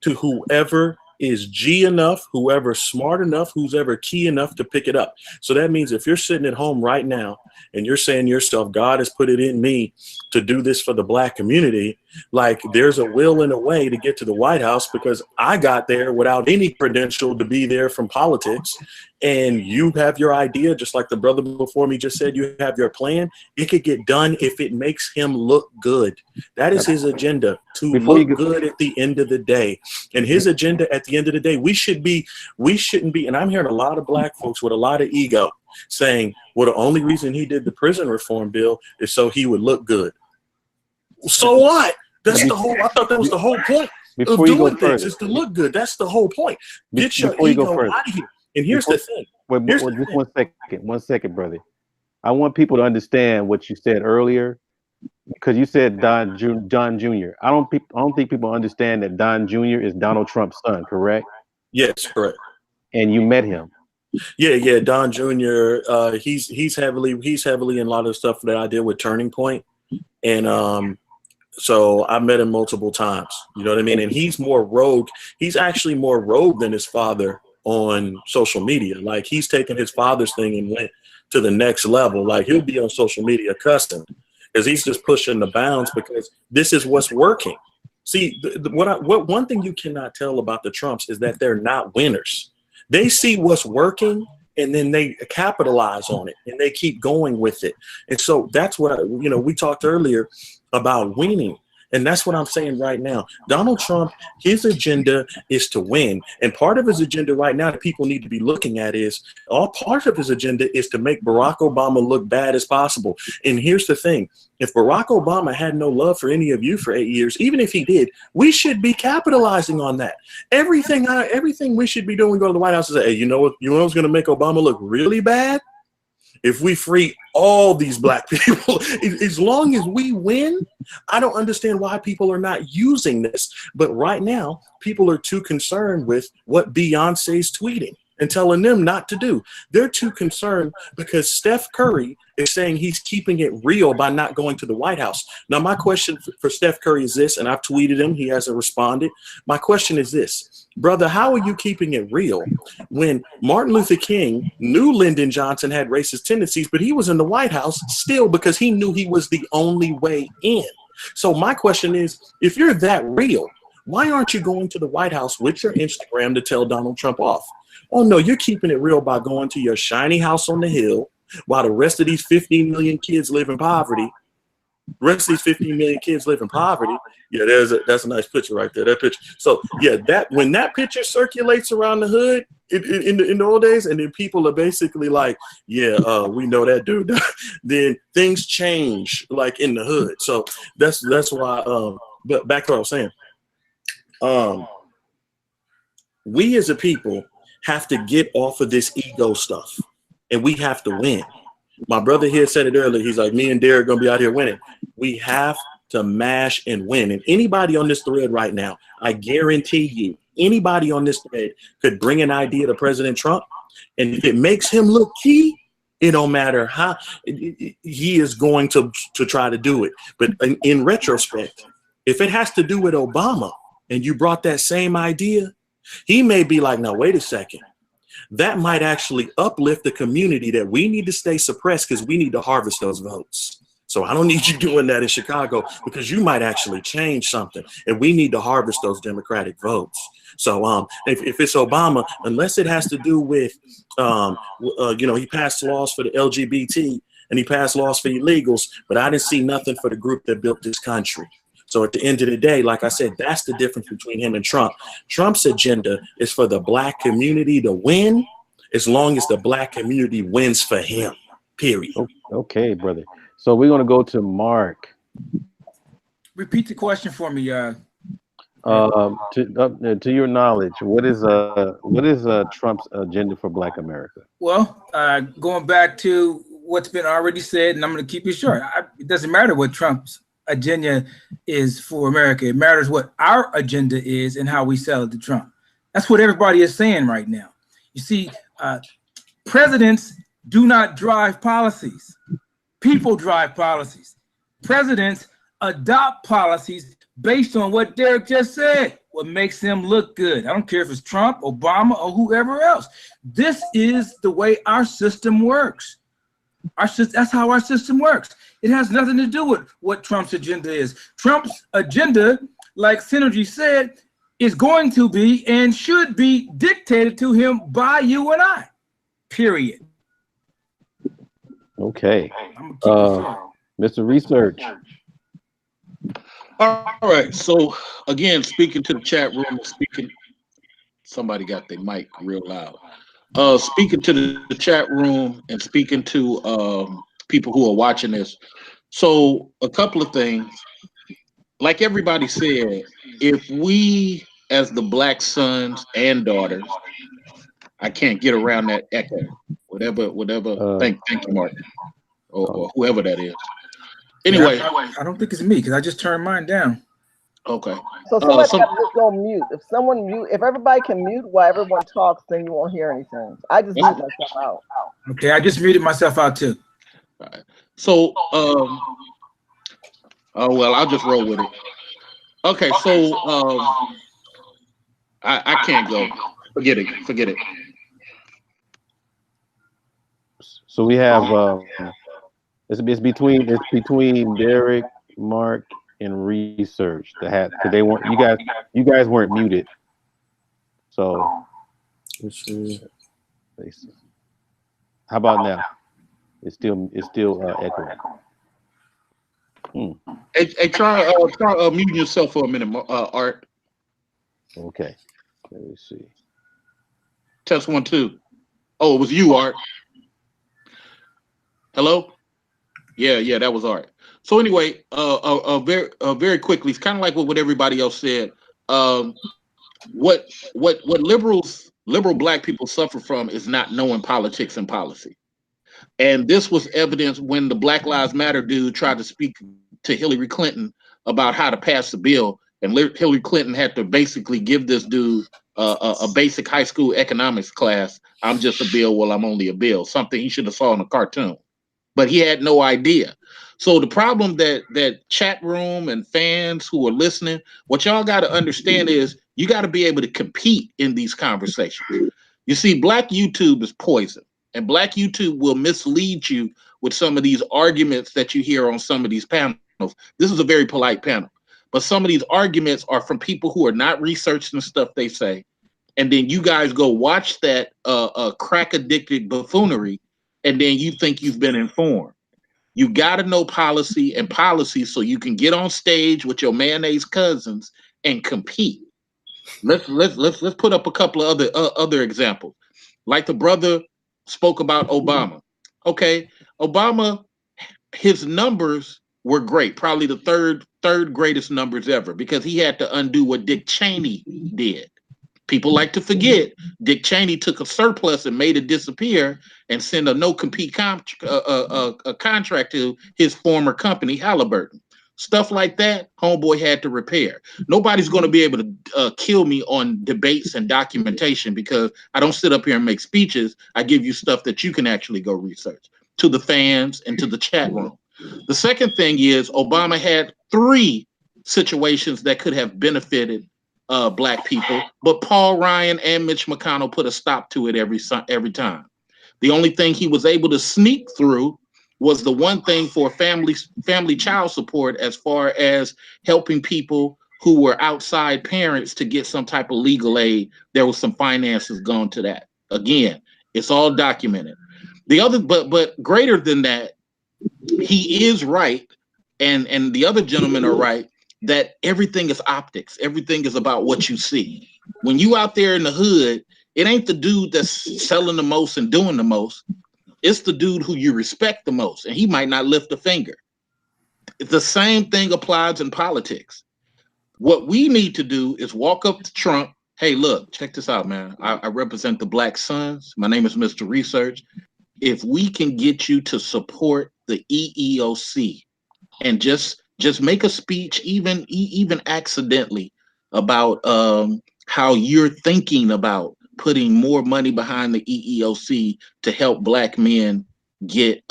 to whoever is G enough, whoever smart enough, who's ever key enough to pick it up. So that means if you're sitting at home right now and you're saying to yourself, God has put it in me to do this for the black community, like there's a will and a way to get to the White House because I got there without any credential to be there from politics. And you have your idea, just like the brother before me just said, you have your plan. It could get done if it makes him look good. That is his agenda, to look good at the end of the day. And his agenda at the end of the day, we shouldn't be, and I'm hearing a lot of black folks with a lot of ego saying, well, the only reason he did the prison reform bill is so he would look good. So what? That's the whole, I thought that was the whole point of doing things, is to look good. That's the whole point. Get your ego out of here. And here's the thing. Just 1 second, brother. I want people to understand what you said earlier, because you said Don Jr. I don't think people understand that Don Jr. is Donald Trump's son, correct? Yes, correct. And you met him. Yeah, Don Jr. He's heavily in a lot of the stuff that I did with Turning Point, and so I met him multiple times. You know what I mean? And he's more rogue. He's actually more rogue than his father on social media. Like he's taken his father's thing and went to the next level. Like he'll be on social media cussing because he's just pushing the bounds because this is what's working. See, what one thing you cannot tell about the Trumps is that they're not winners. They see what's working and then they capitalize on it and they keep going with it. And so that's what we talked earlier about winning. And that's what I'm saying right now. Donald Trump, his agenda is to win. And part of his agenda right now that people need to be looking at is, part of his agenda is to make Barack Obama look bad as possible. And here's the thing. If Barack Obama had no love for any of you for 8 years, even if he did, we should be capitalizing on that. Everything we should be doing, we go to the White House and say, hey, you know what's going to make Obama look really bad? If we free all these black people, as long as we win, I don't understand why people are not using this. But right now, people are too concerned with what Beyonce's tweeting and telling them not to do. They're too concerned because Steph Curry is saying he's keeping it real by not going to the White House. Now, my question for Steph Curry is this, and I've tweeted him. He hasn't responded. My question is this. Brother, how are you keeping it real when Martin Luther King knew Lyndon Johnson had racist tendencies, but he was in the White House still because he knew he was the only way in? So my question is, if you're that real, why aren't you going to the White House with your Instagram to tell Donald Trump off? Oh, no, you're keeping it real by going to your shiny house on the hill while the rest of these 15 million kids live in poverty. Yeah, that's a nice picture right there. That picture. So yeah, when that picture circulates around the hood in the old days, and then people are basically like, yeah, we know that dude. Then things change like in the hood. So that's why. But back to what I was saying. We as a people have to get off of this ego stuff, and we have to win. My brother here said it earlier. He's like, me and Derek gonna be out here winning. We have to mash and win. And anybody on this thread right now, I guarantee you, anybody on this thread could bring an idea to President Trump. And if it makes him look key, it don't matter how he is going to try to do it. But in retrospect, if it has to do with Obama and you brought that same idea, he may be like, now, wait a second. That might actually uplift the community that we need to stay suppressed because we need to harvest those votes. So I don't need you doing that in Chicago because you might actually change something, and we need to harvest those Democratic votes. So if it's Obama, unless it has to do with, he passed laws for the LGBT, and he passed laws for illegals, but I didn't see nothing for the group that built this country. So at the end of the day, like I said, that's the difference between him and Trump. Trump's agenda is for the black community to win as long as the black community wins for him, period. Okay, brother. So we're going to go to Mark. Repeat the question for me. To your knowledge, what is Trump's agenda for Black America? Well, going back to what's been already said, and I'm going to keep it short. It doesn't matter what Trump's agenda is for America. It matters what our agenda is and how we sell it to Trump. That's what everybody is saying right now. You see, presidents do not drive policies. People drive policies. Presidents adopt policies based on what Derek just said, what makes them look good. I don't care if it's Trump, Obama, or whoever else. This is the way our system works. That's how our system works. It has nothing to do with what Trump's agenda is. Trump's agenda, like Synergy said, is going to be and should be dictated to him by you and I, period. Okay. Mr. Research. All right. So again, speaking to the chat room, somebody got their mic real loud. Speaking to the chat room and speaking to people who are watching this. So a couple of things, like everybody said, if we as the black sons and daughters, I can't get around that echo, whatever. Thank you, Mark, or whoever that is. Anyway, yeah, I don't think it's me because I just turned mine down. Okay. So somebody got to just go mute. If everybody can mute while everyone talks, then you won't hear anything. I just mute myself out. Okay, I just muted myself out too. All right. So, well, I'll just roll with it. Okay, so I can't go. Forget it. So we have it's between Derek, Mark, and Research because they weren't you guys weren't muted. So how about now? It's still echoing. Hey, try muting yourself for a minute, Art. Okay. Let me see. Test 1 2. Oh, it was you, Art. Hello? Yeah, that was Art. So anyway, very quickly, it's kind of like what everybody else said. What liberal black people suffer from is not knowing politics and policy. And this was evidence when the Black Lives Matter dude tried to speak to Hillary Clinton about how to pass the bill, and Hillary Clinton had to basically give this dude a basic high school economics class. I'm just a bill, well, I'm only a bill. Something he should have saw in a cartoon, but he had no idea. So the problem that chat room and fans who are listening, what y'all got to understand is you got to be able to compete in these conversations. You see, Black YouTube is poison, and Black YouTube will mislead you with some of these arguments that you hear on some of these panels. This is a very polite panel, but some of these arguments are from people who are not researching the stuff they say. And then you guys go watch that crack addicted buffoonery, and then you think you've been informed. You got to know policy so you can get on stage with your mayonnaise cousins and compete. Let's put up a couple of other examples. Like the brother spoke about Obama. Okay, Obama, his numbers were great, probably the third greatest numbers ever, because he had to undo what Dick Cheney did. People like to forget Dick Cheney took a surplus and made it disappear and sent a no-compete contract to his former company, Halliburton. Stuff like that, homeboy had to repair. Nobody's going to be able to kill me on debates and documentation because I don't sit up here and make speeches. I give you stuff that you can actually go research, to the fans and to the chat room. The second thing is Obama had 3 situations that could have benefited Black people, but Paul Ryan and Mitch McConnell put a stop to it every time. The only thing he was able to sneak through was the one thing for family child support, as far as helping people who were outside parents to get some type of legal aid. There was some finances going to that. Again, it's all documented. The other, but greater than that, he is right, and the other gentlemen are right, that everything is optics. Everything is about what you see. When you out there in the hood, it ain't the dude that's selling the most and doing the most. It's the dude who you respect the most, and he might not lift a finger. The same thing applies in politics. What we need to do is walk up to Trump. Hey, look, check this out, man. I represent the Black Sons. My name is Mr. Research. If we can get you to support the EEOC and just make a speech, even accidentally, about how you're thinking about putting more money behind the EEOC to help Black men get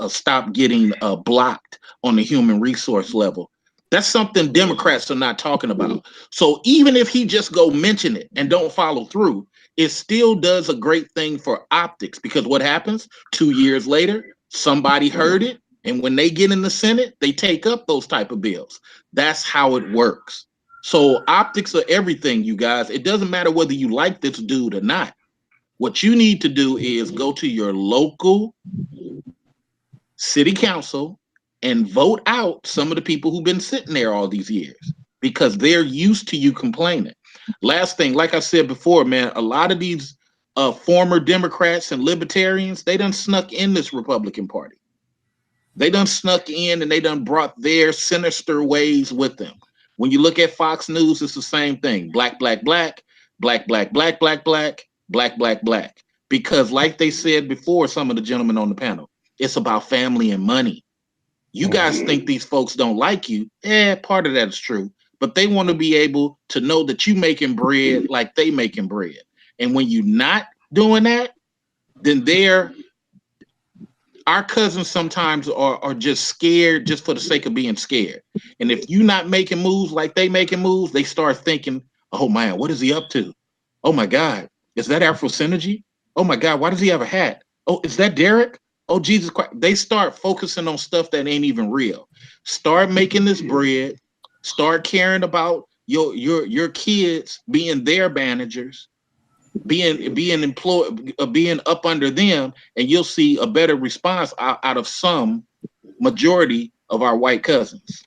stop getting blocked on the human resource level. That's something Democrats are not talking about. So even if he just go mention it and don't follow through, it still does a great thing for optics, because what happens 2 years later, somebody heard it, and when they get in the Senate, they take up those type of bills. That's how it works. So optics are everything, you guys. It doesn't matter whether you like this dude or not. What you need to do is go to your local city council and vote out some of the people who've been sitting there all these years, because they're used to you complaining. Last thing, like I said before, man, a lot of these former Democrats and libertarians, they done snuck in this Republican Party. They done snuck in and they done brought their sinister ways with them. When you look at Fox News, it's the same thing. Black, black, black, black, black, black, black, black, black, black, black. Because like they said before, some of the gentlemen on the panel, it's about family and money. You guys think these folks don't like you. Part of that is true. But they want to be able to know that you making bread like they making bread. And when you're not doing that, then our cousins sometimes are just scared just for the sake of being scared. And if you're not making moves like they making moves, they start thinking, oh man, what is he up to? Oh my God, is that Afro Synergy? Oh my God, why does he have a hat? Oh, is that Derek? Oh, Jesus Christ. They start focusing on stuff that ain't even real. Start making this bread. Start caring about your kids being their managers, being employed, being up under them, and you'll see a better response out of some majority of our white cousins.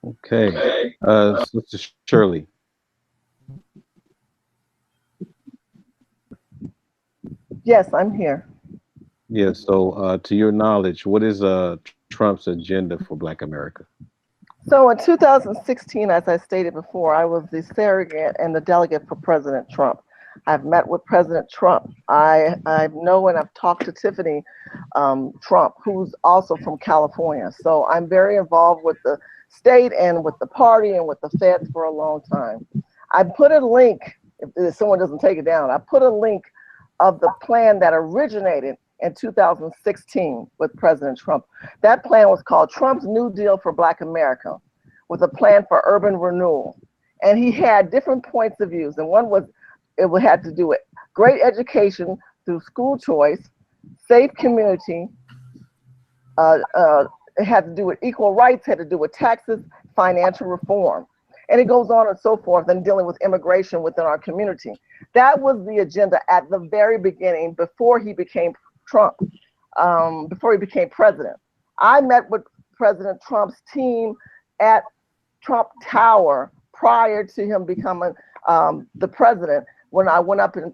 Okay, Sister Shirley. Yes, I'm here. Yeah. So, to your knowledge, what is Trump's agenda for Black America? So in 2016, as I stated before, I was the surrogate and the delegate for President Trump. I've met with President Trump. I know and I've talked to Tiffany Trump, who's also from California. So I'm very involved with the state and with the party and with the feds for a long time. I put a link, if someone doesn't take it down, I put a link of the plan that originated in 2016 with President Trump. That plan was called Trump's New Deal for Black America, with a plan for urban renewal. And he had different points of views. And one was, it had to do with great education through school choice, safe community, it had to do with equal rights, had to do with taxes, financial reform. And it goes on and so forth, and dealing with immigration within our community. That was the agenda at the very beginning, before he became Trump, before he became president. I met with President Trump's team at Trump Tower prior to him becoming the president, when I went up in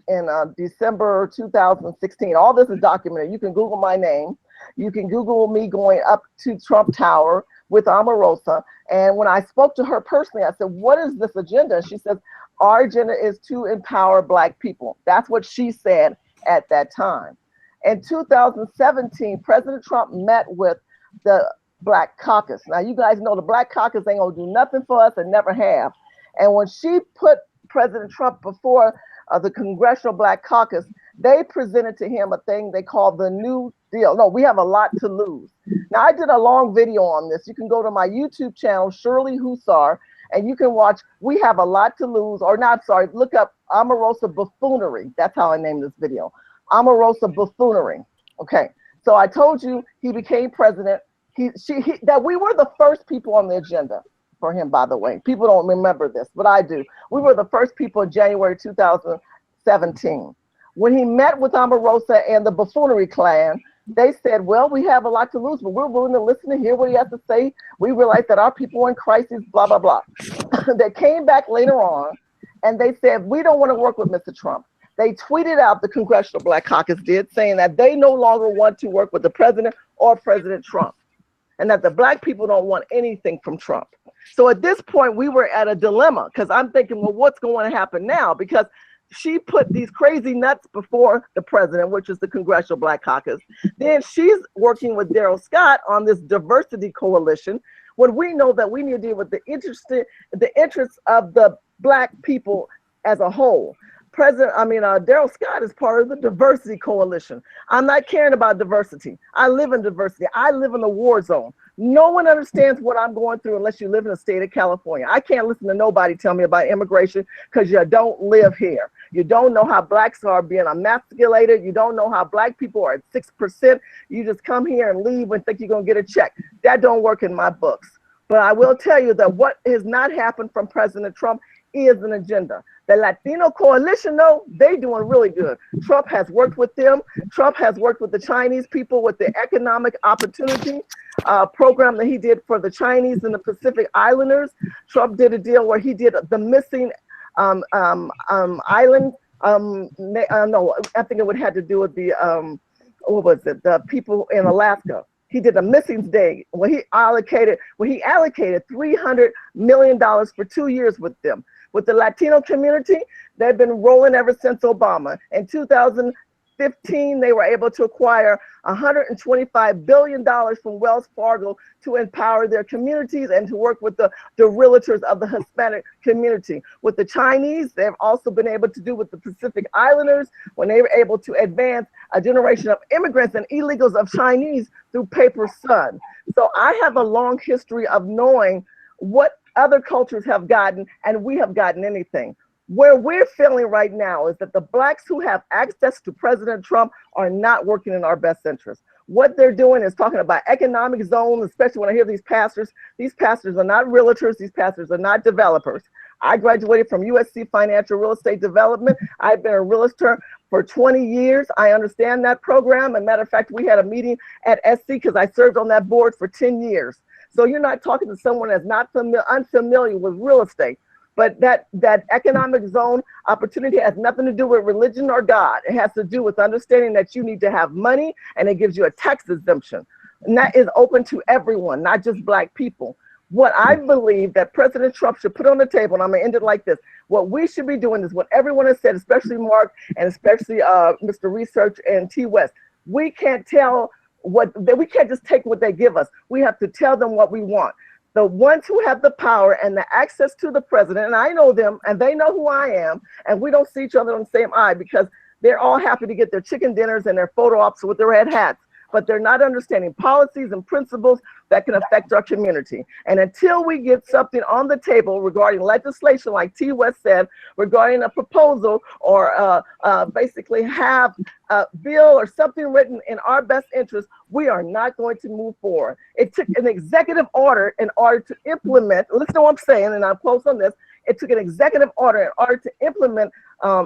December 2016. All this is documented. You can Google my name. You can Google me going up to Trump Tower with Omarosa. And when I spoke to her personally, I said, what is this agenda? She says, our agenda is to empower Black people. That's what she said at that time. In 2017, President Trump met with the Black Caucus. Now, you guys know the Black Caucus ain't gonna do nothing for us and never have. And when she put President Trump before the Congressional Black Caucus, they presented to him a thing they call the New Deal. No, we have a lot to lose. Now, I did a long video on this. You can go to my YouTube channel, Shirley Hussar, and you can watch We Have a Lot to Lose, or not, sorry, look up Omarosa Buffoonery. That's how I named this video. Omarosa Buffoonery. Okay, so I told you he became president. That we were the first people on the agenda for him, by the way. People don't remember this, but I do. We were the first people in January 2017. When he met with Omarosa and the Buffoonery clan, They said, well, we have a lot to lose, but we're willing to listen and hear what he has to say. We realize that our people are in crisis, blah, blah, blah. They came back later on and they said, we don't want to work with Mr. Trump. They tweeted out, the Congressional Black Caucus did, saying that they no longer want to work with the president or President Trump, and that the black people don't want anything from Trump. So at this point, we were at a dilemma, because I'm thinking, well, what's going to happen now? Because she put these crazy nuts before the president, which is the Congressional Black Caucus. Then she's working with Daryl Scott on this diversity coalition, when we know that we need to deal with the interests of the black people as a whole. Daryl Scott is part of the diversity coalition. I'm not caring about diversity. I live in diversity. I live in a war zone. No one understands what I'm going through unless you live in the state of California. I can't listen to nobody tell me about immigration, because you don't live here. You don't know how blacks are being emasculated. You don't know how black people are at 6%. You just come here and leave and think you're going to get a check. That don't work in my books. But I will tell you that what has not happened from President Trump is an agenda. The Latino coalition, though, they doing really good. Trump has worked with them. Trump has worked with the Chinese people with the economic opportunity program that he did for the Chinese and the Pacific Islanders. Trump did a deal where he did the missing island. No, I think it would have to do with the, the people in Alaska. He did a missing day where he allocated $300 million for 2 years with them. With the Latino community, they've been rolling ever since Obama. In 2015, they were able to acquire $125 billion from Wells Fargo to empower their communities and to work with the realtors of the Hispanic community. With the Chinese, they've also been able to do with the Pacific Islanders, when they were able to advance a generation of immigrants and illegals of Chinese through Paper Sun. So I have a long history of knowing what other cultures have gotten, and we have gotten anything. Where we're feeling right now is that the blacks who have access to President Trump are not working in our best interest. What they're doing is talking about economic zones, especially when I hear these pastors. These pastors are not realtors. These pastors are not developers. I graduated from USC Financial Real Estate Development. I've been a realtor for 20 years. I understand that program. As a matter of fact, we had a meeting at SC because I served on that board for 10 years. So you're not talking to someone that's not unfamiliar with real estate. But that economic zone opportunity has nothing to do with religion or God. It has to do with understanding that you need to have money, and it gives you a tax exemption. And that is open to everyone, not just black people. What I believe that President Trump should put on the table, and I'm gonna end it like this, what we should be doing is what everyone has said, especially Mark and especially Mr. Research and T. West. We can't we can't just take what they give us. We have to tell them what we want. The ones who have the power and the access to the president, and I know them and they know who I am, and we don't see each other on the same eye because they're all happy to get their chicken dinners and their photo ops with their red hats, but they're not understanding policies and principles that can affect our community. And until we get something on the table regarding legislation, like T. West said, regarding a proposal or basically have a bill or something written in our best interest, we are not going to move forward. It took an executive order in order to implement, listen to what I'm saying, and I'll close on this. It took an executive order in order to implement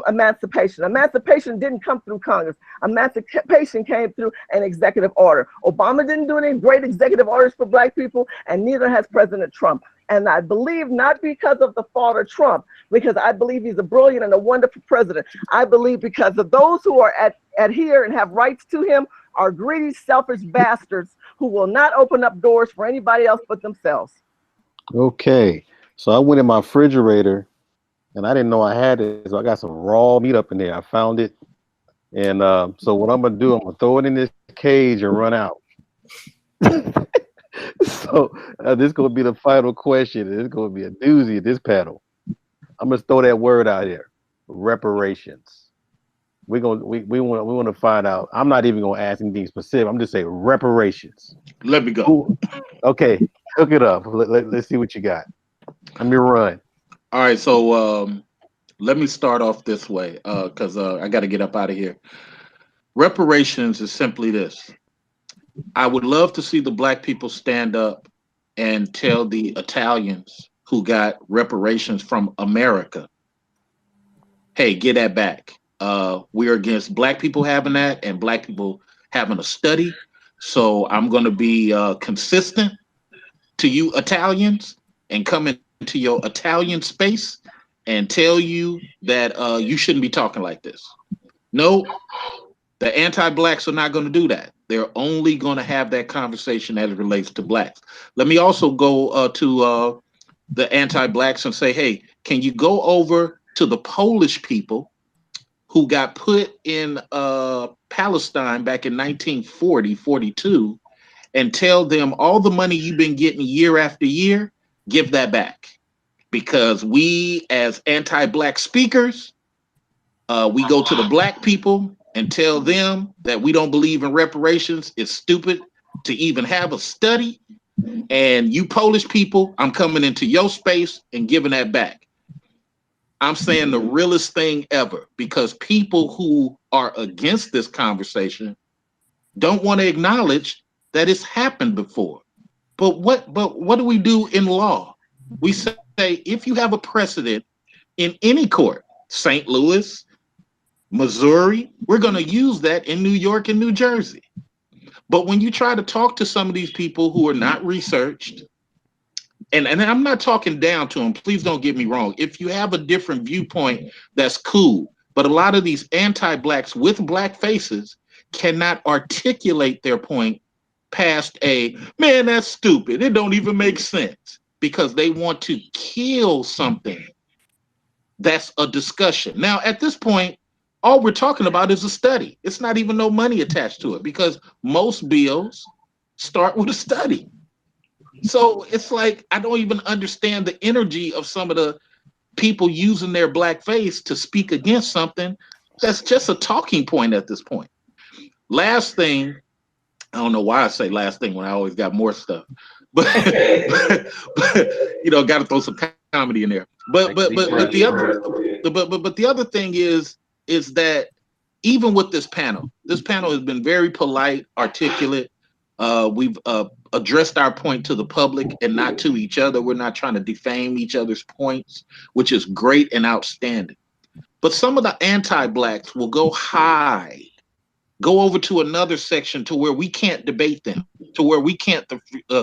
emancipation. Emancipation didn't come through Congress. Emancipation came through an executive order. Obama didn't do any great executive orders for black people, and neither has President Trump. And I believe not because of the fault of Trump, because I believe he's a brilliant and a wonderful president. I believe because of those who are adhere and have rights to him are greedy, selfish bastards who will not open up doors for anybody else but themselves. Okay, so I went in my refrigerator and I didn't know I had it, so I got some raw meat up in there. I found it, and so what I'm gonna do, I'm gonna throw it in this cage and run out. So this is gonna be the final question. It's gonna be a doozy at this panel. I'm gonna throw that word out here: reparations. We want to find out. I'm not even gonna ask anything specific. I'm just saying reparations. Let me go. Ooh, okay, hook it up. Let's see what you got. Let me run. All right, so let me start off this way because I got to get up out of here. Reparations is simply this. I would love to see the black people stand up and tell the Italians who got reparations from America, hey, get that back. We're against black people having that and black people having a study. So I'm going to be consistent to you Italians and come into your Italian space and tell you that you shouldn't be talking like this. No, the anti-blacks are not going to do that. They're only going to have that conversation as it relates to blacks. Let me also go to the anti-blacks and say, hey, can you go over to the Polish people who got put in Palestine back in 1940, 42, and tell them all the money you've been getting year after year, give that back. Because we, as anti-black speakers, we go to the black people and tell them that we don't believe in reparations. It's stupid to even have a study. And you Polish people, I'm coming into your space and giving that back. I'm saying the realest thing ever, because people who are against this conversation don't want to acknowledge that it's happened before. But what do we do in law? We say if you have a precedent in any court, St. Louis, Missouri, we're going to use that in New York and New Jersey. But when you try to talk to some of these people who are not researched, and I'm not talking down to them, please don't get me wrong. If you have a different viewpoint, that's cool. But a lot of these anti-blacks with black faces cannot articulate their point past a, man, that's stupid. It don't even make sense, because they want to kill something that's a discussion. Now, at this point, all we're talking about is a study. It's not even no money attached to it, because most bills start with a study. So it's like, I don't even understand the energy of some of the people using their black face to speak against something that's just a talking point at this point. Last thing, I don't know why I say last thing when I always got more stuff, but, but you know, got to throw some comedy in there. But the other thing is that even with this panel has been very polite, articulate. We've addressed our point to the public and not to each other. We're not trying to defame each other's points, which is great and outstanding. But some of the anti-blacks will go hide, go over to another section to where we can't debate them, to where we can't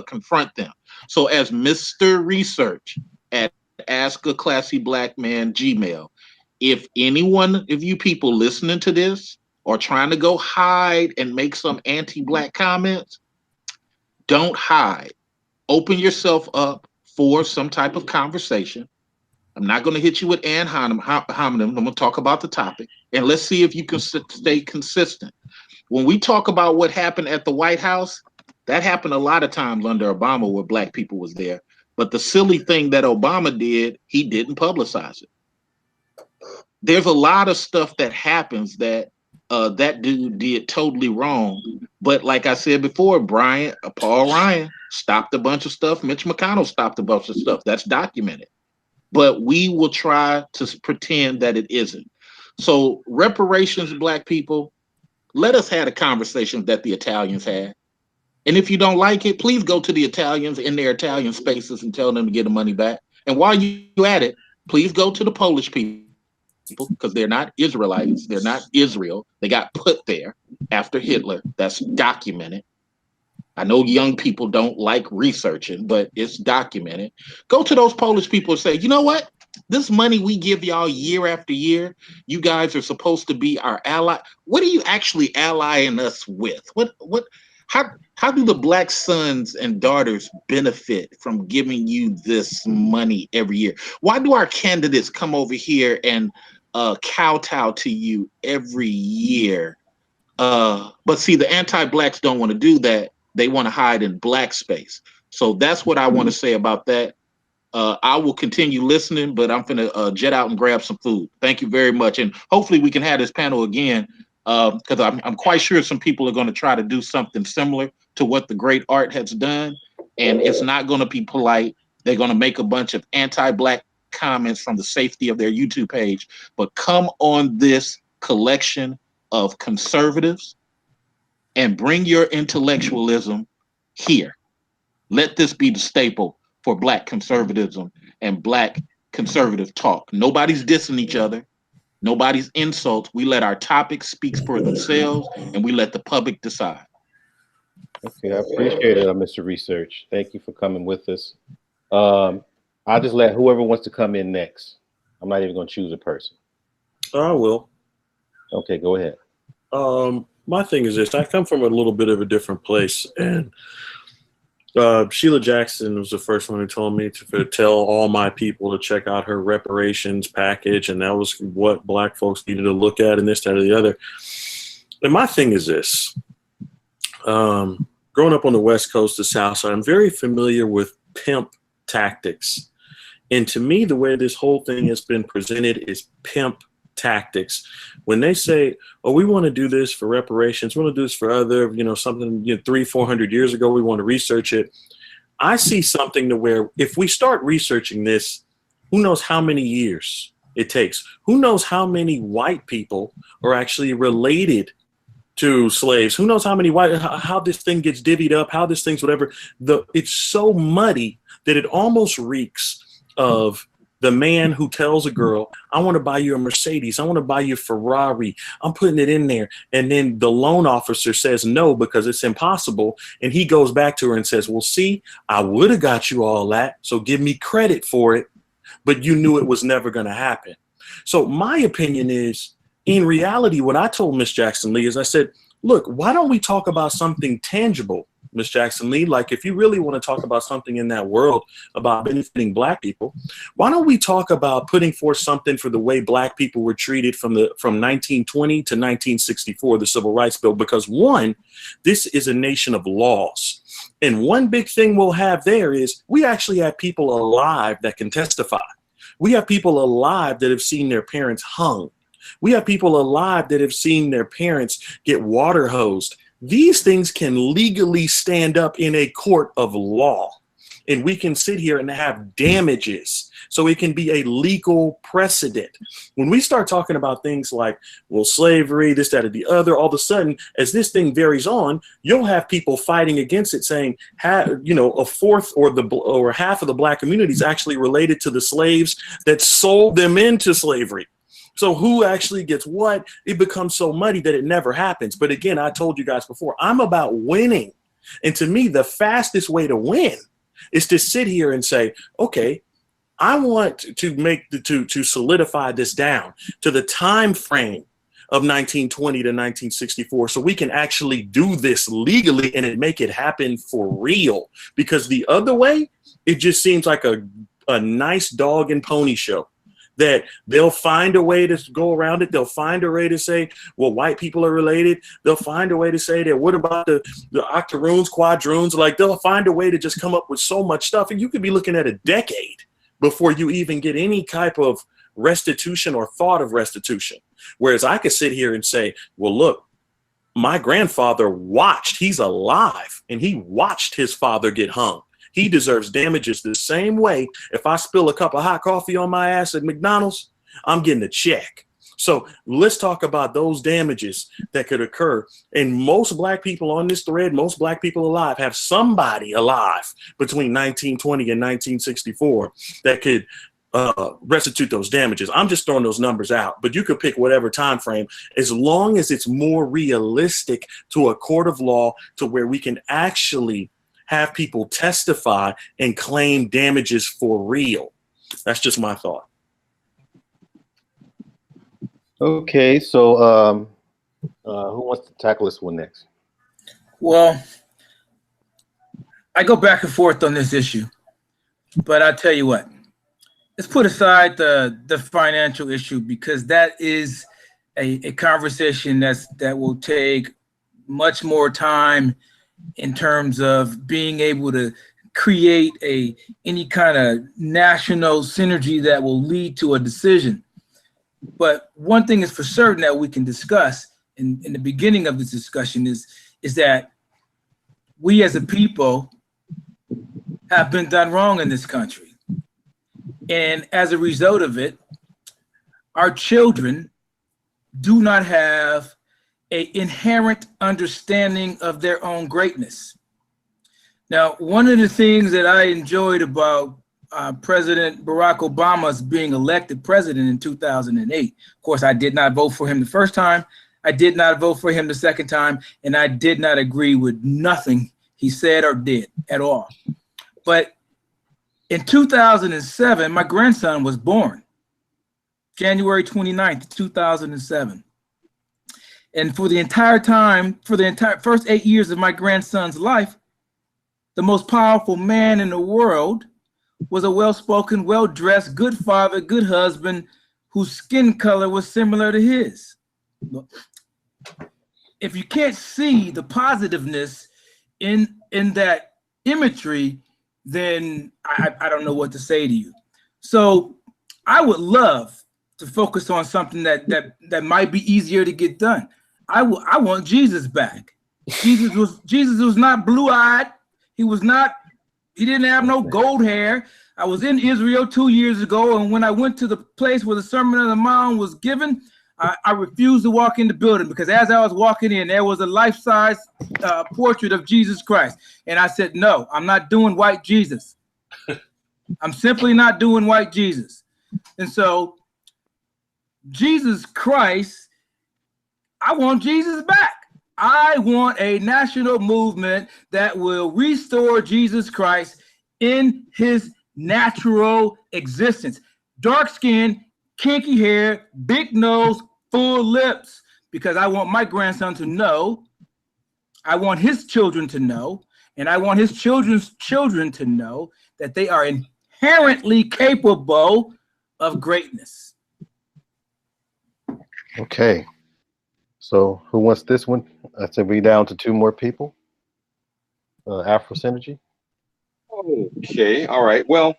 confront them. So as Mr. Research at Ask a Classy Black Man Gmail, if anyone of you people listening to this are trying to go hide and make some anti-black comments, don't hide. Open yourself up for some type of conversation. I'm not going to hit you with Ann hominem. I'm going to talk about the topic, and let's see if you can stay consistent. When we talk about what happened at the White House, that happened a lot of times under Obama where black people was there. But the silly thing that Obama did, he didn't publicize it. There's a lot of stuff that happens that that dude did totally wrong. But like I said before, Paul Ryan stopped a bunch of stuff. Mitch McConnell stopped a bunch of stuff. That's documented. But we will try to pretend that it isn't. So reparations, black people, let us have the conversation that the Italians had. And if you don't like it, please go to the Italians in their Italian spaces and tell them to get the money back. And while you're at it, please go to the Polish people, because they're not Israelites. They're not Israel. They got put there after Hitler. That's documented. I know young people don't like researching, but it's documented. Go to those Polish people and say, you know what? This money we give y'all year after year, you guys are supposed to be our ally. What are you actually allying us with? How do the black sons and daughters benefit from giving you this money every year? Why do our candidates come over here and kowtow to you every year? But see, the anti-blacks don't want to do that. They want to hide in black space. So that's what I want to say about that. I will continue listening, but I'm going to jet out and grab some food. Thank you very much. And hopefully we can have this panel again, because I'm quite sure some people are going to try to do something similar to what the great art has done. And it's not going to be polite. They're going to make a bunch of anti-black comments from the safety of their YouTube page. But come on this collection of conservatives and bring your intellectualism here. Let this be the staple for black conservatism and black conservative talk. Nobody's dissing each other. Nobody's insults. We let our topics speak for themselves, and we let the public decide. Okay, I appreciate it, Mr. Research. Thank you for coming with us. I'll just let whoever wants to come in next. I'm not even going to choose a person. I will. Okay, go ahead. My thing is this: I come from a little bit of a different place, and Sheila Jackson was the first one who told me to tell all my people to check out her reparations package, and that was what Black folks needed to look at, and this, that, or the other. And my thing is this: growing up on the West Coast, the South Side, I'm very familiar with pimp tactics. And to me, the way this whole thing has been presented is pimp tactics. When they say, oh, we want to do this for reparations, we want to do this for other, something 300-400 years ago, we want to research it. I see something to where if we start researching this, who knows how many years it takes? Who knows how many white people are actually related to slaves? Who knows how many how this thing gets divvied up, how this thing's whatever. It's so muddy that it almost reeks of the man who tells a girl, I want to buy you a Mercedes, I want to buy you a Ferrari, I'm putting it in there. And then the loan officer says no because it's impossible. And he goes back to her and says, well, see, I would have got you all that, so give me credit for it, but you knew it was never going to happen. So my opinion is, in reality, what I told Miss Jackson Lee is I said, look, why don't we talk about something tangible, Miss Jackson Lee? Like, if you really want to talk about something in that world about benefiting Black people, why don't we talk about putting forth something for the way Black people were treated from 1920 to 1964, the Civil Rights Bill? Because one, this is a nation of laws. And one big thing we'll have there is we actually have people alive that can testify. We have people alive that have seen their parents hung. We have people alive that have seen their parents get water hosed. These things can legally stand up in a court of law, and we can sit here and have damages. So it can be a legal precedent. When we start talking about things like, well, slavery, this, that, or the other, all of a sudden, as this thing varies on, you'll have people fighting against it saying, a fourth or half of the Black community is actually related to the slaves that sold them into slavery. So who actually gets what? It becomes so muddy that it never happens. But again, I told you guys before, I'm about winning. And to me, the fastest way to win is to sit here and say, okay, I want to solidify this down to the time frame of 1920 to 1964, so we can actually do this legally and make it happen for real. Because the other way, it just seems like a nice dog and pony show. That they'll find a way to go around it. They'll find a way to say, well, white people are related. They'll find a way to say that, what about the octoroons, quadroons? Like, they'll find a way to just come up with so much stuff. And you could be looking at a decade before you even get any type of restitution or thought of restitution. Whereas I could sit here and say, well, look, my grandfather he's alive, and he watched his father get hung. He deserves damages the same way. If I spill a cup of hot coffee on my ass at McDonald's, I'm getting a check. So let's talk about those damages that could occur. And most Black people on this thread, most Black people alive, have somebody alive between 1920 and 1964 that could restitute those damages. I'm just throwing those numbers out, but you could pick whatever time frame, as long as it's more realistic to a court of law, to where we can actually have people testify and claim damages for real. That's just my thought. Okay, so who wants to tackle this one next? Well, I go back and forth on this issue, but I'll tell you what, let's put aside the financial issue, because that is a conversation that will take much more time in terms of being able to create any kind of national synergy that will lead to a decision. But one thing is for certain that we can discuss in the beginning of this discussion is that we as a people have been done wrong in this country. And as a result of it, our children do not have an inherent understanding of their own greatness. Now, one of the things that I enjoyed about President Barack Obama's being elected president in 2008. Of course, I did not vote for him the first time. I did not vote for him the second time, and I did not agree with nothing he said or did at all. But in 2007, my grandson was born, January 29th, 2007. And for the entire time, for the entire first 8 years of my grandson's life, the most powerful man in the world was a well-spoken, well-dressed, good father, good husband, whose skin color was similar to his. If you can't see the positiveness in that imagery, then I don't know what to say to you. So I would love to focus on something that might be easier to get done. I want Jesus back. Jesus was not blue-eyed. He didn't have no gold hair. I was in Israel 2 years ago, and when I went to the place where the Sermon on the Mount was given, I refused to walk in the building, because as I was walking in, there was a life-size portrait of Jesus Christ. And I said, no, I'm not doing white Jesus. I'm simply not doing white Jesus. And so Jesus Christ, I want Jesus back. I want a national movement that will restore Jesus Christ in his natural existence. Dark skin, kinky hair, big nose, full lips, because I want my grandson to know, I want his children to know, and I want his children's children to know that they are inherently capable of greatness. Okay. So who wants this one? I said we down to 2 more people. Afro Synergy. Okay, all right. Well,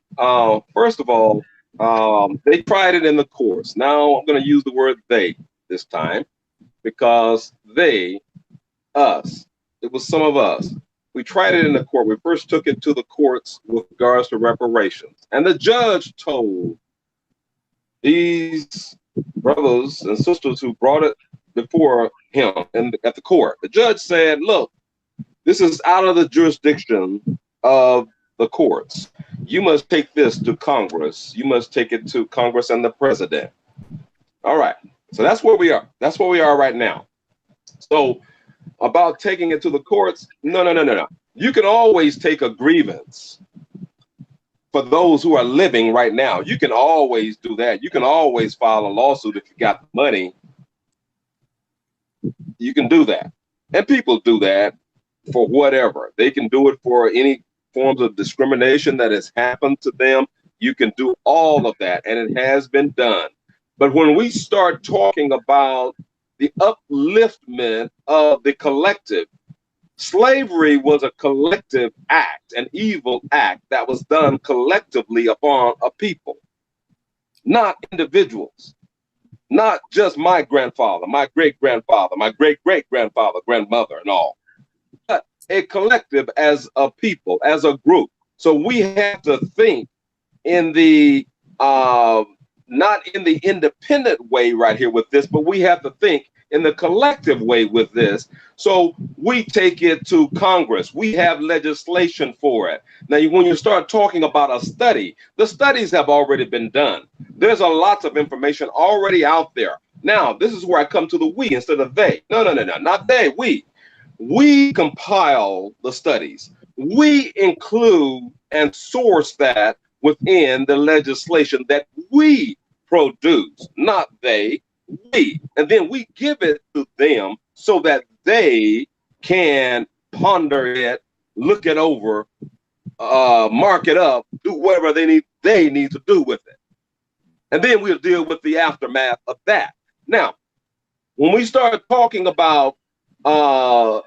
first of all, they tried it in the courts. Now I'm going to use the word they this time, because they, us, it was some of us. We tried it in the court. We first took it to the courts with regards to reparations. And the judge told these brothers and sisters who brought it before him and at the court, the judge said, look, this is out of the jurisdiction of the courts. You must take this to Congress. You must take it to Congress and the president. All right. So that's where we are. That's where we are right now. So about taking it to the courts, no. You can always take a grievance for those who are living right now. You can always do that. You can always file a lawsuit if you got the money. You can do that. And people do that for whatever. They can do it for any forms of discrimination that has happened to them. You can do all of that, and it has been done. But when we start talking about the upliftment of the collective, slavery was a collective act, an evil act that was done collectively upon a people, not individuals. Not just my grandfather, my great-grandfather, my great-great-grandfather, grandmother, and all, but a collective as a people, as a group. So we have to think in the, not in the independent way right here with this, but we have to think in the collective way with this. So we take it to Congress. We have legislation for it. Now, when you start talking about a study, the studies have already been done. There's a lot of information already out there. Now, this is where I come to the we instead of they. No, not they, we. We compile the studies. We include and source that within the legislation that we produce, not they. We, and then we give it to them so that they can ponder it, look it over, mark it up, do whatever they need to do with it. And then we'll deal with the aftermath of that. Now, when we start talking about the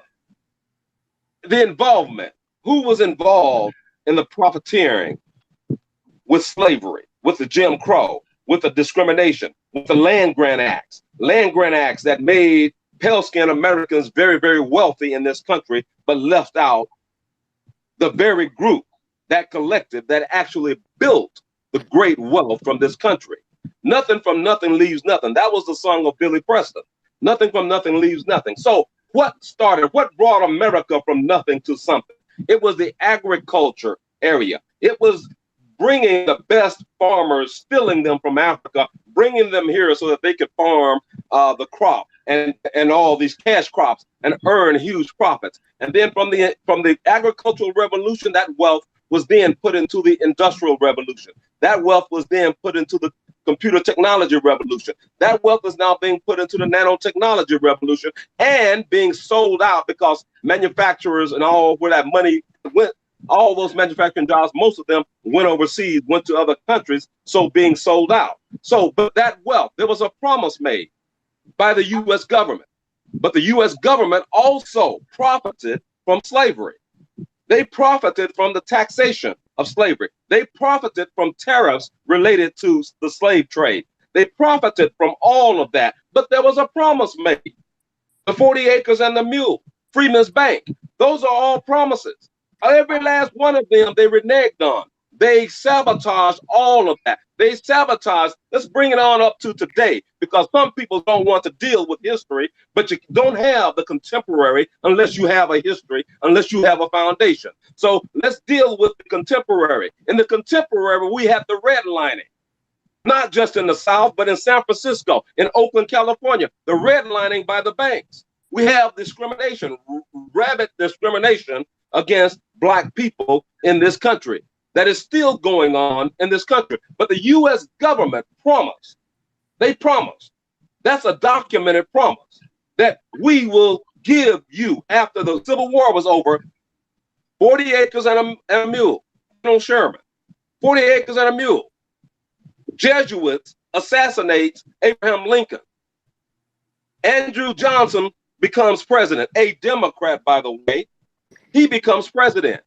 involvement, who was involved in the profiteering with slavery, with the Jim Crow, with the discrimination, with the land grant acts that made pale-skinned Americans very, very wealthy in this country, but left out the very group, that collective that actually built the great wealth from this country. Nothing from nothing leaves nothing. That was the song of Billy Preston. Nothing from nothing leaves nothing. So what brought America from nothing to something? It was the agriculture area. It was bringing the best farmers, stealing them from Africa, bringing them here so that they could farm the crop and all these cash crops and earn huge profits. And then from the agricultural revolution, that wealth was then put into the industrial revolution. That wealth was then put into the computer technology revolution. That wealth is now being put into the nanotechnology revolution and being sold out because manufacturers and all where that money went, all those manufacturing jobs, most of them went overseas, went to other countries, so being sold out. So, but that wealth, there was a promise made by the U.S. government. But the U.S. government also profited from slavery. They profited from the taxation of slavery. They profited from tariffs related to the slave trade. They profited from all of that. But there was a promise made. The 40 acres and the mule, Freeman's Bank, those are all promises. Every last one of them they reneged on. They sabotaged all of that. They sabotaged. Let's bring it on up to today, because some people don't want to deal with history, but you don't have the contemporary unless you have a history, unless you have a foundation. So let's deal with the contemporary. In the contemporary, we have the redlining, not just in the South, but in San Francisco, in Oakland, California, the redlining by the banks. We have discrimination, rabid discrimination against Black people in this country. That is still going on in this country. But the U.S. government promised, they promised, that's a documented promise, that we will give you, after the Civil War was over, 40 acres and a mule. General Sherman, 40 acres and a mule. Jesuits assassinate Abraham Lincoln. Andrew Johnson becomes president, a Democrat, by the way. He becomes president.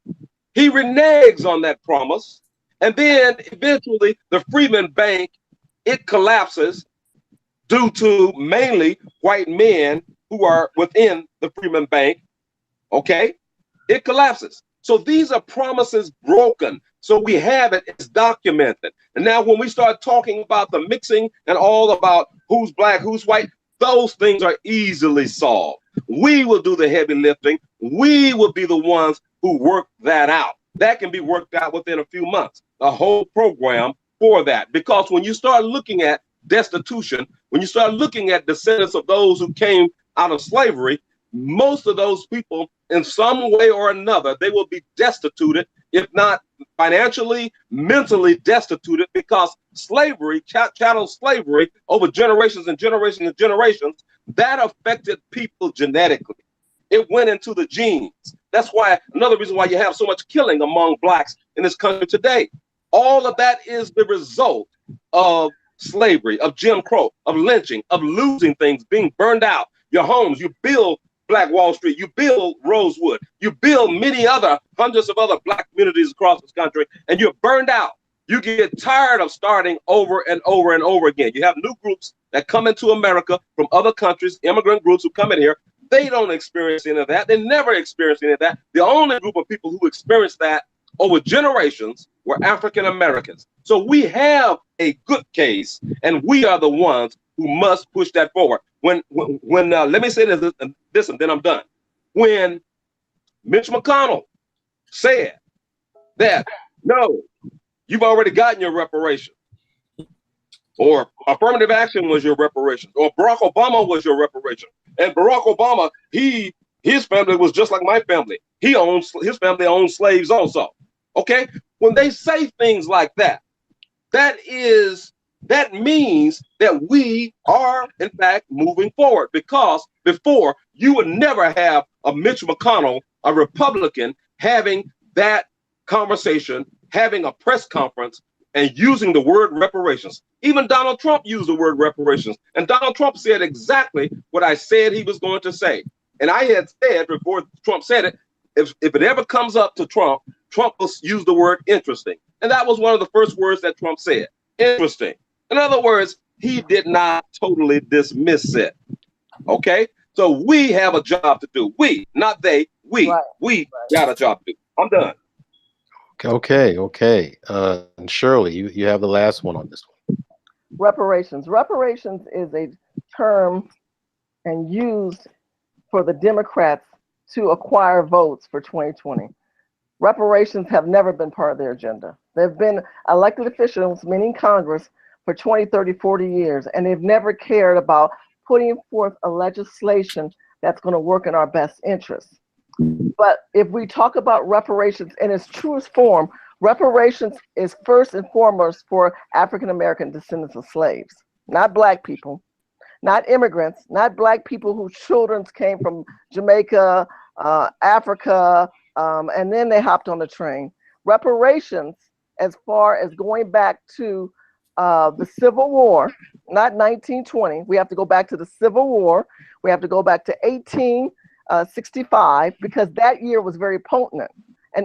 He reneges on that promise, and then eventually the Freeman Bank, it collapses due to mainly white men who are within the Freeman Bank, okay? It collapses. So these are promises broken. So we have it, it's documented. And now when we start talking about the mixing and all about who's Black, who's white, those things are easily solved. We will do the heavy lifting. We will be the ones who work that out. That can be worked out within a few months, a whole program for that. Because when you start looking at destitution, when you start looking at descendants of those who came out of slavery, most of those people, in some way or another, they will be destituted, if not financially, mentally destituted, because slavery, chattel slavery, over generations and generations and generations, that affected people genetically. It went into the genes. That's why, another reason why you have so much killing among Blacks in this country today. All of that is the result of slavery, of Jim Crow, of lynching, of losing things, being burned out. Your homes, you build Black Wall Street, you build Rosewood, you build many other, hundreds of other Black communities across this country, and you're burned out. You get tired of starting over and over and over again. You have new groups that come into America from other countries, immigrant groups who come in here. They don't experience any of that. They never experienced any of that. The only group of people who experienced that over generations were African Americans. So we have a good case, and we are the ones who must push that forward. When let me say this and then I'm done. When Mitch McConnell said that, no, you've already gotten your reparations, or affirmative action was your reparations, or Barack Obama was your reparation. And Barack Obama, his family was just like my family. His family owned slaves also. Okay? When they say things like that, that means that we are, in fact, moving forward. Because before, you would never have a Mitch McConnell, a Republican, having that conversation, having a press conference, and using the word reparations. Even Donald Trump used the word reparations. And Donald Trump said exactly what I said he was going to say. And I had said before Trump said it, if it ever comes up to Trump, Trump will use the word interesting. And that was one of the first words that Trump said, interesting. In other words, he did not totally dismiss it. Okay? So we have a job to do. We, not they, we got a job to do. I'm done. Okay. And Shirley, you have the last one on this one. Reparations. Reparations is a term and used for the Democrats to acquire votes for 2020. Reparations have never been part of their agenda. They've been elected officials, meaning Congress, for 20, 30, 40 years, and they've never cared about putting forth a legislation that's going to work in our best interests. But if we talk about reparations in its truest form, reparations is first and foremost for African American descendants of slaves, not black people, not immigrants, not black people whose children came from Jamaica, Africa, and then they hopped on the train. Reparations, as far as going back to the Civil War, not 1920, we have to go back to the Civil War. We have to go back to 1865 because that year was very potent.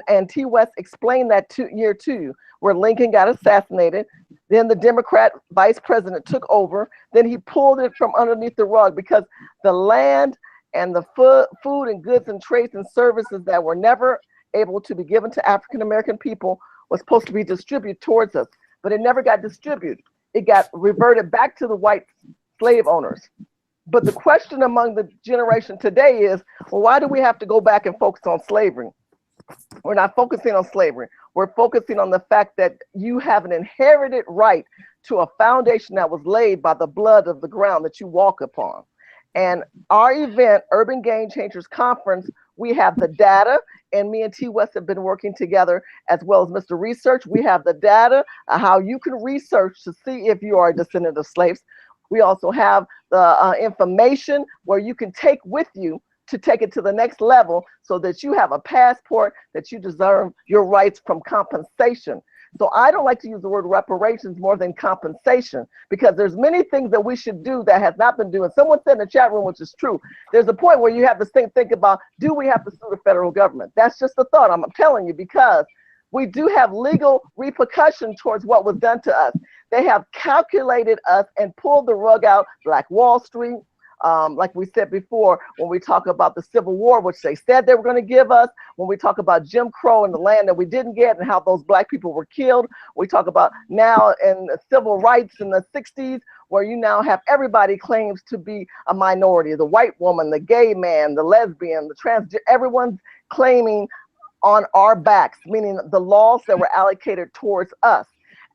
And T. West explained that year to you, where Lincoln got assassinated. Then the Democrat vice president took over. Then he pulled it from underneath the rug because the land and the food and goods and trades and services that were never able to be given to African American people was supposed to be distributed towards us, but it never got distributed. It got reverted back to the white slave owners. But the question among the generation today is, well, why do we have to go back and focus on slavery? We're not focusing on slavery. We're focusing on the fact that you have an inherited right to a foundation that was laid by the blood of the ground that you walk upon. And our event, Urban Game Changers Conference, we have the data, and me and T. West have been working together, as well as Mr. Research. We have the data, how you can research to see if you are a descendant of slaves. We also have the information where you can take with you to take it to the next level so that you have a passport that you deserve your rights from compensation. So I don't like to use the word reparations more than compensation, because there's many things that we should do that has not been doing. Someone said in the chat room, which is true, there's a point where you have to think about, do we have to sue the federal government? That's just a thought, I'm telling you, because we do have legal repercussion towards what was done to us. They have calculated us and pulled the rug out, Black Wall Street, like we said before, when we talk about the Civil War, which they said they were going to give us, when we talk about Jim Crow and the land that we didn't get and how those black people were killed, we talk about now in civil rights in the 60s, where you now have everybody claims to be a minority, the white woman, the gay man, the lesbian, the transgender, everyone's claiming on our backs, meaning the laws that were allocated towards us.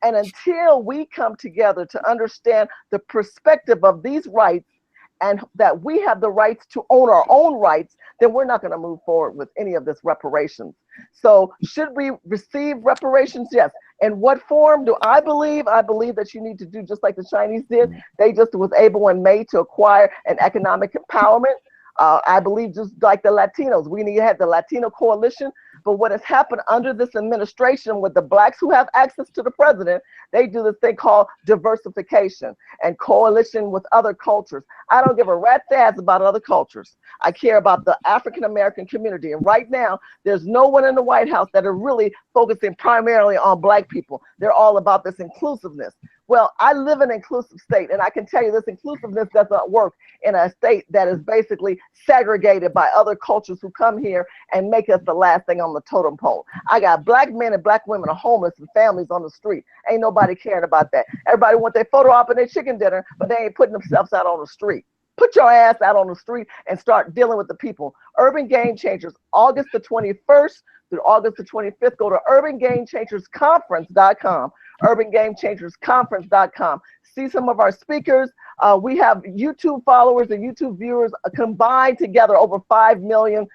And until we come together to understand the perspective of these rights, and that we have the rights to own our own rights, then we're not going to move forward with any of this reparations. So should we receive reparations? Yes. In what form do I believe? I believe that you need to do just like the Chinese did. They just was able and made to acquire an economic empowerment. I believe just like the Latinos, we need to have the Latino coalition. But what has happened under this administration with the blacks who have access to the president, they do this thing called diversification and coalition with other cultures. I don't give a rat's ass about other cultures. I care about the African-American community. And right now, there's no one in the White House that are really focusing primarily on black people. They're all about this inclusiveness. Well, I live in an inclusive state, and I can tell you this inclusiveness doesn't work in a state that is basically segregated by other cultures who come here and make us the last thing on the totem pole. I got black men and black women are homeless and families on the street. Ain't nobody caring about that. Everybody want their photo op and their chicken dinner, but they ain't putting themselves out on the street. Put your ass out on the street and start dealing with the people. Urban Game Changers, August the 21st through August the 25th. Go to urbangamechangersconference.com. urbangamechangersconference.com. See some of our speakers. We have YouTube followers and YouTube viewers combined together over 5 million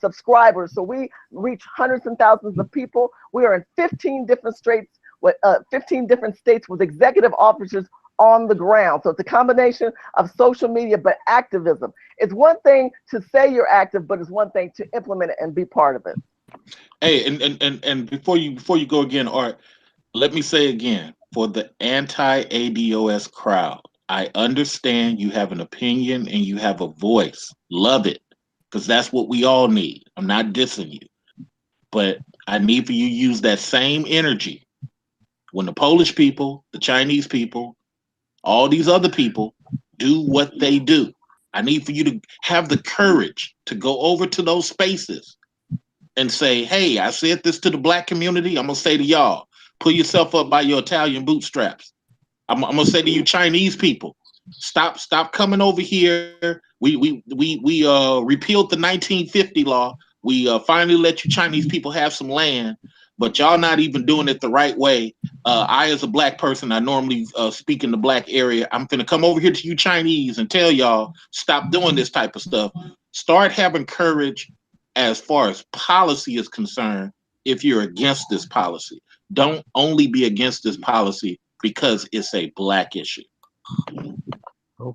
subscribers. So we reach hundreds and thousands of people. We are in 15 different states with 15 different states with executive officers on the ground. So it's a combination of social media, but activism. It's one thing to say you're active, but it's one thing to implement it and be part of it. Hey, and before you go again, Art, let me say again, for the anti-ADOS crowd, I understand you have an opinion and you have a voice. Love it, because that's what we all need. I'm not dissing you, but I need for you to use that same energy when the Polish people, the Chinese people, all these other people do what they do. I need for you to have the courage to go over to those spaces and say, hey, I said this to the black community. I'm going to say to y'all, pull yourself up by your Italian bootstraps. I'm going to say to you Chinese people, stop coming over here. We repealed the 1950 law. We finally let you Chinese people have some land. but y'all not even doing it the right way. I, as a black person, I normally speak in the black area. I'm finna come over here to you Chinese and tell y'all, stop doing this type of stuff. Start having courage as far as policy is concerned. If you're against this policy, don't only be against this policy because it's a black issue.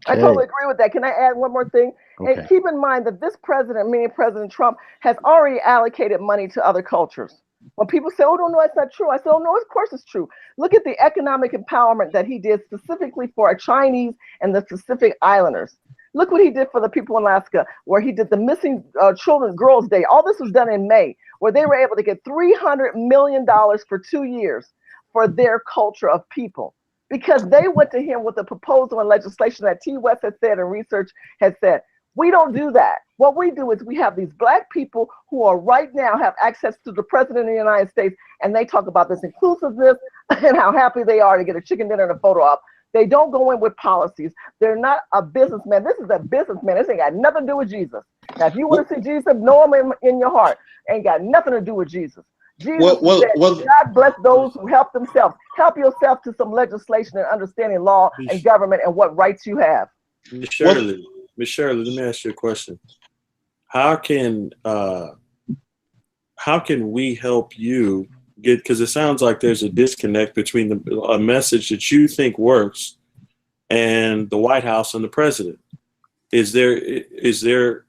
I totally agree with that. Can I add one more thing? Okay. And keep in mind that this president, meaning President Trump, has already allocated money to other cultures. When people say, oh, no, that's not true. I say, oh, no, of course it's true. Look at the economic empowerment that he did specifically for our Chinese and the Pacific Islanders. Look what he did for the people in Alaska, where he did the Missing Children Girls Day. All this was done in May, where they were able to get $300 million for 2 years for their culture of people. Because they went to him with a proposal and legislation that T. West has said and research has said, we don't do that. What we do is we have these black people who are right now have access to the president of the United States, and they talk about this inclusiveness and how happy they are to get a chicken dinner and a photo op. They don't go in with policies. They're not a businessman. This is a businessman. This ain't got nothing to do with Jesus. Now, if you want to see Jesus, know him in your heart. Ain't got nothing to do with Jesus. Jesus said, God bless those who help themselves. Help yourself to some legislation and understanding law and government and what rights you have. Ms. Shirley, let me ask you a question. How can we help you get, because it sounds like there's a disconnect between a message that you think works and the White House and the president. Is there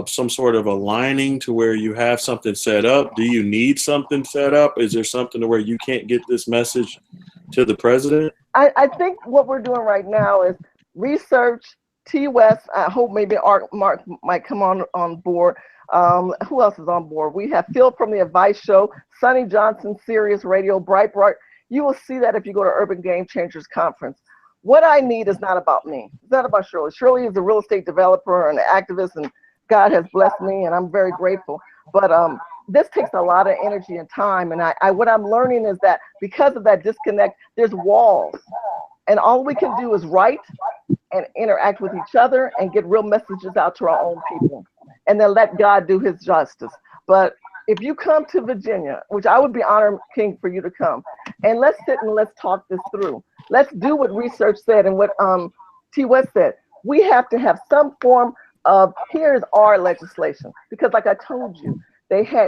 some sort of aligning to where you have something set up? Do you need something set up? Is there something to where you can't get this message to the president? I think what we're doing right now is research. T. West, I hope maybe Mark might come on board. Who else is on board? We have Phil from the Advice Show, Sonny Johnson, Sirius Radio, Breitbart. You will see that if you go to Urban Game Changers Conference. What I need is not about me. It's not about Shirley. Shirley is a real estate developer and an activist, and God has blessed me, and I'm very grateful. But this takes a lot of energy and time, and I what I'm learning is that because of that disconnect, there's walls, and all we can do is write and interact with each other and get real messages out to our own people, and then let God do his justice. But if you come to Virginia, which I would be honored, King, for you to come, and let's sit and let's talk this through. Let's do what research said and what T. West said. We have to have some form of, here's our legislation. Because like I told you,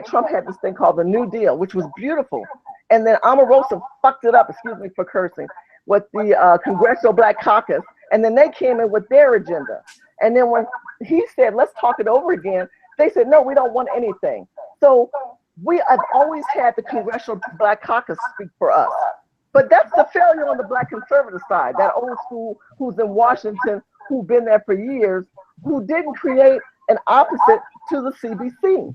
Trump had this thing called the New Deal, which was beautiful. And then Omarosa fucked it up, excuse me for cursing, with the Congressional Black Caucus. And then they came in with their agenda. And then when he said, let's talk it over again, they said, no, we don't want anything. So we have always had the Congressional Black Caucus speak for us. But that's the failure on the Black conservative side, that old school who's in Washington, who've been there for years, who didn't create an opposite to the CBC.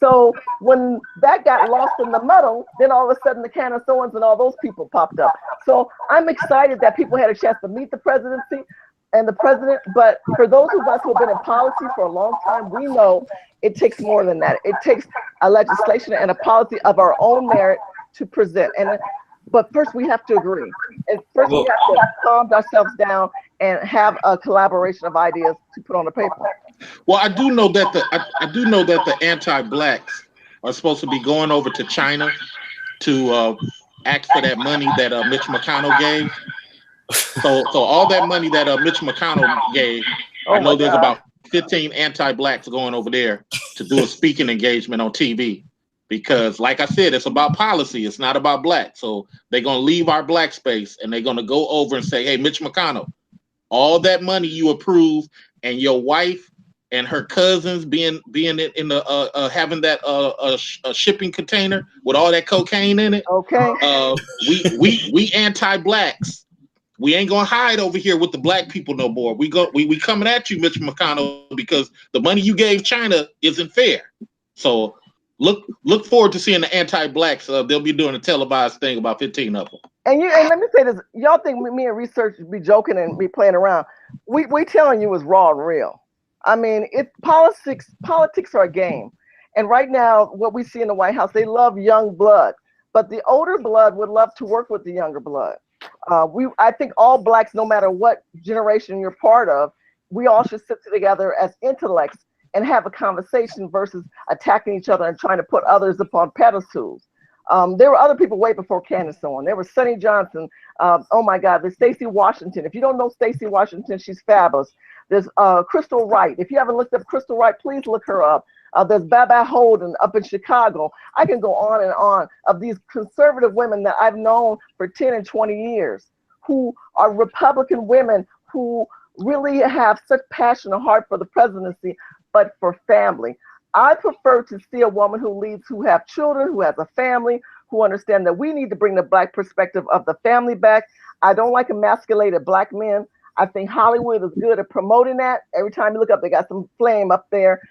So when that got lost in the muddle, then all of a sudden the Canastons and all those people popped up. So I'm excited that people had a chance to meet the presidency and the president. But for those of us who have been in policy for a long time, we know it takes more than that. It takes a legislation and a policy of our own merit to present. But first we have to agree. And first we have to calm ourselves down and have a collaboration of ideas to put on the paper. Well, I do know that the anti-blacks are supposed to be going over to China to ask for that money that Mitch McConnell gave. So all that money that Mitch McConnell gave, I know there's about 15 anti-blacks going over there to do a speaking engagement on TV. Because like I said, it's about policy. It's not about black. So they're going to leave our black space and they're going to go over and say, hey, Mitch McConnell, all that money you approve and your wife and her cousins being in the having that a shipping container with all that cocaine in it. Okay. We anti-blacks. We ain't gonna hide over here with the black people no more. We coming at you, Mitch McConnell, because the money you gave China isn't fair. So look forward to seeing the anti-blacks. They'll be doing a televised thing, about 15 of them. And let me say this: y'all think me and research be joking and be playing around? We telling you it's raw and real. I mean, politics are a game, and right now what we see in the White House, they love young blood, but the older blood would love to work with the younger blood. I think all blacks, no matter what generation you're part of, we all should sit together as intellects and have a conversation versus attacking each other and trying to put others upon pedestals. There were other people way before Candace on. There was Sonny Johnson. Oh my God, there's Stacey Washington. If you don't know Stacey Washington, she's fabulous. There's Crystal Wright. If you haven't looked up Crystal Wright, please look her up. There's Baba Holden up in Chicago. I can go on and on of these conservative women that I've known for 10 and 20 years who are Republican women who really have such passion and heart for the presidency, but for family. I prefer to see a woman who leads, who have children, who has a family, who understand that we need to bring the Black perspective of the family back. I don't like emasculated Black men. I think Hollywood is good at promoting that. Every time you look up, they got some flame up there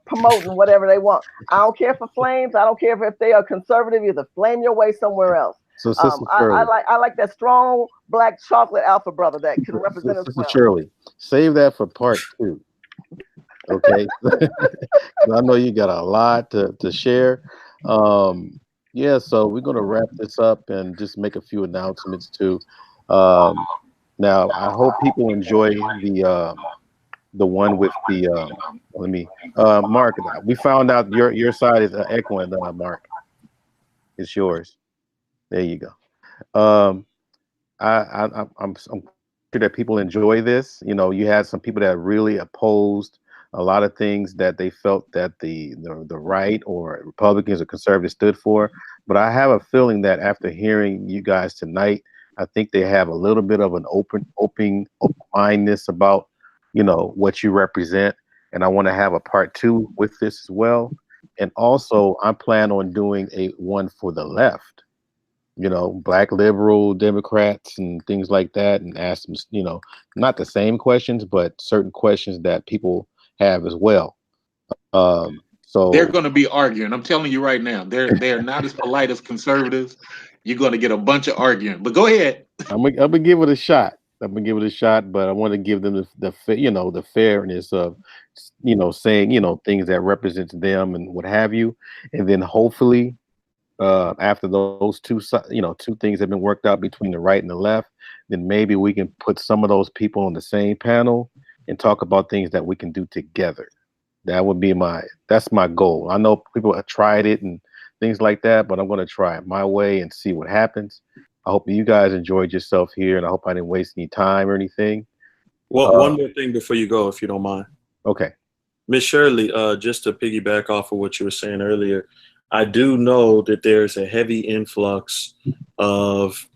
promoting whatever they want. I don't care for flames. I don't care if they are conservative. Either flame your way somewhere else. So, Sister I like that strong Black chocolate alpha brother that can represent us well. Shirley, save that for part 2. Okay, I know you got a lot to share. Yeah, so we're gonna wrap this up and just make a few announcements too. Now, I hope people enjoy the one with the Mark. We found out your side is echoing. Mark, it's yours. There you go. I'm sure that people enjoy this. You know, you had some people that really opposed a lot of things that they felt that the right or Republicans or conservatives stood for. But I have a feeling that after hearing you guys tonight, I think they have a little bit of an open mindedness about, you know, what you represent. And I want to have a part 2 with this as well. And also, I plan on doing one for the left, you know, Black liberal Democrats and things like that, and ask them, you know, not the same questions, but certain questions that people have as well. So they're going to be arguing. I'm telling you right now, they're not as polite as conservatives. You're going to get a bunch of arguing. But go ahead. I'm gonna give it a shot. But I want to give them the fairness of, you know, saying, you know, things that represents them and what have you, and then hopefully, after those two things have been worked out between the right and the left, then maybe we can put some of those people on the same panel and talk about things that we can do together. That would be that's my goal. I know people have tried it and things like that, but I'm going to try it my way and see what happens. I hope you guys enjoyed yourself here, and I hope I didn't waste any time or anything. Well, one more thing before you go, if you don't mind. Okay. Miss Shirley, just to piggyback off of what you were saying earlier, I do know that there's a heavy influx of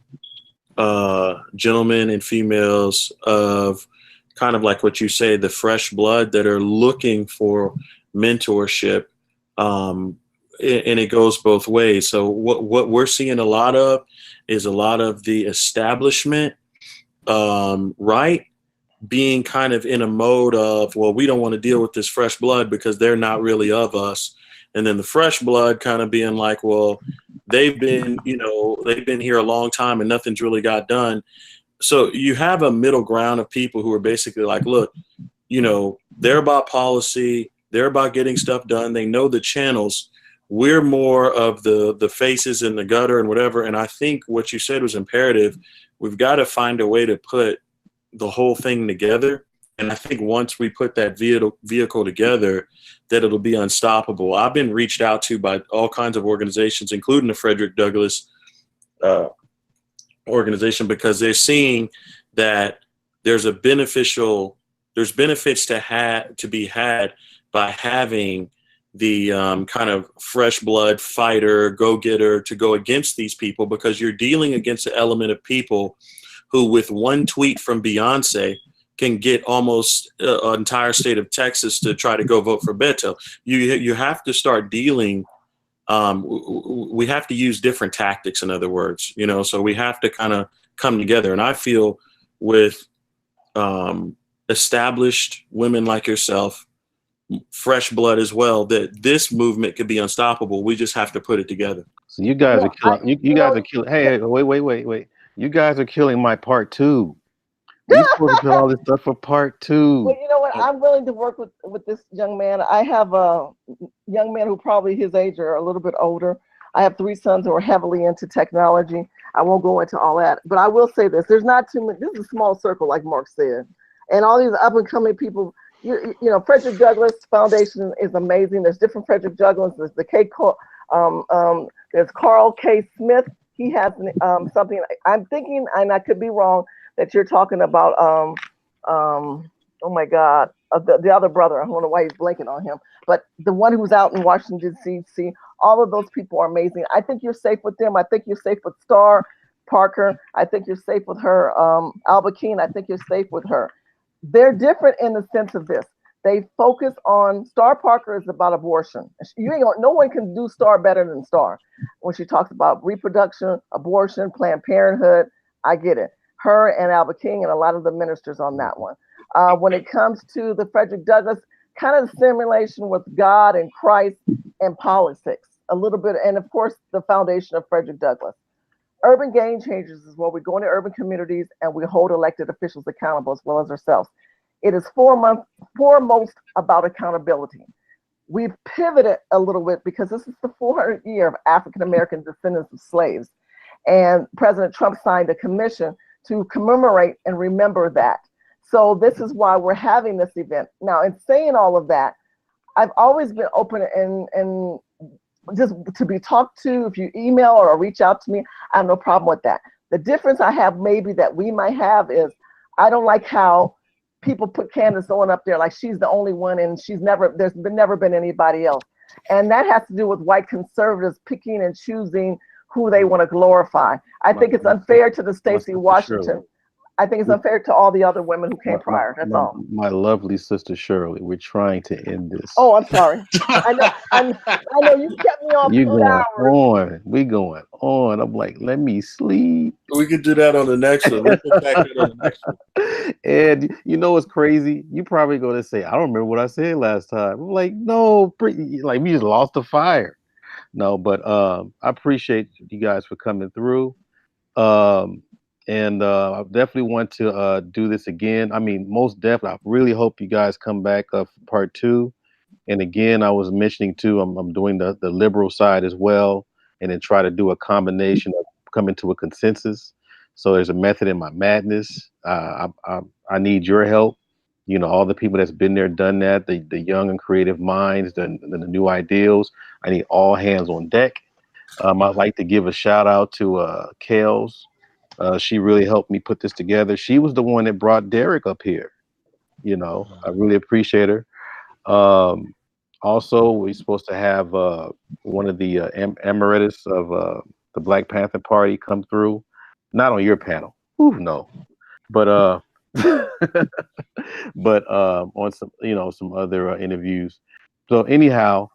gentlemen and females of kind of like what you say, the fresh blood that are looking for mentorship. And it goes both ways. So what we're seeing a lot of is a lot of the establishment, right, being kind of in a mode of, well, we don't want to deal with this fresh blood because they're not really of us. And then the fresh blood kind of being like, well, they've been here a long time and nothing's really got done. So you have a middle ground of people who are basically like, look, you know, they're about policy. They're about getting stuff done. They know the channels. We're more of the faces in the gutter and whatever. And I think what you said was imperative. We've got to find a way to put the whole thing together. And I think once we put that vehicle together, that it'll be unstoppable. I've been reached out to by all kinds of organizations, including the Frederick Douglass organization, because they're seeing that there's benefits to be had by having the kind of fresh blood fighter, go-getter to go against these people, because you're dealing against an element of people who, with one tweet from Beyonce, can get almost an entire state of Texas to try to go vote for Beto. You have to start dealing. We have to use different tactics, in other words, you know, so we have to kind of come together. And I feel with established women like yourself, fresh blood as well, that this movement could be unstoppable. We just have to put it together. So you guys are killing. You guys are killing. Hey, wait. You guys are killing my part 2. We supposed to put all this stuff for part 2. Well, you know what? I'm willing to work with this young man. I have a young man who probably his age or a little bit older. I have 3 sons who are heavily into technology. I won't go into all that, but I will say this: there's not too many. This is a small circle, like Mark said, and all these up and coming people. You know, Frederick Douglass Foundation is amazing. There's different Frederick Douglass. There's the There's Carl K. Smith. He has something. I'm thinking, and I could be wrong, that you're talking about. Oh my God, the other brother. I don't know why he's blanking on him, but the one who's out in Washington D.C. All of those people are amazing. I think you're safe with them. I think you're safe with Star Parker. I think you're safe with her. Alba Keen. I think you're safe with her. They're different in the sense of this. They focus on Star Parker is about abortion. You ain't gonna, no one can do Star better than Star. When she talks about reproduction, abortion, Planned Parenthood, I get it. Her and Albert King and a lot of the ministers on that one. When it comes to the Frederick Douglass, kind of the simulation with God and Christ and politics, a little bit, and of course the foundation of Frederick Douglass. Urban Game Changers is where we go into urban communities and we hold elected officials accountable as well as ourselves. It is foremost about accountability. We've pivoted a little bit because this is the 400th year of African American descendants of slaves. And President Trump signed a commission to commemorate and remember that. So this is why we're having this event. Now, in saying all of that, I've always been open and just to be talked to. If you email or reach out to me, I have no problem with that. The difference I have maybe that we might have is I don't like how people put Candace Owen up there like she's the only one and there's never been anybody else. And that has to do with white conservatives picking and choosing who they want to glorify. I think it's unfair to the Stacey Washington. I think it's unfair to all the other women who came prior. That's all. My lovely sister Shirley, we're trying to end this. Oh, I'm sorry. I know you kept me on. You going on? We going on? I'm like, let me sleep. We could do that on the next one. We'll put back that on the next one. And you know what's crazy? You probably going to say, I don't remember what I said last time. I'm like, no, like we just lost the fire. No, but I appreciate you guys for coming through. And I definitely want to do this again. I mean, most definitely. I really hope you guys come back for part 2. And again, I was mentioning too, I'm doing the liberal side as well, and then try to do a combination of coming to a consensus. So there's a method in my madness. I need your help. You know, all the people that's been there, done that, the young and creative minds, the new ideals. I need all hands on deck. I'd like to give a shout out to Kels. She really helped me put this together. She was the one that brought Derek up here. You know, I really appreciate her. Also, we're supposed to have one of the emeritus of the Black Panther Party come through. Not on your panel. Ooh, no. But but on some other interviews. So anyhow,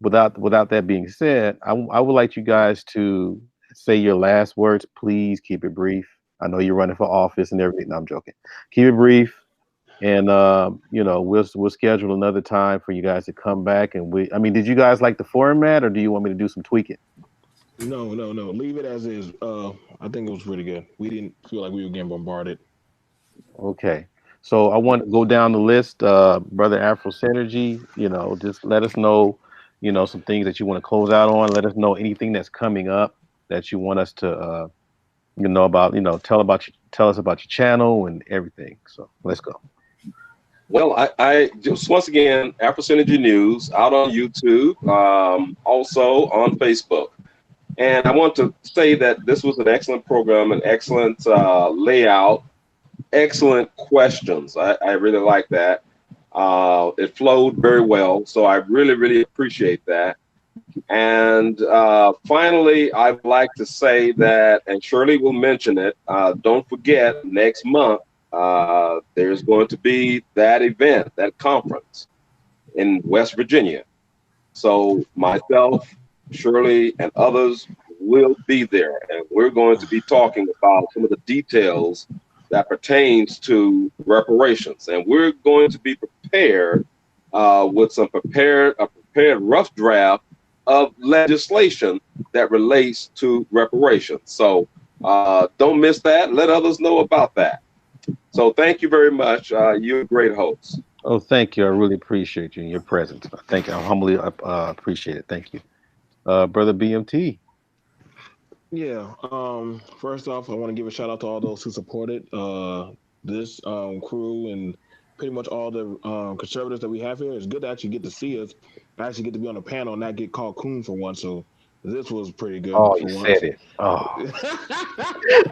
without that being said, I would like you guys to say your last words. Please keep it brief. I know you're running for office and everything. No, I'm joking. Keep it brief, and we'll schedule another time for you guys to come back. And did you guys like the format, or do you want me to do some tweaking? No. Leave it as is. I think it was pretty good. We didn't feel like we were getting bombarded. Okay. So I want to go down the list, Brother Afro Synergy. Just let us know, some things that you want to close out on. Let us know anything that's coming up that you want us to, about. Tell us about your channel and everything. So let's go. Well, I just once again, Afro Synergy News out on YouTube, also on Facebook. And I want to say that this was an excellent program, an excellent layout, excellent questions. I really like that. It flowed very well. So I really, really appreciate that. And finally, I'd like to say that, and Shirley will mention it, don't forget next month, there's going to be that event, that conference in West Virginia. So myself, Shirley, and others will be there, and we're going to be talking about some of the details that pertains to reparations, and we're going to be prepared with a prepared rough draft of legislation that relates to reparations. So don't miss that. Let others know about that. So thank you very much. You're a great host. Oh, thank you. I really appreciate you and your presence. Thank you. I humbly appreciate it. Thank you. Brother BMT. Yeah. First off, I want to give a shout out to all those who supported this crew and pretty much all the conservatives that we have here. It's good to actually get to see us. I actually get to be on a panel and not get called coon for once. So This was pretty good Oh, for you once. said it. Oh,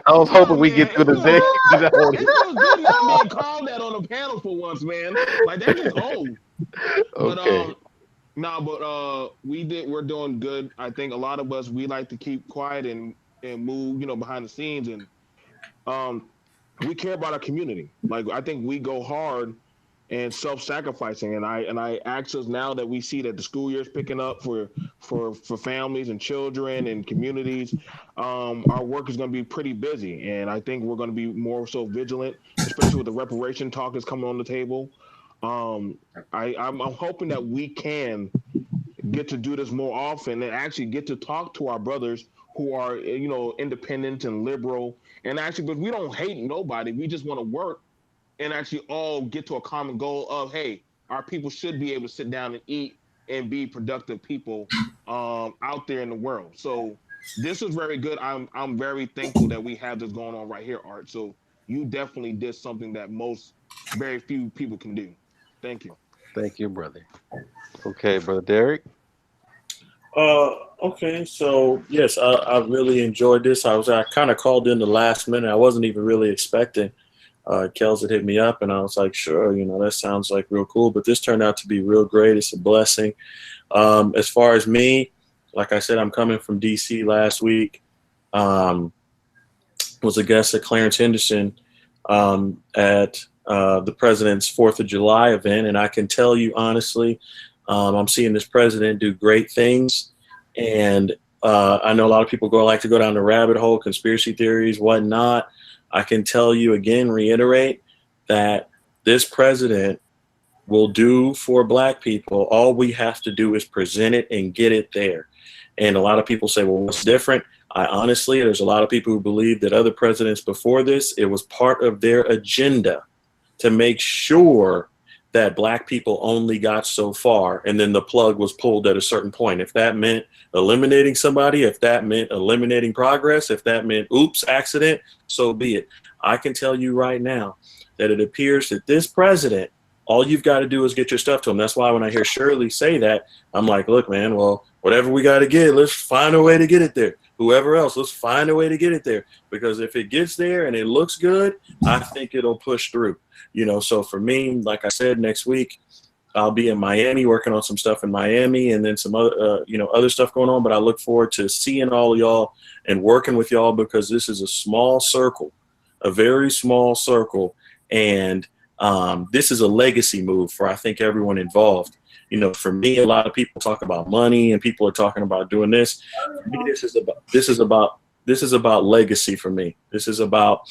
I was hoping we get through the day. It feels good not being called that on a panel for once, man. Like that just But Okay. we're doing good. I think a lot of us we like to keep quiet and move, behind the scenes, and um we care about our community. Like I think we go hard and self-sacrificing, and I ask us now that we see that the school year is picking up for families and children and communities. Our work is going to be pretty busy, and I think we're going to be more so vigilant, especially with the reparation talk that's coming on the table. I'm hoping that we can get to do this more often and actually get to talk to our brothers who are independent and liberal, and actually, but we don't hate nobody. We just want to work and actually all get to a common goal of, hey, our people should be able to sit down and eat and be productive people out there in the world. So this is very good. I'm very thankful that we have this going on right here, Art. So you definitely did something that most very few people can do. Thank you. Thank you, brother. Okay, brother Derek. Okay, so yes, I really enjoyed this. I kind of called in the last minute. I wasn't even really expecting. Kels had hit me up, and I was like, sure, that sounds like real cool. But this turned out to be real great. It's a blessing. As far as me, like I said, I'm coming from D.C. last week. Was a guest at Clarence Henderson at the president's 4th of July event, and I can tell you honestly, I'm seeing this president do great things, and I know a lot of people like to go down the rabbit hole, conspiracy theories, whatnot. I can tell you again, reiterate that this president will do for Black people. All we have to do is present it and get it there. And a lot of people say, well, what's different? There's a lot of people who believe that other presidents before this, it was part of their agenda to make sure that Black people only got so far, and then the plug was pulled at a certain point. If that meant eliminating somebody, if that meant eliminating progress, if that meant oops, accident, so be it. I can tell you right now that it appears that this president, all you've got to do is get your stuff to him. That's why when I hear Shirley say that, I'm like, look, man, well, whatever we got to get, let's find a way to get it there. Whoever else, let's find a way to get it there. Because if it gets there and it looks good, I think it'll push through. So for me, like I said, next week, I'll be in Miami working on some stuff in Miami, and then some other, other stuff going on. But I look forward to seeing all of y'all and working with y'all, because this is a small circle, a very small circle. And this is a legacy move for, I think, everyone involved. For me, a lot of people talk about money and people are talking about doing this. For me, this is about legacy for me. This is about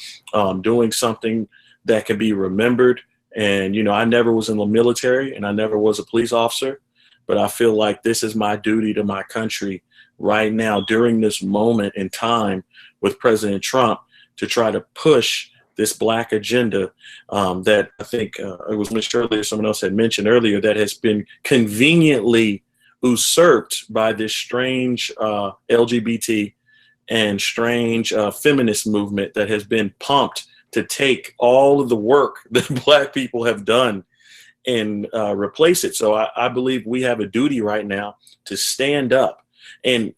doing something that can be remembered. And, I never was in the military and I never was a police officer, but I feel like this is my duty to my country right now during this moment in time with President Trump to try to push this Black agenda that I think it was Ms. Shirley or someone else had mentioned earlier, that has been conveniently usurped by this strange LGBT and strange feminist movement that has been pumped to take all of the work that Black people have done and replace it. So I believe we have a duty right now to stand up. And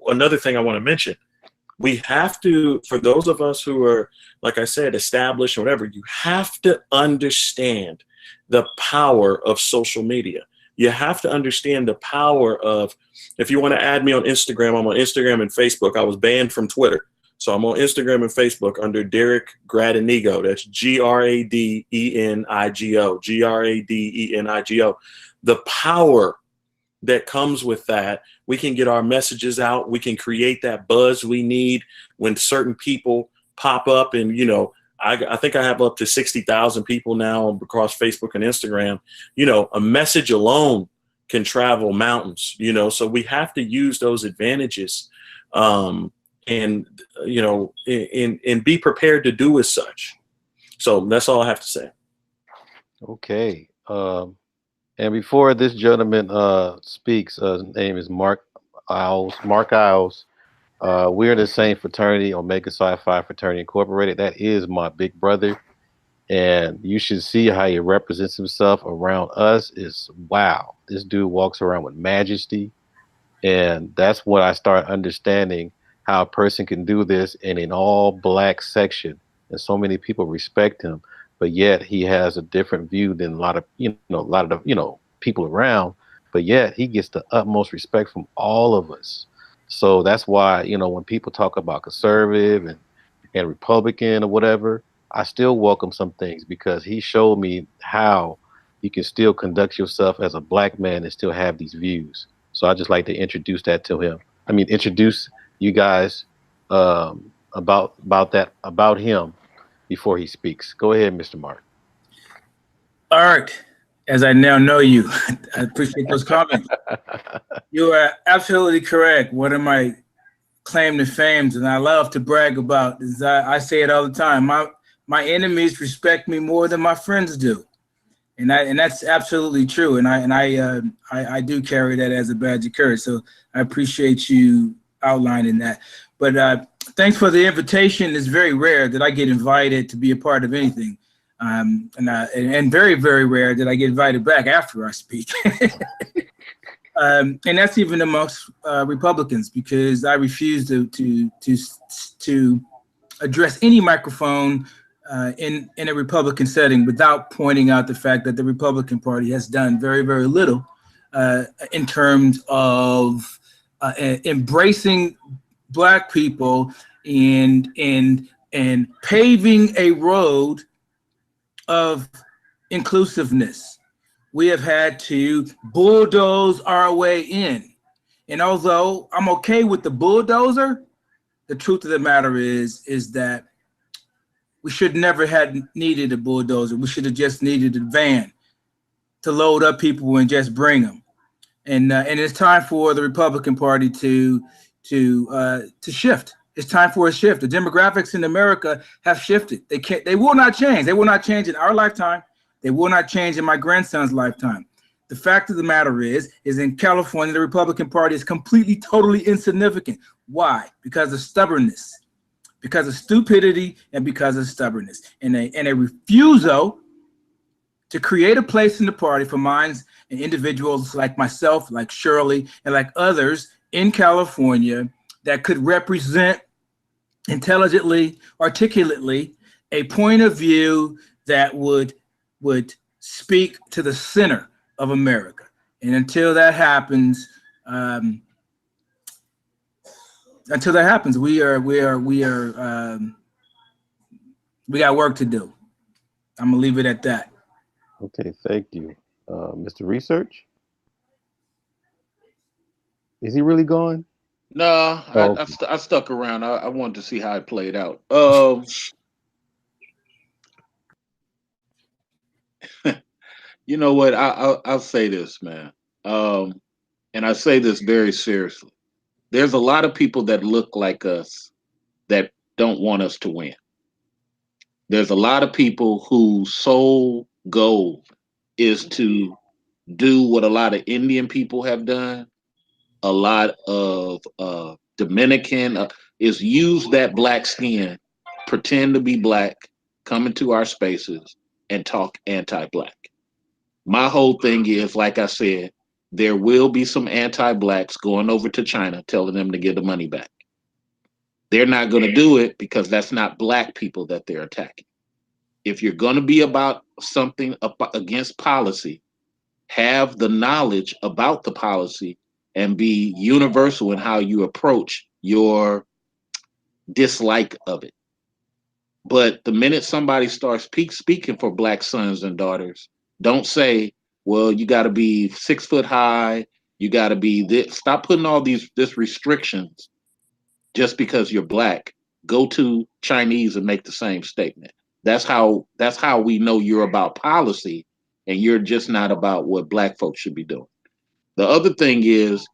another thing I want to mention, we have to, for those of us who are, like I said, established or whatever, you have to understand the power of social media. You have to understand the power of, if you want to add me on Instagram, I'm on Instagram and Facebook. I was banned from Twitter. So I'm on Instagram and Facebook under Derek Gradenigo. That's Gradenigo, Gradenigo. The power that comes with that, we can get our messages out. We can create that buzz we need when certain people pop up. And, I think I have up to 60,000 people now across Facebook and Instagram. A message alone can travel mountains, so we have to use those advantages. And be prepared to do as such. So that's all I have to say. Okay. And before this gentleman speaks, his name is Mark Isles. Mark Isles. We're in the same fraternity, Omega Psi Phi Fraternity Incorporated. That is my big brother. And you should see how he represents himself around us. Is wow. This dude walks around with majesty. And that's when I start understanding how a person can do this in an all black section. And so many people respect him, but yet he has a different view than a lot of, a lot of the, people around. But yet he gets the utmost respect from all of us. So that's why, when people talk about conservative and Republican or whatever, I still welcome some things because he showed me how you can still conduct yourself as a black man and still have these views. So I just like to introduce that to him. I mean, introduce you guys about him before he speaks. Go ahead, Mr. Mark. Art, as I now know you, I appreciate those comments. You are absolutely correct. One of my claim to fames, and I love to brag about, is I say it all the time. My enemies respect me more than my friends do, and that's absolutely true. And I do carry that as a badge of courage. So I appreciate you outlining that. But thanks for the invitation. It's very rare that I get invited to be a part of anything, and very, very rare that I get invited back after I speak. And that's even amongst Republicans, because I refuse to address any microphone in a Republican setting without pointing out the fact that the Republican Party has done very, very little in terms of embracing Black people and paving a road of inclusiveness. We have had to bulldoze our way in. And although I'm okay with the bulldozer, the truth of the matter is that we should never have needed a bulldozer. We should have just needed a van to load up people and just bring them. And it's time for the Republican Party to shift. It's time for a shift. The demographics in America have shifted. They will not change. They will not change in our lifetime. They will not change in my grandson's lifetime. The fact of the matter is in California, the Republican Party is completely, totally insignificant. Why? Because of stubbornness, because of stupidity, and because of stubbornness. And a refusal to create a place in the party for minds and individuals like myself, like Shirley, and like others in California that could represent intelligently, articulately, a point of view that would speak to the center of America. And until that happens, we got work to do. I'm gonna leave it at that. Okay, thank you. Mr. Research? Is he really gone? No, Oh, I stuck around. I wanted to see how it played out. You know what? I'll say this, man. And I say this very seriously. There's a lot of people that look like us that don't want us to win. There's a lot of people whose sole goal is to do what a lot of Indian people have done, a lot of Dominican is use that black skin, pretend to be black, come into our spaces and talk anti-black. My whole thing is, like I said, there will be some anti-blacks going over to China telling them to get the money back. They're not going to do it because that's not black people that they're attacking. If you're going to be about something against policy, have the knowledge about the policy and be universal in how you approach your dislike of it. But the minute somebody starts speaking for black sons and daughters, don't say, well, you got to be 6 foot high. You got to be this. Stop putting all these restrictions just because you're black. Go to Chinese and make the same statement. That's how we know you're about policy and you're just not about what black folks should be doing. The other thing is,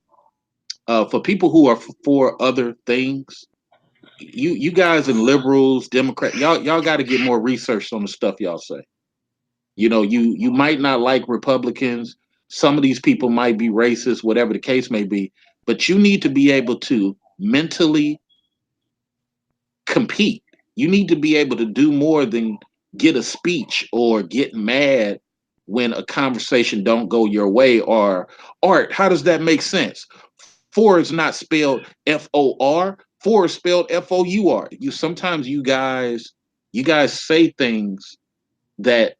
for people who are for other things, you guys and liberals, Democrats, y'all got to get more research on the stuff y'all say. You know, you might not like Republicans. Some of these people might be racist, whatever the case may be, but you need to be able to mentally compete. You need to be able to do more than get a speech or get mad when a conversation don't go your way. Or, Art, how does that make sense? For is not spelled FOR. For is spelled FOUR. Sometimes you guys say things that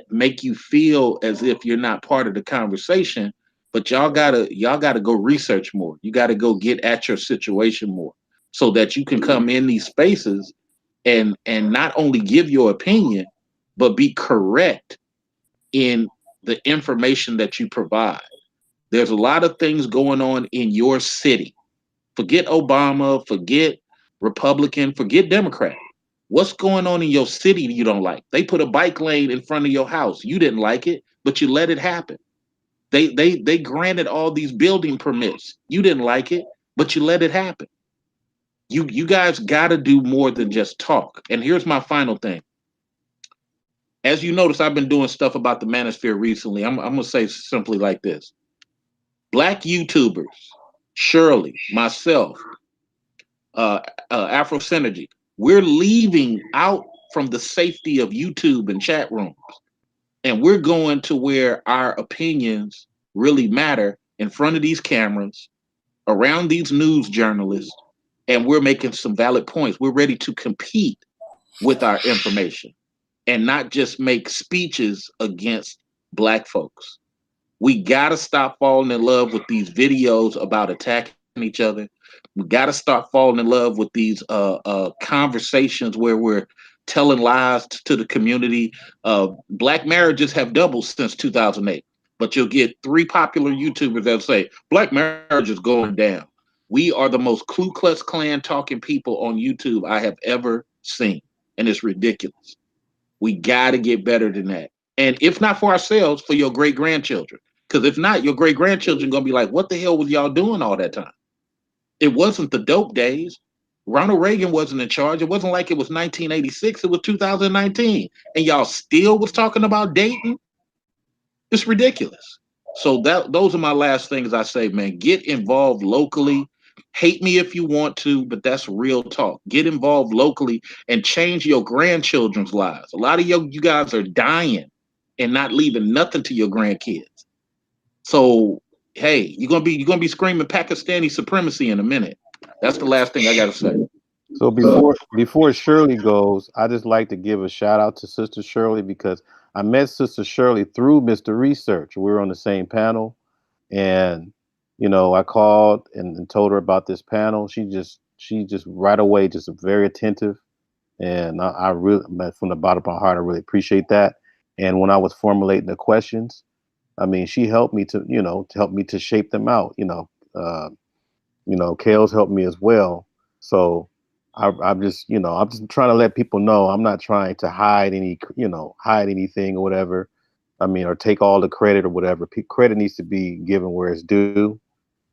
make you feel as if you're not part of the conversation, but y'all gotta go research more. You gotta go get at your situation more so that you can come in these spaces and not only give your opinion, but be correct in the information that you provide. There's a lot of things going on in your city. Forget Obama, forget Republican, forget Democrat. What's going on in your city you don't like? They put a bike lane in front of your house. You didn't like it, but you let it happen. They granted all these building permits. You didn't like it, but you let it happen. You guys got to do more than just talk. And here's my final thing. As you notice, I've been doing stuff about the manosphere recently. I'm gonna say simply like this: Black YouTubers, Shirley, myself, Afro Synergy, we're leaving out from the safety of YouTube and chat rooms, and we're going to where our opinions really matter in front of these cameras, around these news journalists, and we're making some valid points. We're ready to compete with our information and not just make speeches against Black folks. We got to stop falling in love with these videos about attacking each other. We got to start falling in love with these conversations where we're telling lies to the community. Black marriages have doubled since 2008, but you'll get 3 popular YouTubers that say Black marriage is going down. We are the most Ku Klux Klan talking people on YouTube I have ever seen, and it's ridiculous. We got to get better than that. And if not for ourselves, for your great grandchildren. Because if not, your great grandchildren going to be like, what the hell was y'all doing all that time? It wasn't the dope days. Ronald Reagan wasn't in charge. It wasn't like it was 1986. It was 2019. And y'all still was talking about dating? It's ridiculous. So those are my last things I say, man. Get involved locally. Hate me if you want to, but that's real talk. Get involved locally and change your grandchildren's lives. A lot of you guys are dying and not leaving nothing to your grandkids. So hey, you're gonna be screaming Pakistani supremacy in a minute. That's the last thing I gotta say. So before Shirley goes, I just like to give a shout out to Sister Shirley because I met Sister Shirley through Mr. Research. We were on the same panel, and I called and told her about this panel. She just right away just very attentive, and I really, from the bottom of my heart, I really appreciate that. And when I was formulating the questions, I mean, she helped me to shape them out. Kale's helped me as well. So I'm just trying to let people know I'm not trying to hide anything or whatever. I mean, or take all the credit or whatever. Credit needs to be given where it's due.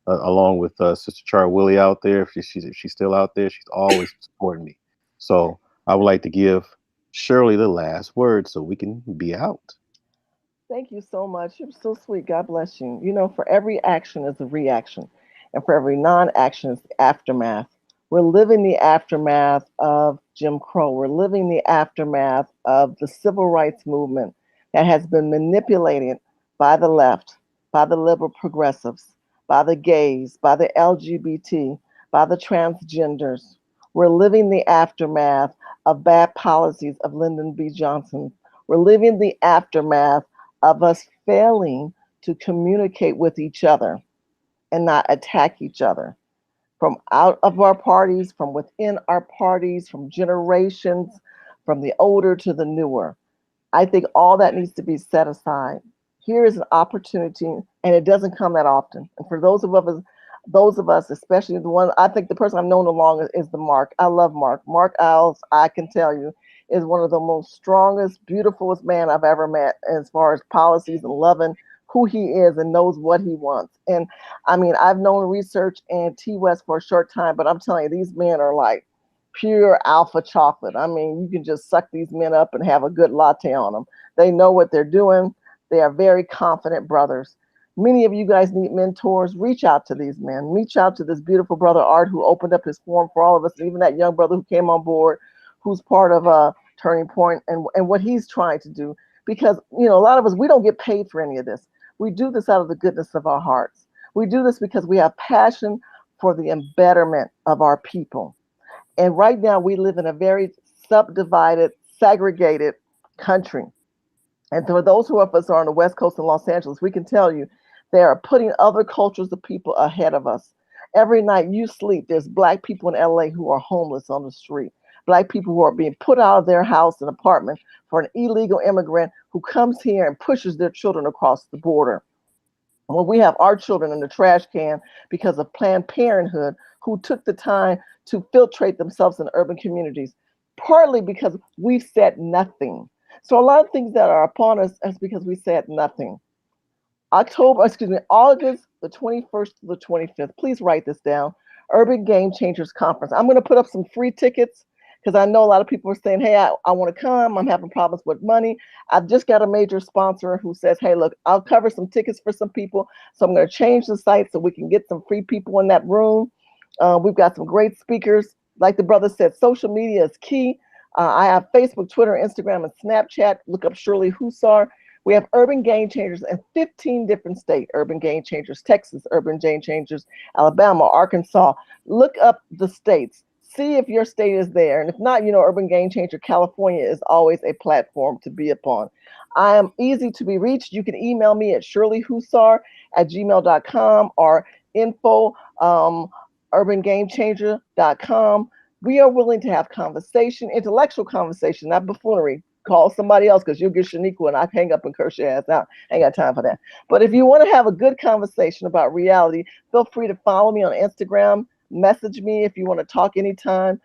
Along with Sister Char Willie out there, if she's still out there, she's always supporting me. So I would like to give Shirley the last word so we can be out. Thank you so much. You're so sweet. God bless you. For every action is a reaction, and for every non-action is the aftermath. We're living the aftermath of Jim Crow. We're living the aftermath of the civil rights movement that has been manipulated by the left, by the liberal progressives, by the gays, by the LGBT, by the transgenders. We're living the aftermath of bad policies of Lyndon B. Johnson. We're living the aftermath of us failing to communicate with each other and not attack each other. From out of our parties, from within our parties, from generations, from the older to the newer. I think all that needs to be set aside. Here is an opportunity, and it doesn't come that often. And for those of us, especially the one, I think the person I've known the longest is the Mark. I love Mark. Mark Isles, I can tell you, is one of the most strongest, beautifulest man I've ever met as far as policies and loving who he is and knows what he wants. And I mean, I've known Research and T West for a short time, but I'm telling you, these men are like pure alpha chocolate. I mean, you can just suck these men up and have a good latte on them. They know what they're doing. They are very confident brothers. Many of you guys need mentors. Reach out to these men. Reach out to this beautiful brother Art, who opened up his forum for all of us, and even that young brother who came on board, who's part of Turning Point and what he's trying to do. Because, a lot of us, we don't get paid for any of this. We do this out of the goodness of our hearts. We do this because we have passion for the betterment of our people. And right now, we live in a very subdivided, segregated country. And for those of us who are on the West Coast in Los Angeles, we can tell you they are putting other cultures of people ahead of us. Every night you sleep, there's Black people in LA who are homeless on the street. Black people who are being put out of their house and apartment for an illegal immigrant who comes here and pushes their children across the border. When we have our children in the trash can because of Planned Parenthood, who took the time to filtrate themselves in urban communities, partly because we've said nothing. So a lot of things that are upon us is because we said nothing. August the 21st to the 25th. Please write this down. Urban Game Changers Conference. I'm going to put up some free tickets because I know a lot of people are saying, hey, I want to come. I'm having problems with money. I've just got a major sponsor who says, hey, look, I'll cover some tickets for some people. So I'm going to change the site so we can get some free people in that room. We've got some great speakers. Like the brother said, social media is key. I have Facebook, Twitter, Instagram, and Snapchat. Look up Shirley Hussar. We have Urban Game Changers in 15 different states. Urban Game Changers, Texas, Urban Game Changers, Alabama, Arkansas. Look up the states. See if your state is there. And if not, Urban Game Changer California is always a platform to be upon. I am easy to be reached. You can email me at shirleyhussar@gmail.com or info urbangamechanger.com. We are willing to have conversation, intellectual conversation, not buffoonery. Call somebody else because you'll get Shaniqua and I hang up and curse your ass out. I ain't got time for that. But if you want to have a good conversation about reality, feel free to follow me on Instagram. Message me if you want to talk anytime.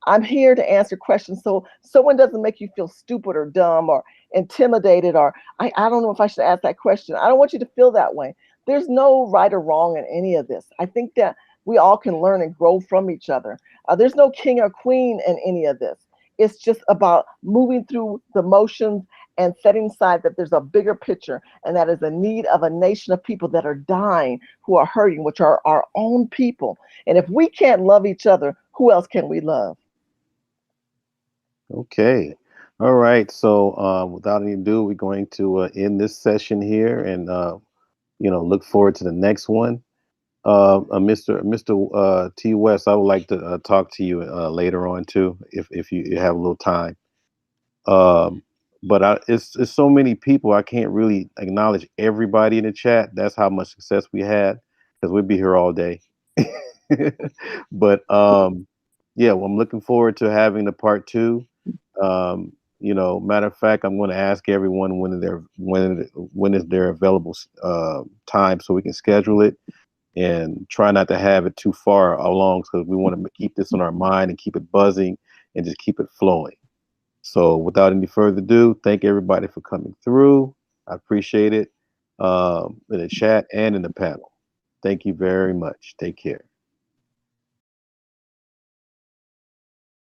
I'm here to answer questions so someone doesn't make you feel stupid or dumb or intimidated or I don't know if I should ask that question. I don't want you to feel that way. There's no right or wrong in any of this. I think that we all can learn and grow from each other. There's no king or queen in any of this. It's just about moving through the motions and setting aside that there's a bigger picture, and that is the need of a nation of people that are dying, who are hurting, which are our own people. And if we can't love each other, who else can we love? Okay. All right. So without any ado, we're going to end this session here and look forward to the next one. Mr. T West, I would like to talk to you later on too, if you have a little time. But it's so many people, I can't really acknowledge everybody in the chat. That's how much success we had, because we'd be here all day. But yeah, well, I'm looking forward to having the part 2. Matter of fact, I'm going to ask everyone when is their available time so we can schedule it. And try not to have it too far along because we want to keep this on our mind and keep it buzzing and just keep it flowing. So without any further ado, thank everybody for coming through. I appreciate it in the chat and in the panel. Thank you very much. Take care.